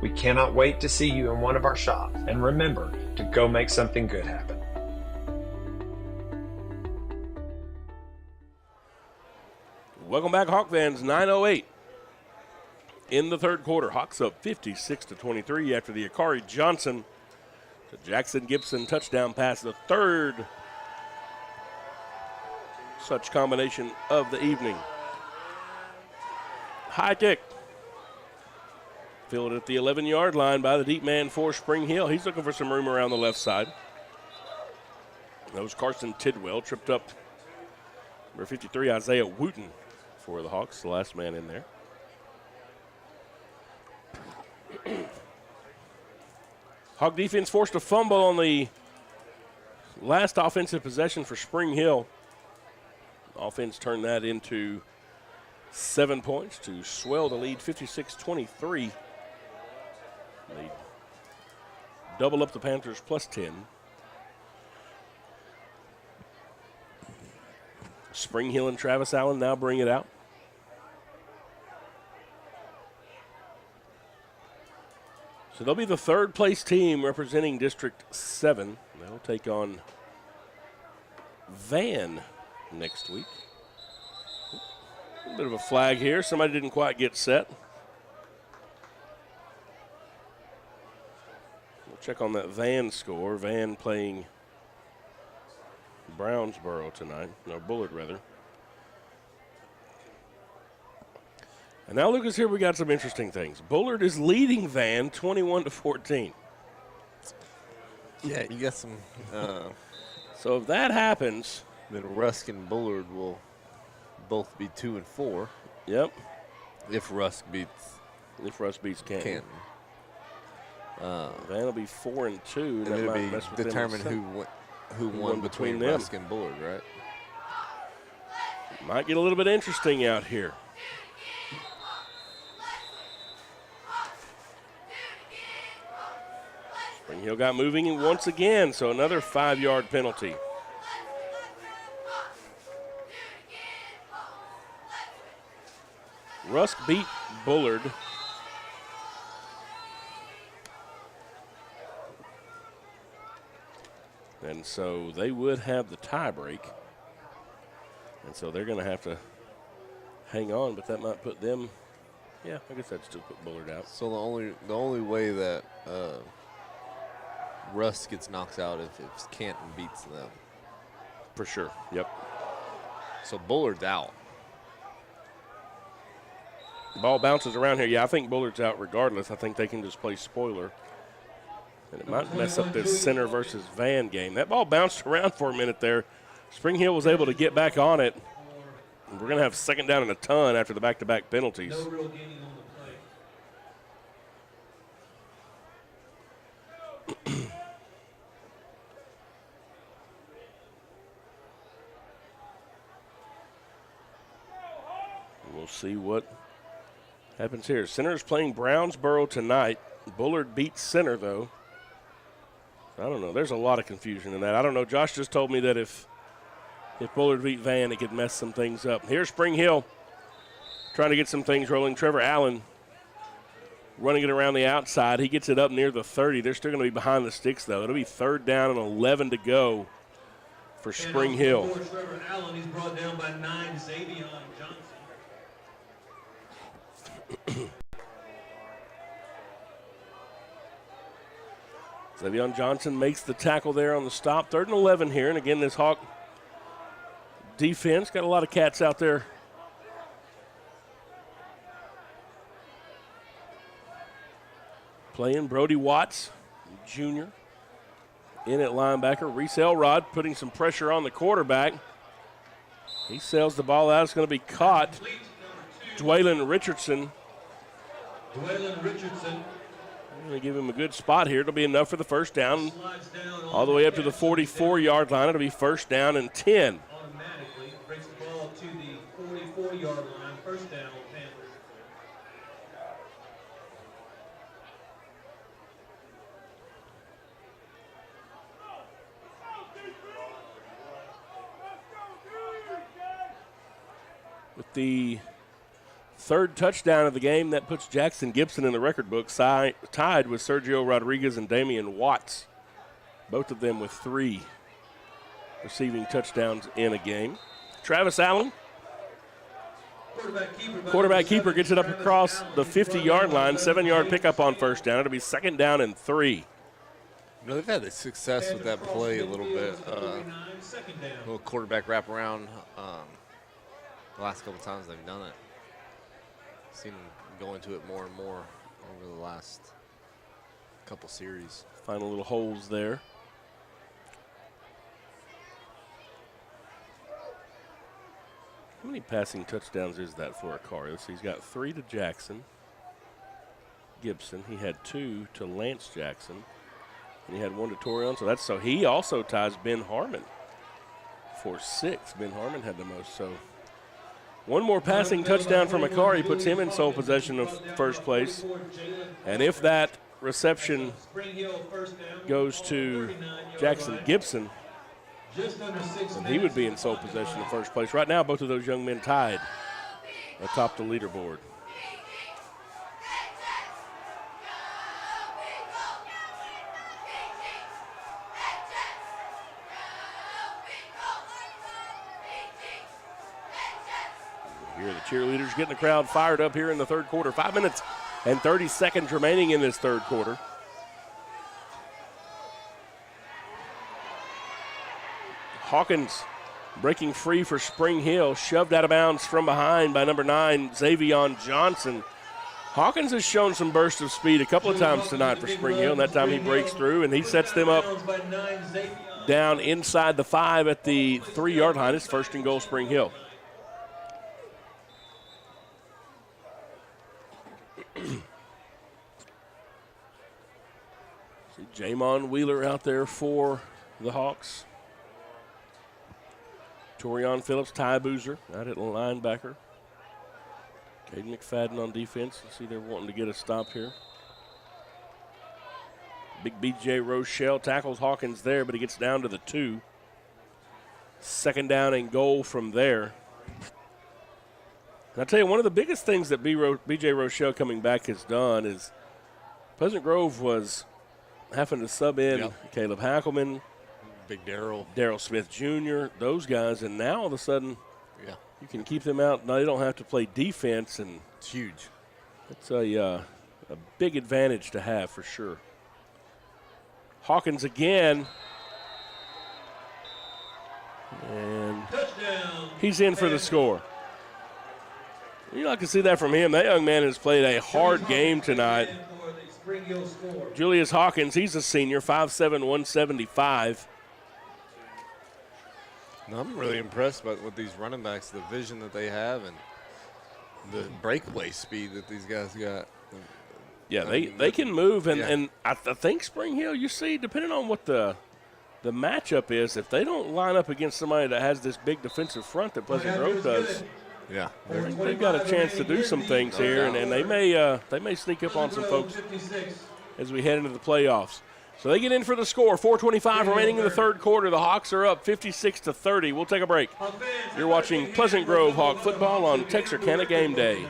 We cannot wait to see you in one of our shops, and remember to go make something good happen. Welcome back, Hawk fans. 9:08 in the third quarter. Hawks up 56-23 after the Akari Johnson to Jackson Gibson touchdown pass, the 3rd such combination of the evening. High kick. Fielded at the 11-yard line by the deep man for Spring Hill. He's looking for some room around the left side. That was Carson Tidwell, tripped up number 53, Isaiah Wooten, for the Hawks, the last man in there. Hawk defense forced a fumble on the last offensive possession for Spring Hill. Offense turned that into 7 points to swell the lead 56-23. They double up the Panthers plus 10. Spring Hill and Travis Allen now bring it out. So they'll be the 3rd place team representing District 7. They'll take on Van next week. A bit of a flag here. Somebody didn't quite get set. We'll check on that Van score. Van playing Brownsboro tonight. No, Bullard rather. And now, Lucas, here we got some interesting things. Bullard is leading Van 21-14. Yeah, you got some. So if that happens, then Rusk and Bullard will both be 2 and 4. Yep. If Rusk beats Canton. That'll be 4-2. And that it'll might be mess with them determined who won between them. Rusk and Bullard, right? Might get a little bit interesting out here. Spring Hill got moving once again, so another 5-yard penalty. Rusk beat Bullard. And so they would have the tie break. And so they're going to have to hang on, but that might put them, yeah, I guess that'd still put Bullard out. So the only way that Russ gets knocked out if Canton beats them. For sure, yep. So Bullard's out. Ball bounces around here. Yeah, I think Bullard's out regardless. I think they can just play spoiler. And it might mess up this center versus Van game. That ball bounced around for a minute there. Spring Hill was able to get back on it. And we're going to have second down and a ton after the back-to-back penalties. No real gaining on the play. We'll see what happens here. Center is playing Brownsboro tonight. Bullard beats center, though. I don't know. There's a lot of confusion in that. I don't know. Josh just told me that if Bullard beat Van, it could mess some things up. Here's Spring Hill trying to get some things rolling. Trevor Allen running it around the outside. He gets it up near the 30. They're still going to be behind the sticks, though. It'll be third down and 11 to go for Spring Hill. Trevor Allen, he's brought down by 9, Xavier Johnson. Xavier Johnson makes the tackle there on the stop. 3rd and 11 here. And again, this Hawk defense got a lot of cats out there. Playing Brody Watts, Jr. in at linebacker. Reese Elrod putting some pressure on the quarterback. He sails the ball out. It's going to be caught. Dwaylen Richardson. I'm going to give him a good spot here. It'll be enough for the first down. All the way up to the 44-yard line. It'll be first down and 10. Automatically brings the ball to the 44-yard line. First down, Panthers. With the third touchdown of the game, that puts Jackson Gibson in the record book, tied with Sergio Rodriguez and Damian Watts. Both of them with 3 receiving touchdowns in a game. Travis Allen, quarterback keeper, gets it up across the 50-yard line, 7-yard pickup on first down. It'll be second down and 3. You know, they've had success with that play a little bit. Little quarterback wraparound. The last couple times they've done it. Seen them go into it more and more over the last couple series. Final little holes there. How many passing touchdowns is that for a car? He's got 3 to Jackson Gibson. He had 2 to Lance Jackson. And he had 1 to Torion. So he also ties Ben Harmon for 6. Ben Harmon had the most. So one more passing touchdown from Akari puts him in sole possession of first place. And if that reception goes to Jackson Gibson, then he would be in sole possession of first place. Right now, both of those young men tied atop the leaderboard. Here the cheerleaders getting the crowd fired up here in the third quarter. 5 minutes and 30 seconds remaining in this third quarter. Hawkins breaking free for Spring Hill, shoved out of bounds from behind by number 9, Xavier Johnson. Hawkins has shown some bursts of speed a couple of times tonight for Spring Hill, and that time he breaks through and he sets them up down inside the 5 at the 3-yard line. It's first and goal, Spring Hill. Jamon Wheeler out there for the Hawks. Torion Phillips, Ty Boozer out at linebacker. Caden McFadden on defense. You see they're wanting to get a stop here. Big B.J. Rochelle tackles Hawkins there, but he gets down to the 2. Second down and goal from there. And I'll tell you, one of the biggest things that B.J. Rochelle coming back has done is Pleasant Grove was having to sub in Caleb Hackelman, Big Darryl. Darryl Smith Jr., those guys, and now all of a sudden you can keep them out. Now they don't have to play defense, and it's huge. It's a big advantage to have for sure. Hawkins again. And he's in for the score. You like to see that from him. That young man has played a hard game tonight. Julius Hawkins, he's a senior, 5'7", 175. No, I'm really impressed with these running backs, the vision that they have, and the breakaway speed that these guys got. Yeah, they can move, and I think Spring Hill, you see, depending on what the matchup is, if they don't line up against somebody that has this big defensive front that Pleasant Grove does, they've got a chance to do some things here, and they may sneak up on some folks as we head into the playoffs. So they get in for the score. 4:25 remaining in the third quarter. The Hawks are up 56-30. We'll take a break. You're watching Pleasant Grove Hawk football on Texarkana Game Day.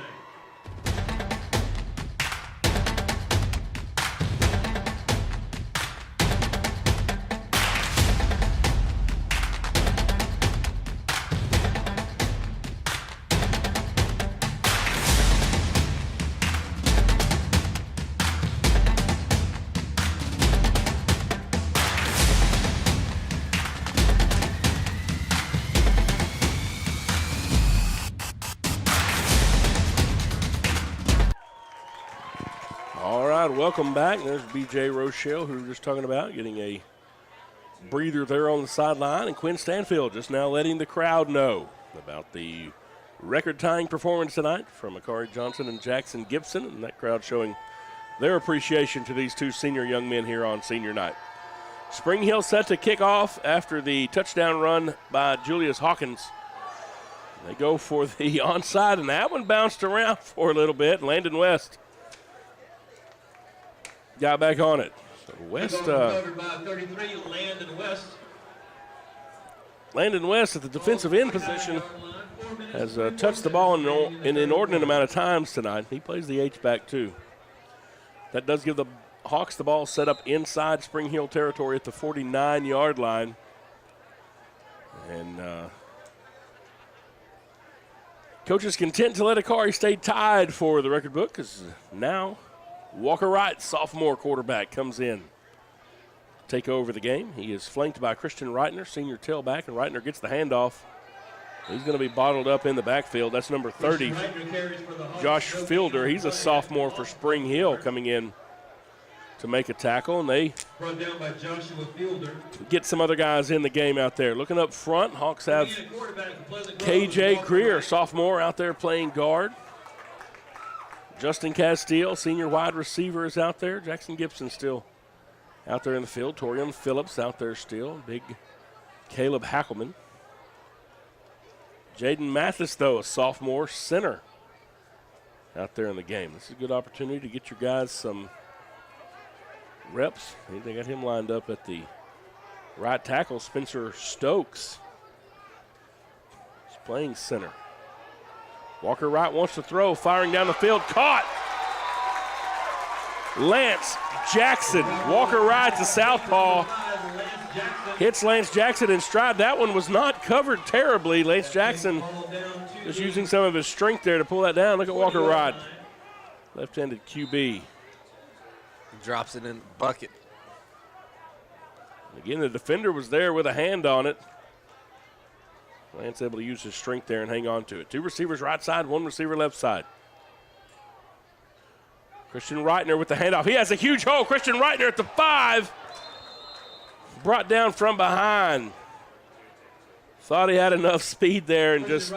Welcome back. There's B.J. Rochelle, who we were just talking about, getting a breather there on the sideline. And Quinn Stanfield just now letting the crowd know about the record-tying performance tonight from Akari Johnson and Jackson Gibson. And that crowd showing their appreciation to these two senior young men here on senior night. Spring Hill set to kick off after the touchdown run by Julius Hawkins. They go for the onside, and that one bounced around for a little bit. Landon West got back on it. So West, covered by 33, Landon West at the defensive end position has touched the ball an inordinate amount of times tonight. He plays the H-back too. That does give the Hawks the ball set up inside Spring Hill territory at the 49-yard line. And coach is content to let Akari stay tied for the record book because now Walker Wright, sophomore quarterback, comes in to take over the game. He is flanked by Christian Reitner, senior tailback, and Reitner gets the handoff. He's going to be bottled up in the backfield. That's number 30, Josh Fielder. He's a sophomore for Spring Hill coming in to make a tackle, and they brought down by Joshua Fielder. Get some other guys in the game out there. Looking up front, Hawks have KJ Greer, sophomore, out there playing guard. Justin Castile, senior wide receiver, is out there. Jackson Gibson still out there in the field. Torian Phillips out there still. Big Caleb Hackelman. Jaden Mathis, though, a sophomore center out there in the game. This is a good opportunity to get your guys some reps. They got him lined up at the right tackle. Spencer Stokes is playing center. Walker Wright wants to throw, firing down the field, caught. Lance Jackson. Walker Wright to southpaw. Hits Lance Jackson in stride. That one was not covered terribly. Lance Jackson just using some of his strength there to pull that down. Look at Walker Wright. Left-handed QB. Drops it in the bucket. Again, the defender was there with a hand on it. Lance able to use his strength there and hang on to it. Two receivers right side, one receiver left side. Christian Reitner with the handoff. He has a huge hole. Christian Reitner at the 5. Brought down from behind. Thought he had enough speed there and just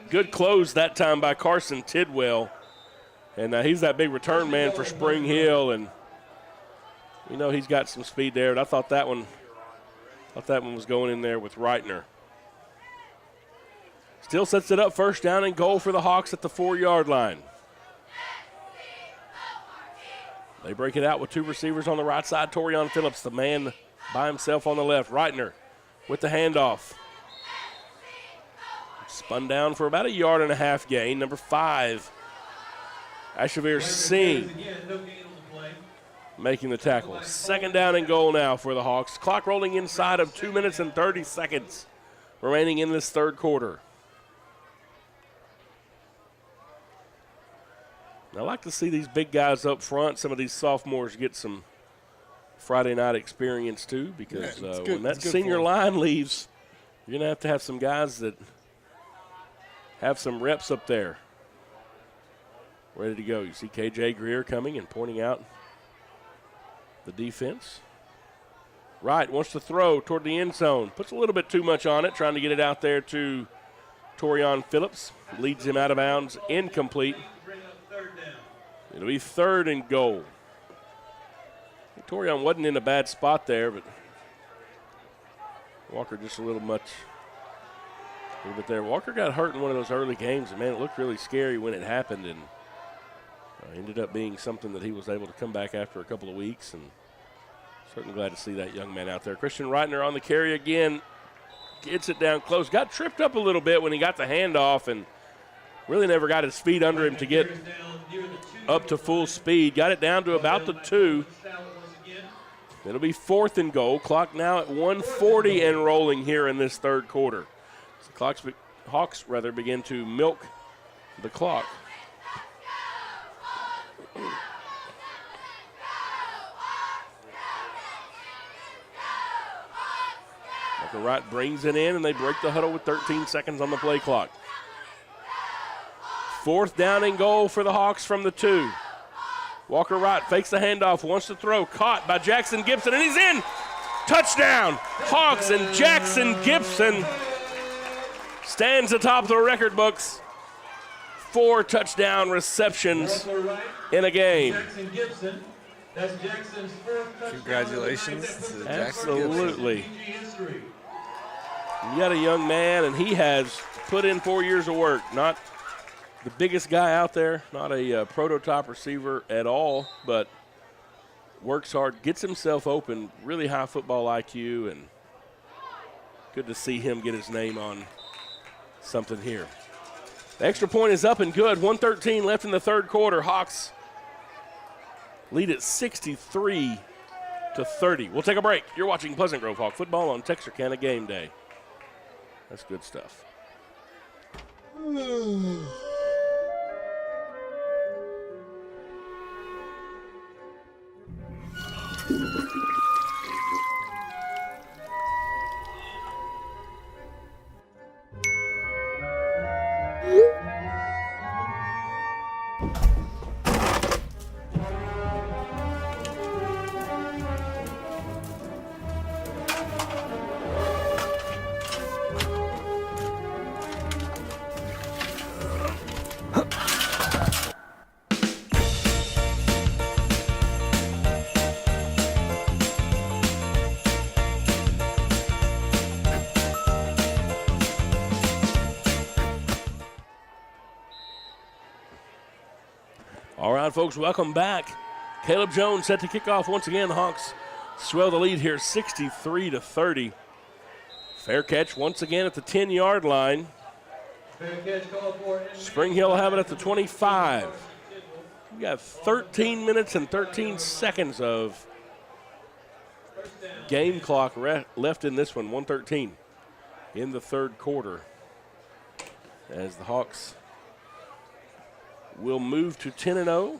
good close that time by Carson Tidwell. And he's that big return man for Spring Hill. And You know he's got some speed there, but I thought that one was going in there with Reitner. Still sets it up, first down and goal for the Hawks at the 4-yard line. They break it out with two receivers on the right side. Torian Phillips, the man by himself on the left. Reitner with the handoff. Spun down for about a 1.5 yard gain. Number 5, Ashavir Singh making the tackle. Second down and goal now for the Hawks. Clock rolling inside of 2 minutes and 30 seconds remaining in this third quarter. I like to see these big guys up front. Some of these sophomores get some Friday night experience too, because when that senior line leaves, you're going to have some guys that have some reps up there ready to go. You see KJ Greer coming and pointing out the defense. Wright wants to throw toward the end zone. Puts a little bit too much on it, trying to get it out there to Torian Phillips. Leads him out of bounds, incomplete. It'll be 3rd and goal. Torian wasn't in a bad spot there, but Walker just a little bit there. Walker got hurt in one of those early games, and, man, it looked really scary when it happened, and ended up being something that he was able to come back after a couple of weeks, and certainly glad to see that young man out there. Christian Reitner on the carry again, gets it down close. Got tripped up a little bit when he got the handoff, and really never got his feet under him to get up to full speed. Got it down to about the 2. It'll be 4th and goal. Clock now at 1:40 and rolling here in this third quarter. So Hawks begin to milk the clock. Michael Wright brings it in, and they break the huddle with 13 seconds on the play clock. 4th down and goal for the Hawks from the 2. Walker Wright fakes the handoff, wants to throw, caught by Jackson Gibson, and he's in. Touchdown, Hawks, and Jackson Gibson stands atop the record books. 4 touchdown receptions in a game. Jackson Gibson, that's Jackson's 4th touchdown. Congratulations to Jackson Absolutely. Gibson. You got a young man, and he has put in 4 years of work. Not the biggest guy out there, not a prototype receiver at all, but works hard, gets himself open, really high football IQ, and good to see him get his name on something here. The extra point is up and good. 1:13 left in the third quarter. Hawks lead at 63-30. We'll take a break. You're watching Pleasant Grove Hawk football on Texarkana Game Day. That's good stuff. All right, folks, welcome back. Caleb Jones set to kick off once again. The Hawks swell the lead here, 63-30. Fair catch once again at the 10-yard line. Fair catch called for. Spring Hill will have it at the 25. We got 13 minutes and 13 seconds of game clock left in this one, 1:13 in the third quarter, as the Hawks will move to 10-0.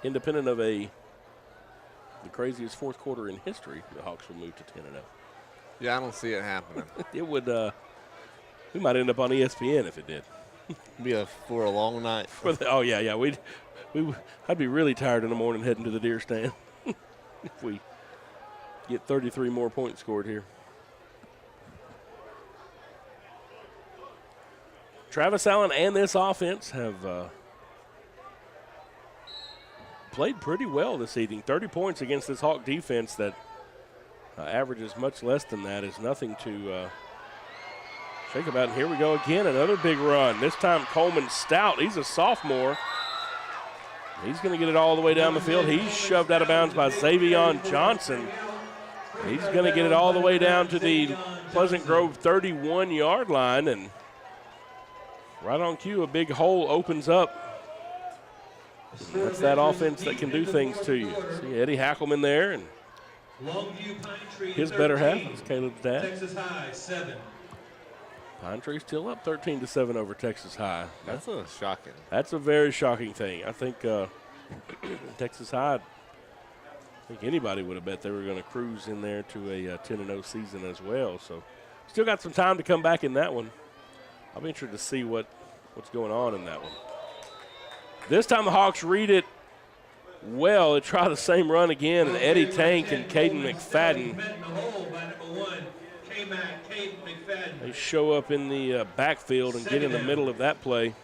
Independent of the craziest fourth quarter in history, the Hawks will move to 10-0. Yeah, I don't see it happening. It would. We might end up on ESPN if it did. For a long night. Oh yeah. I'd be really tired in the morning heading to the deer stand if we get 33 more points scored here. Travis Allen and this offense have played pretty well this evening. 30 points against this Hawk defense that averages much less than that is nothing to think about. And here we go again, another big run. This time Coleman Stout, he's a sophomore. He's going to get it all the way down the field. He's shoved out of bounds by Xavion Johnson. He's going to get it all the way down to the Pleasant Grove 31-yard line, and right on cue, a big hole opens up. That's that offense that can do things to you. See Eddie Hackelman there, and his better half is Caleb's dad. Texas High, 7. Pine Tree still up 13-7 over Texas High. That's a shocking. That's a very shocking thing. I think Texas High, I think anybody would have bet they were going to cruise in there to a 10-0 season as well. So still got some time to come back in that one. I'll be interested to see what's going on in that one. This time the Hawks read it well. They try the same run again, and Eddie Tank and Caden McFadden, they show up in the backfield and get in the middle of that play.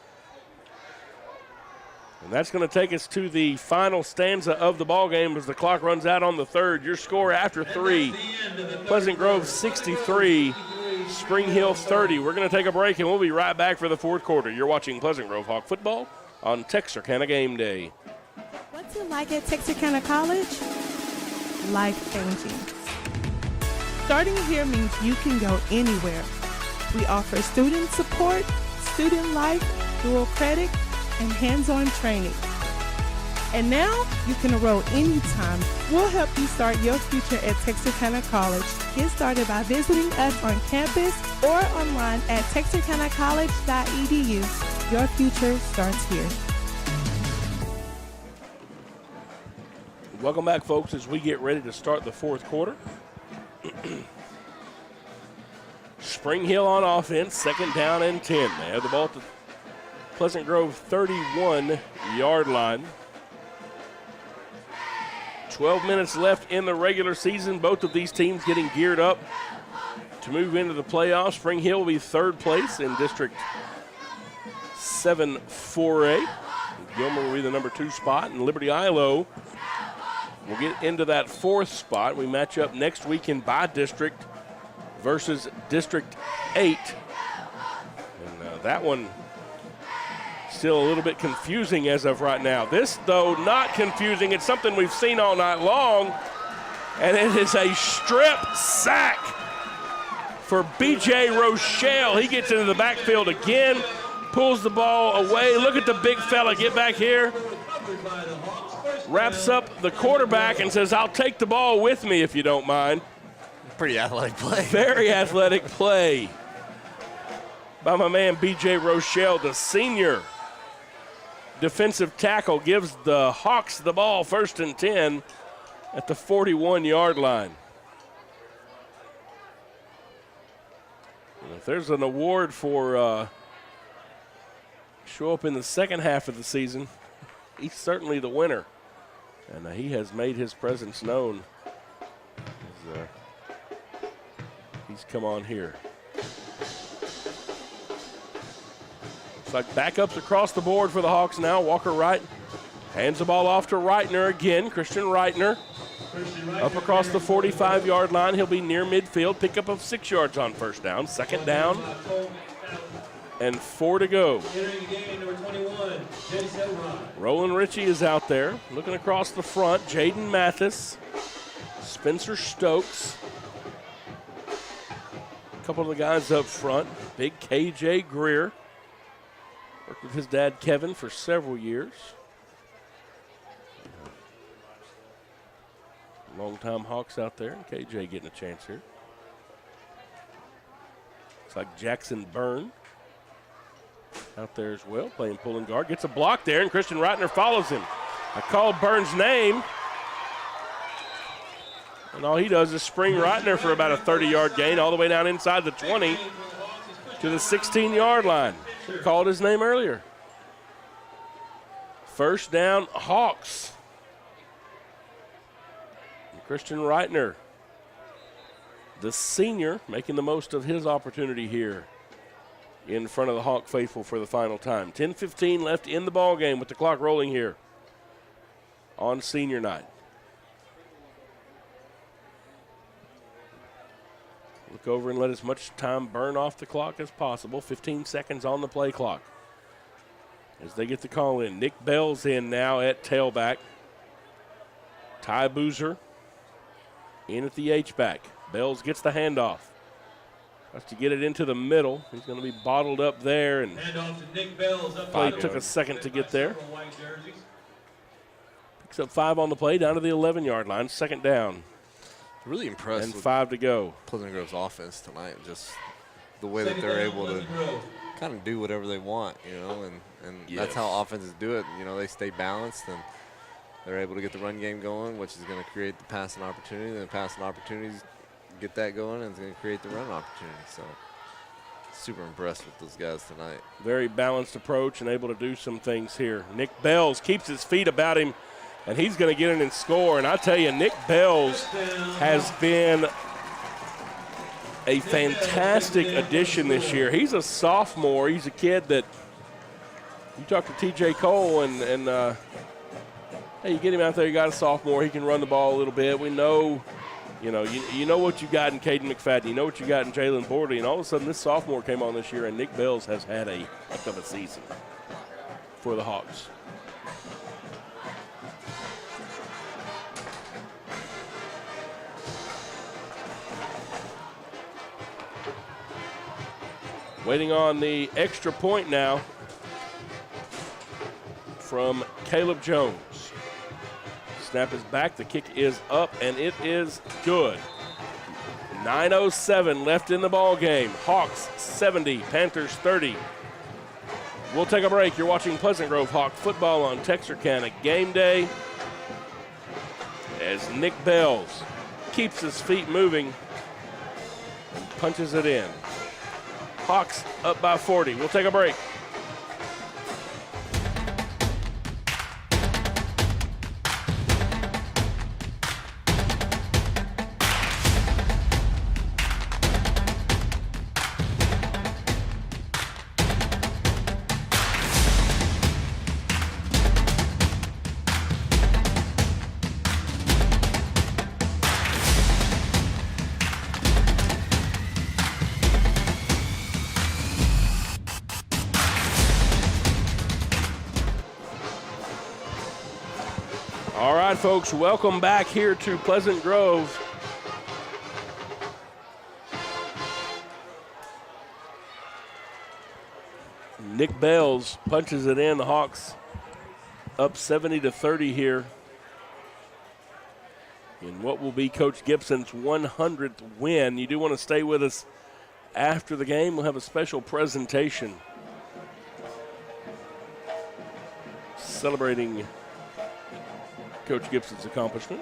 And that's going to take us to the final stanza of the ball game as the clock runs out on the third. Your score after 3, Pleasant Grove 63, Spring Hill 30. We're going to take a break, and we'll be right back for the fourth quarter. You're watching Pleasant Grove Hawk football on Texarkana Game Day. What's it like at Texarkana College? Life-changing. Starting here means you can go anywhere. We offer student support, student life, dual credit, and hands-on training. And now you can enroll anytime. We'll help you start your future at Texarkana College. Get started by visiting us on campus or online at texarkanacollege.edu. Your future starts here. Welcome back, folks, as we get ready to start the fourth quarter. Spring Hill on offense, 2nd down and 10. They have the ball at the Pleasant Grove 31-yard line. 12 minutes left in the regular season. Both of these teams getting geared up to move into the playoffs. Spring Hill will be 3rd place in District 7 4A. Gilmer will be the number 2 spot, and Liberty Ilo will get into that 4th spot. We match up next week in by-district versus District 8. And that one still a little bit confusing as of right now. This, though, not confusing. It's something we've seen all night long, and it is a strip sack for B.J. Rochelle. He gets into the backfield again, pulls the ball away. Look at the big fella get back here. Wraps up the quarterback and says, I'll take the ball with me if you don't mind. Pretty athletic play. Very athletic play by my man B.J. Rochelle, the senior defensive tackle, gives the Hawks the ball 1st and 10 at the 41-yard line. And if there's an award for show up in the second half of the season, he's certainly the winner. And he has made his presence known. He's come on here. It's like backups across the board for the Hawks now. Walker Wright hands the ball off to Reitner again. Christian Reitner up across the 45-yard line. He'll be near midfield. Pickup of 6 yards on 1st down. 2nd down and 4 to go. Roland Ritchie is out there looking across the front. Jaden Mathis, Spencer Stokes. A couple of the guys up front. Big KJ Greer. Worked with his dad, Kevin, for several years. Long-time Hawks out there, and KJ getting a chance here. Looks like Jackson Byrne out there as well, playing pulling guard. Gets a block there, and Christian Reitner follows him. I called Byrne's name, and all he does is spring Reitner for about a 30-yard gain all the way down inside the 20 to the 16-yard line. Called his name earlier. 1st down, Hawks. And Christian Reitner, the senior, making the most of his opportunity here in front of the Hawk faithful for the final time. 10:15 left in the ball game with the clock rolling here. on senior night. Look over and let as much time burn off the clock as possible. 15 seconds on the play clock. As they get the call in, Nick Bell's in now at tailback. Ty Boozer in at the H-back. Bells gets the handoff. Tries to get it into the middle. He's going to be bottled up there. And Handoff to Nick Bells. play took a second to get there. Picks up 5 on the play, down to the 11-yard line. Second down. Really impressed And with 5 to go. Pleasant Grove's offense tonight. Just the way that they're able to kind of do whatever they want, you know, and Yes. that's how offenses do it. You know, they stay balanced and they're able to get the run game going, which is going to create the passing opportunity. And the passing opportunities get that going, and it's going to create the run opportunity. So, super impressed with those guys tonight. Very balanced approach and able to do some things here. Nick Bells keeps his feet about him, and he's going to get in and score. And I tell you, Nick Bells has been a fantastic addition this year. He's a sophomore. He's a kid that you talk to T.J. Cole and hey, you get him out there, you got a sophomore, he can run the ball a little bit. We know, you know what you got in Caden McFadden, you know what you got in Jalen Bordy, and all of a sudden this sophomore came on this year, and Nick Bells has had a heck of a season for the Hawks. Waiting on the extra point now from Caleb Jones. Snap is back, the kick is up, and it is good. 9:07 left in the ball game. Hawks 70, Panthers 30. We'll take a break. You're watching Pleasant Grove Hawk football on Texarkana Game Day as Nick Bells keeps his feet moving and punches it in. Hawks up by 40. We'll take a break. All right, folks, welcome back here to Pleasant Grove. Nick Bells punches it in. The Hawks up 70-30 here in what will be Coach Gibson's 100th win. You do want to stay with us after the game. We'll have a special presentation celebrating Coach Gibson's accomplishment.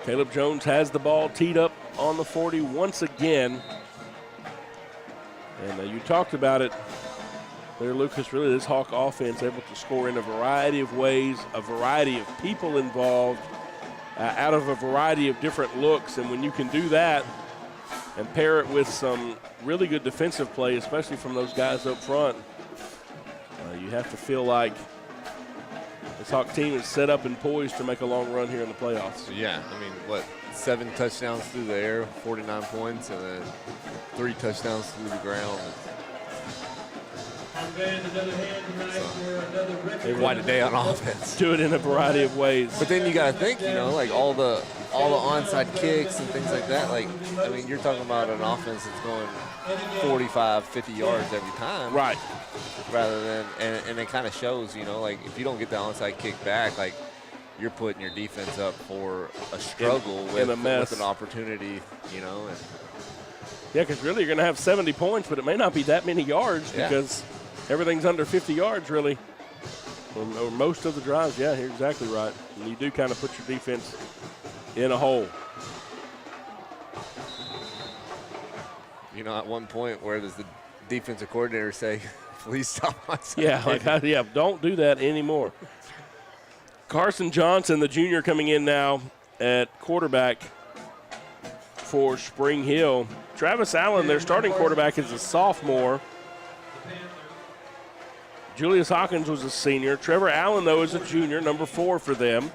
Caleb Jones has the ball teed up on the 40 once again. And you talked about it there, Lucas. Really, this Hawk offense able to score in a variety of ways, a variety of people involved, out of a variety of different looks. And when you can do that and pair it with some really good defensive play, especially from those guys up front, you have to feel like this Hawk team is set up and poised to make a long run here in the playoffs. Yeah, I mean, 7 touchdowns through the air, 49 points, and then 3 touchdowns through the ground. Quite a day on offense. Do it in a variety of ways. But then you got to think, like all the onside kicks and things like that. Like, I mean, you're talking about an offense that's going 45, 50 yards every time. Right. Rather than, and it kind of shows, like if you don't get the onside kick back, like you're putting your defense up for a struggle with an opportunity, And yeah, because really you're going to have 70 points, but it may not be that many yards because everything's under 50 yards, really. Or most of the drives, yeah, you're exactly right. And you do kind of put your defense in a hole. At one point, where does the defensive coordinator say, please stop onside Yeah, don't do that anymore. Carson Johnson, the junior, coming in now at quarterback for Spring Hill. Travis Allen, their starting quarterback, is a sophomore. Julius Hawkins was a senior. Trevor Allen, though, is a junior, number 4 for them.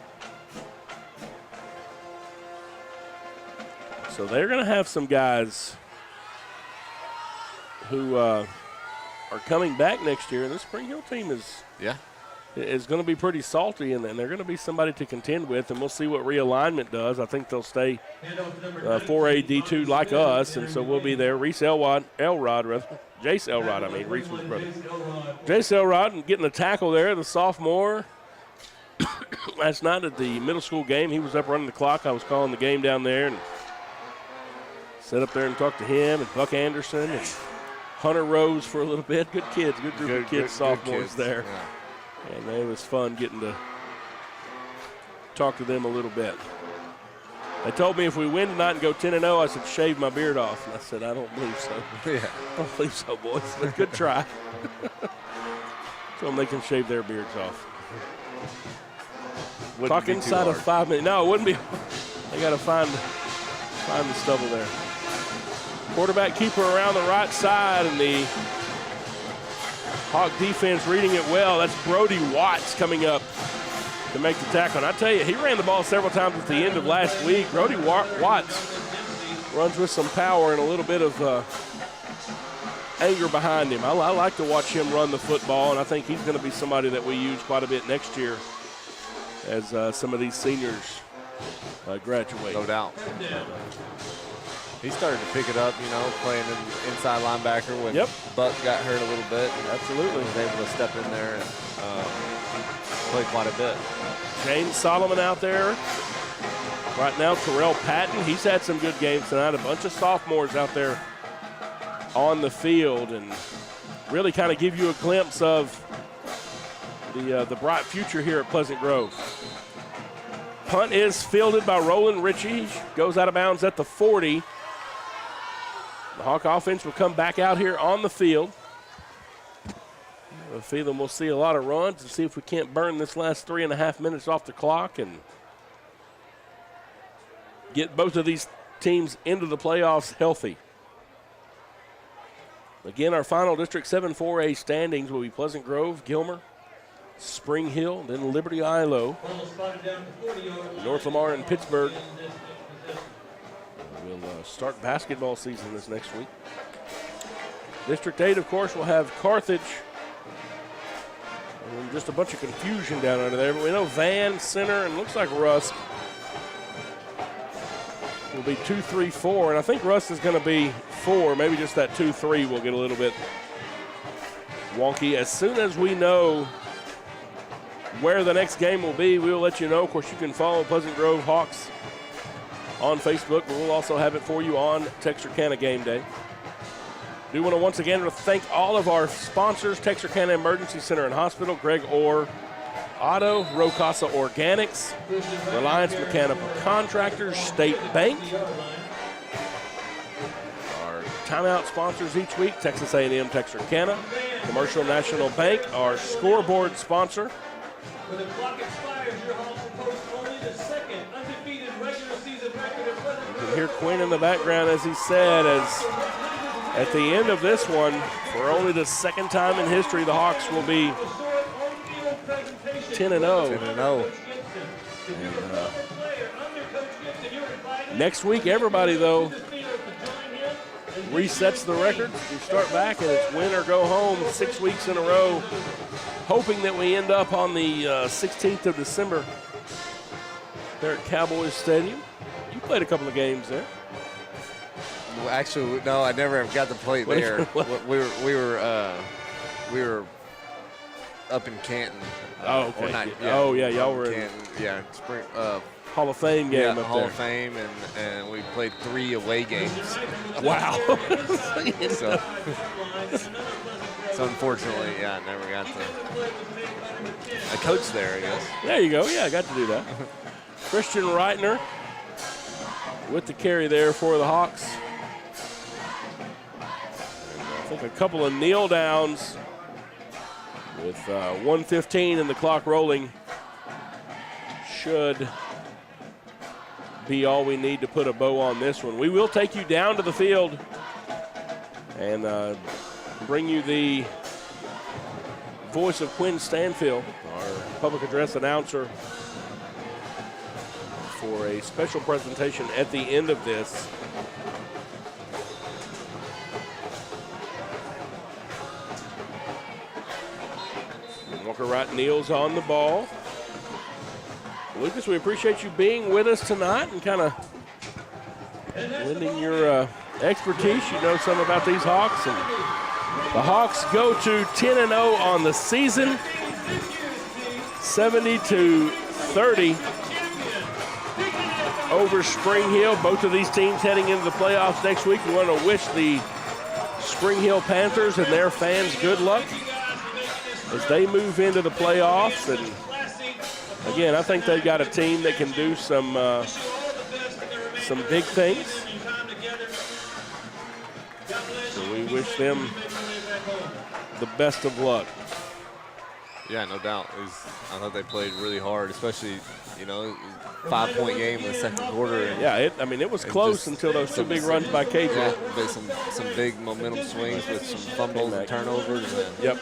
So they're going to have some guys who are coming back next year. And the Spring Hill team is going to be pretty salty, and they're going to be somebody to contend with, and we'll see what realignment does. I think they'll stay 4A D2 like us, and so we'll be there. Jace Elrod, Reese was brother. Jace Elrod and getting the tackle there, the sophomore. Last night at the middle school game, he was up running the clock. I was calling the game down there and sat up there and talked to him and Buck Anderson and Hunter Rose for a little bit. Good kids, good group of kids, sophomores there. Yeah. And it was fun getting to talk to them a little bit. They told me if we win tonight and go 10-0, I said, shave my beard off. And I said, I don't believe so. Yeah. I don't believe so, boys. But good try. So they can shave their beards off. Clock inside of 5 minutes. No, it wouldn't be. They got to find the stubble there. Quarterback keeper around the right side, and the Hawk defense reading it well. That's Brody Watts coming up to make the tackle. And I tell you, he ran the ball several times at the end of last week. Brody Watts runs with some power and a little bit of anger behind him. I like to watch him run the football, and I think he's going to be somebody that we use quite a bit next year as some of these seniors graduate. No doubt. He started to pick it up, playing inside linebacker when Buck got hurt a little bit. Absolutely. He was able to step in there and play quite a bit. James Solomon out there. Right now, Terrell Patton, he's had some good games tonight. A bunch of sophomores out there on the field, and really kind of give you a glimpse of the bright future here at Pleasant Grove. Punt is fielded by Roland Ritchie. Goes out of bounds at the 40. The Hawk offense will come back out here on the field. I have a feeling we'll see a lot of runs and see if we can't burn this last 3.5 minutes off the clock and get both of these teams into the playoffs healthy. Again, our final District 7 4A standings will be Pleasant Grove, Gilmer, Spring Hill, then Liberty ILO, North Lamar, and Pittsburgh. We'll start basketball season this next week. District 8, of course, will have Carthage. And just a bunch of confusion down under there. But we know Van, Center, and looks like Rusk will be 2, 3, 4. And I think Rusk is going to be 4. Maybe just that 2, 3 will get a little bit wonky. As soon as we know where the next game will be, we will let you know. Of course, you can follow Pleasant Grove Hawks on Facebook, but we'll also have it for you on Texarkana Game Day. Do want to once again thank all of our sponsors: Texarkana Emergency Center and Hospital, Greg Orr Auto, Rocasa Organics, Reliance Mechanical Contractors, State Bank. Our timeout sponsors each week: Texas A&M Texarkana, Commercial National Bank, our scoreboard sponsor. When the clock expires, your Hawks will post only the second undefeated regular season record at Pleasant Grove. You can hear Quinn in the background, as he said, as at the end of this one, for only the second time in history, the Hawks will be 10-0. 10-0. Next week, everybody, though, resets the record. We start back, and it's win or go home 6 weeks in a row, hoping that we end up on the 16th of December there at Cowboys Stadium. You played a couple of games there. Well, actually, no, I never got to play there. We were up in Canton. Oh, okay. Y'all were in Canton. Spring Hall of Fame game up there. Hall of Fame, and we played 3 away games. Wow. So unfortunately, I never got to. I coached there, I guess. There you go. Yeah, I got to do that. Christian Reitner with the carry there for the Hawks. I think a couple of kneel downs with 1:15 and the clock rolling should be all we need to put a bow on this one. We will take you down to the field and bring you the voice of Quinn Stanfield, our public address announcer, for a special presentation at the end of this. Walker Wright kneels on the ball. Lucas, we appreciate you being with us tonight and kind of lending your expertise. You know some about these Hawks. And the Hawks go to 10-0 on the season, 70-30 over Spring Hill. Both of these teams heading into the playoffs next week. We want to wish the Spring Hill Panthers and their fans good luck as they move into the playoffs. And again, I think they've got a team that can do some big things. So we wish them the best of luck. Yeah, no doubt. I thought they played really hard, especially, 5-point game in the second quarter. Yeah, it was close until those two big runs by KJ. Yeah, but some big momentum swings with some fumbles and turnovers. And, yep.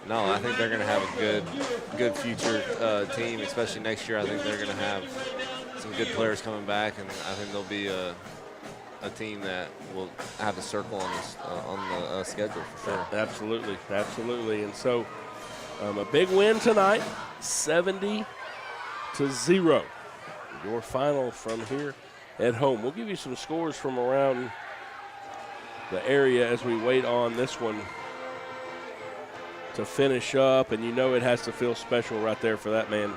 No, I think they're going to have a good future team, especially next year. I think they're going to have some good players coming back, and I think they'll be a team that will have a circle on the schedule for sure. Absolutely, absolutely. And so a big win tonight, 70-0. Your final from here at home. We'll give you some scores from around the area as we wait on this one to finish up, and it has to feel special right there for that man,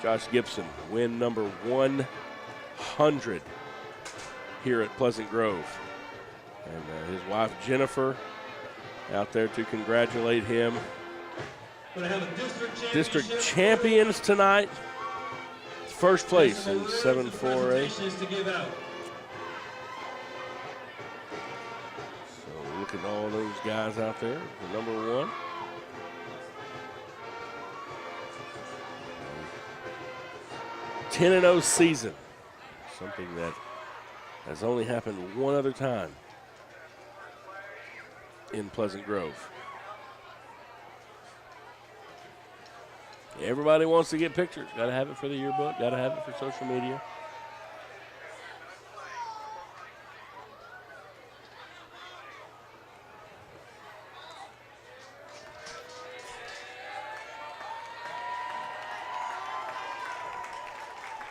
Josh Gibson. Win number 100 here at Pleasant Grove. And his wife, Jennifer, out there to congratulate him. District champions tonight. First place in 7-4A. Look at all those guys out there for number 1. A 10-0 season. Something that has only happened one other time in Pleasant Grove. Everybody wants to get pictures. Got to have it for the yearbook. Got to have it for social media.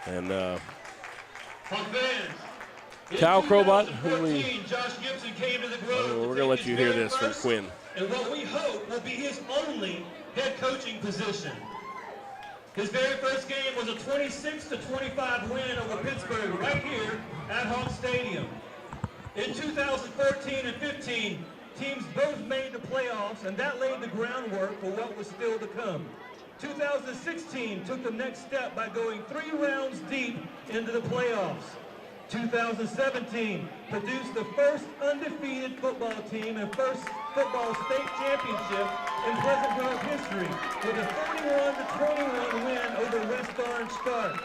And Kyle Crobot, who we're going to let you hear this from Quinn. And what we hope will be his only head coaching position. His very first game was a 26-25 win over Pittsburgh right here at Hawk Stadium. In 2014 and 15, teams both made the playoffs, and that laid the groundwork for what was still to come. 2016 took the next step by going 3 rounds deep into the playoffs. 2017 produced the first undefeated football team and first football state championship in Pleasant Grove history with a 31-21 win over West Orange Spark.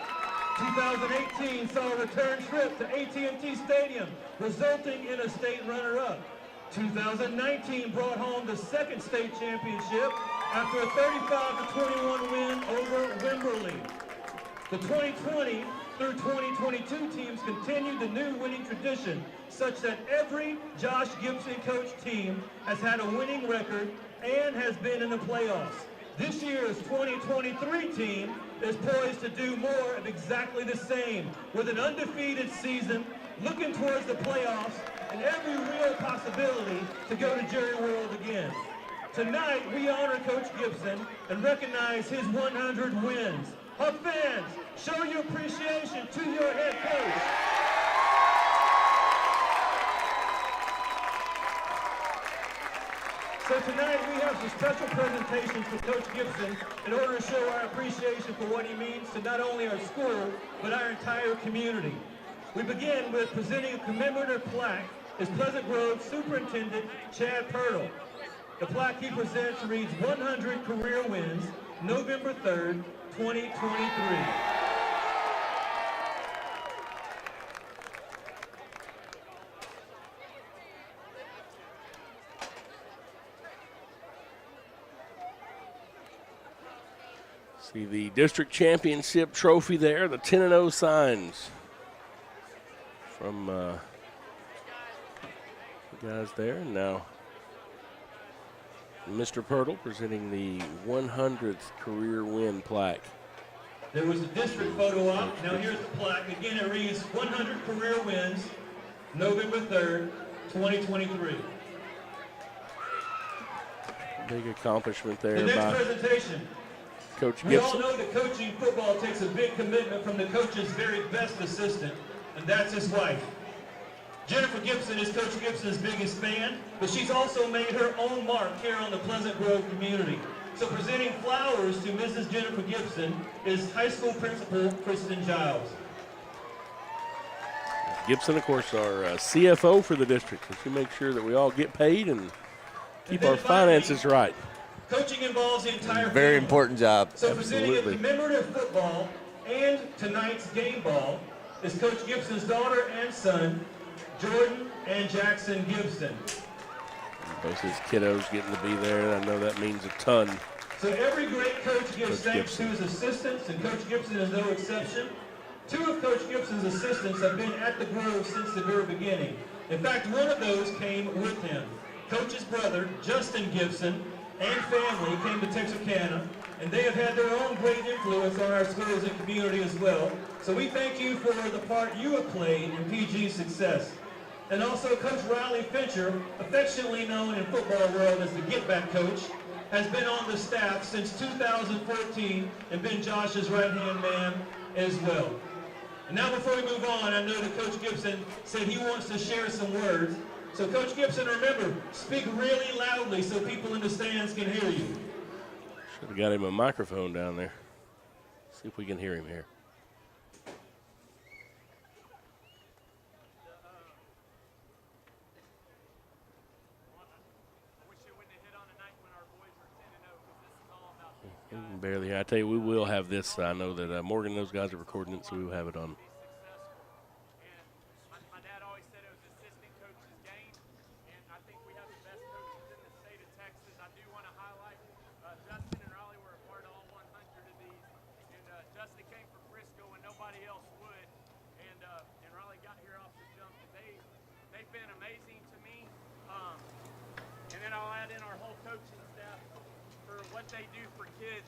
2018 saw a return trip to AT&T Stadium, resulting in a state runner-up. 2019 brought home the second state championship after a 35-21 win over Wimberley. The 2020 through 2022 teams continued the new winning tradition, such that every Josh Gibson coached team has had a winning record and has been in the playoffs. This year's 2023 team is poised to do more of exactly the same, with an undefeated season, looking towards the playoffs, and every real possibility to go to Jerry World again. Tonight, we honor Coach Gibson and recognize his 100 wins. Hawk fans, show your appreciation to your head coach. So tonight we have some special presentations for Coach Gibson in order to show our appreciation for what he means to not only our school, but our entire community. We begin with presenting a commemorative plaque is Pleasant Grove Superintendent Chad Pirtle. The plaque he presents reads 100 career wins, November 3rd, 2023. See the district championship trophy there, the 10-0 signs from the guys there. Now, Mr. Pirtle presenting the 100th career win plaque. There was a district photo op. Now here's the plaque. Again, it reads 100 career wins, November 3rd, 2023. Big accomplishment there The next by presentation. Coach We all Gibson. know that coaching football takes a big commitment from the coach's very best assistant, and that's his wife. Jennifer Gibson is Coach Gibson's biggest fan, but she's also made her own mark here on the Pleasant Grove community. So presenting flowers to Mrs. Jennifer Gibson is high school principal Kristen Giles. Gibson, of course, our CFO for the district. So she makes sure that we all get paid and keep our finances right. Coaching involves the entire Very family. important job. So presenting a Absolutely. commemorative football and tonight's game ball is Coach Gibson's daughter and son, Jordan and Jackson Gibson. Both his kiddos getting to be there, and I know that means a ton. So every great coach gives Coach thanks Gibson. to his assistants, and Coach Gibson is no exception. 2 of Coach Gibson's assistants have been at the Grove since the very beginning. In fact, one of those came with him. Coach's brother, Justin Gibson, and family came to Texarkana, and they have had their own great influence on our schools and community as well. So we thank you for the part you have played in PG's success. And also Coach Riley Fincher, affectionately known in football world as the Get Back Coach, has been on the staff since 2014 and been Josh's right-hand man as well. And now before we move on, I know that Coach Gibson said he wants to share some words. So Coach Gibson, remember, speak really loudly so people in the stands can hear you. Should have got him a microphone down there. See if we can hear him here. Barely. I tell you, we will have this. I know that Morgan and those guys are recording it, so we will have it on. My dad always said it was assistant coach's game, and I think we have the best coaches in the state of Texas. I do want to highlight Justin and Raleigh were a part of all 100 of these, and Justin came from Frisco when nobody else would, and Raleigh got here off the jump. And they've been amazing to me, and then I'll add in our whole coaching staff for what they do for kids.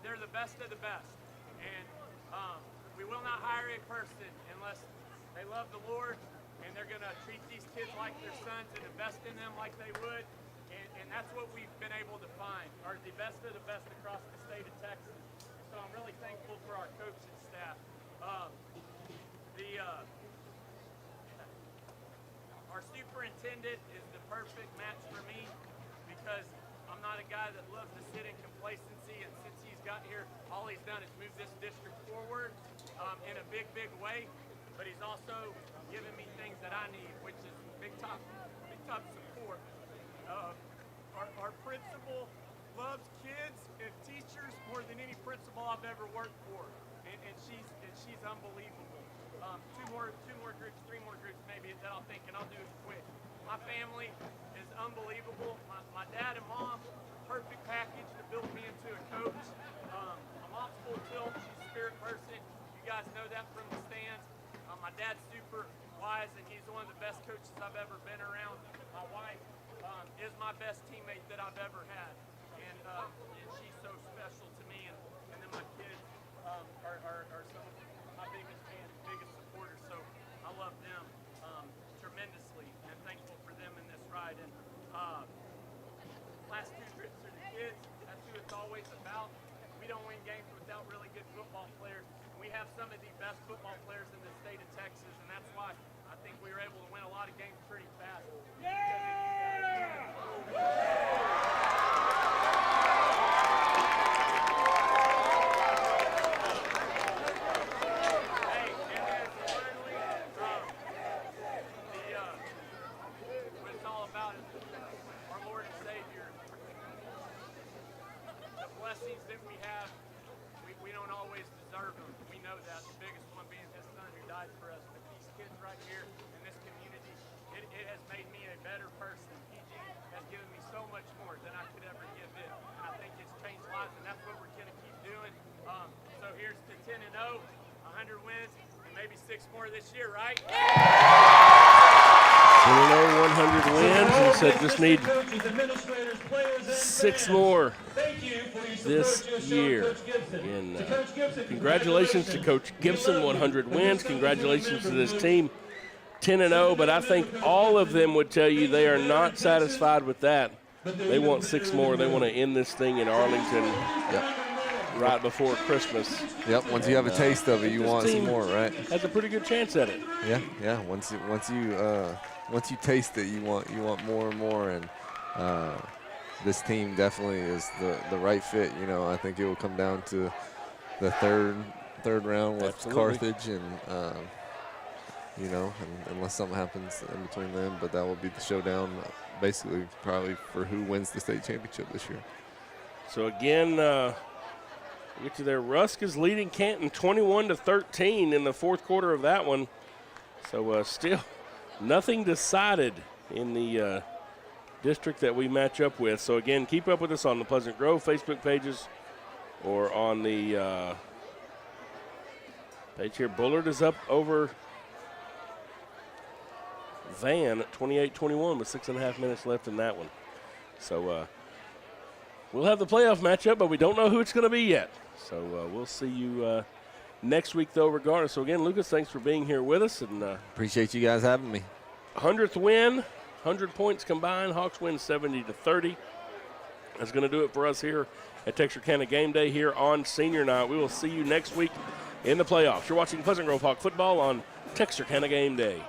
They're the best of the best, and we will not hire a person unless they love the Lord and they're going to treat these kids like their sons and invest in them like they would, and that's what we've been able to find, are the best of the best across the state of Texas. So I'm really thankful for our coaching staff. Our superintendent is the perfect match for me because I'm not a guy that loves to sit in complacency, and since he's got here, all he's done is move this district forward in a big, big way. But he's also given me things that I need, which is big time support. Our principal loves kids and teachers more than any principal I've ever worked for, and she's unbelievable. Two more groups, 3 more groups maybe that I'll think, and I'll do it quick. My family is unbelievable. My dad and mom, perfect package to build me into a coach. I'm off full tilt. She's a spirit person. You guys know that from the stands. My dad's super wise, and he's one of the best coaches I've ever been around. My wife is my best teammate that I've ever had, and she's so special to me. And then my kids are some of my biggest fans, biggest supporters. So I love them tremendously, and thankful for them in this ride. And last 2 trips are the kids. That's who it's always about. We don't win games without really good football players. We have some of the best football players in the state of Texas, and that's why I think we were able to win a lot of games pretty fast. What it's all about is our Lord and Savior. The blessings that we have, we don't always deserve them. We know that. The biggest one being His Son who died for us. But these kids right here in this community, it has made me a better person. PG has given me so much more than I could ever give it. And I think it's changed lives, and that's what we're going to keep doing. 10-0, 100 wins, and maybe 6 more this year, right? 10-0, 100 wins, and said just need 6 more this year. And congratulations to Coach Gibson, 100 wins. Congratulations to this team, 10-0. But I think all of them would tell you they are not satisfied with that. They want 6 more. They want to end this thing in Arlington right before Christmas. Yep. Once you have a taste of it, you want some more, right? Has a pretty good chance at it. Yeah. Once you taste it, you want more and more. And this team definitely is the right fit. You know, I think it will come down to the third round with Carthage, and you know, unless something happens in between them, but that will be the showdown, basically probably for who wins the state championship this year. So again, get you there. Rusk is leading Canton 21-13 in the fourth quarter of that one. So still nothing decided in the district that we match up with. So again, keep up with us on the Pleasant Grove Facebook pages or on the page here. Bullard is up over Van at 28-21 with 6.5 minutes left in that one. So we'll have the playoff matchup, but we don't know who it's going to be yet. So we'll see you next week, though, regardless. So again, Lucas, thanks for being here with us. And appreciate you guys having me. 100th win, 100 points combined. Hawks win 70-30. That's going to do it for us here at Texarkana Game Day here on Senior Night. We will see you next week in the playoffs. You're watching Pleasant Grove Hawk football on Texarkana Game Day.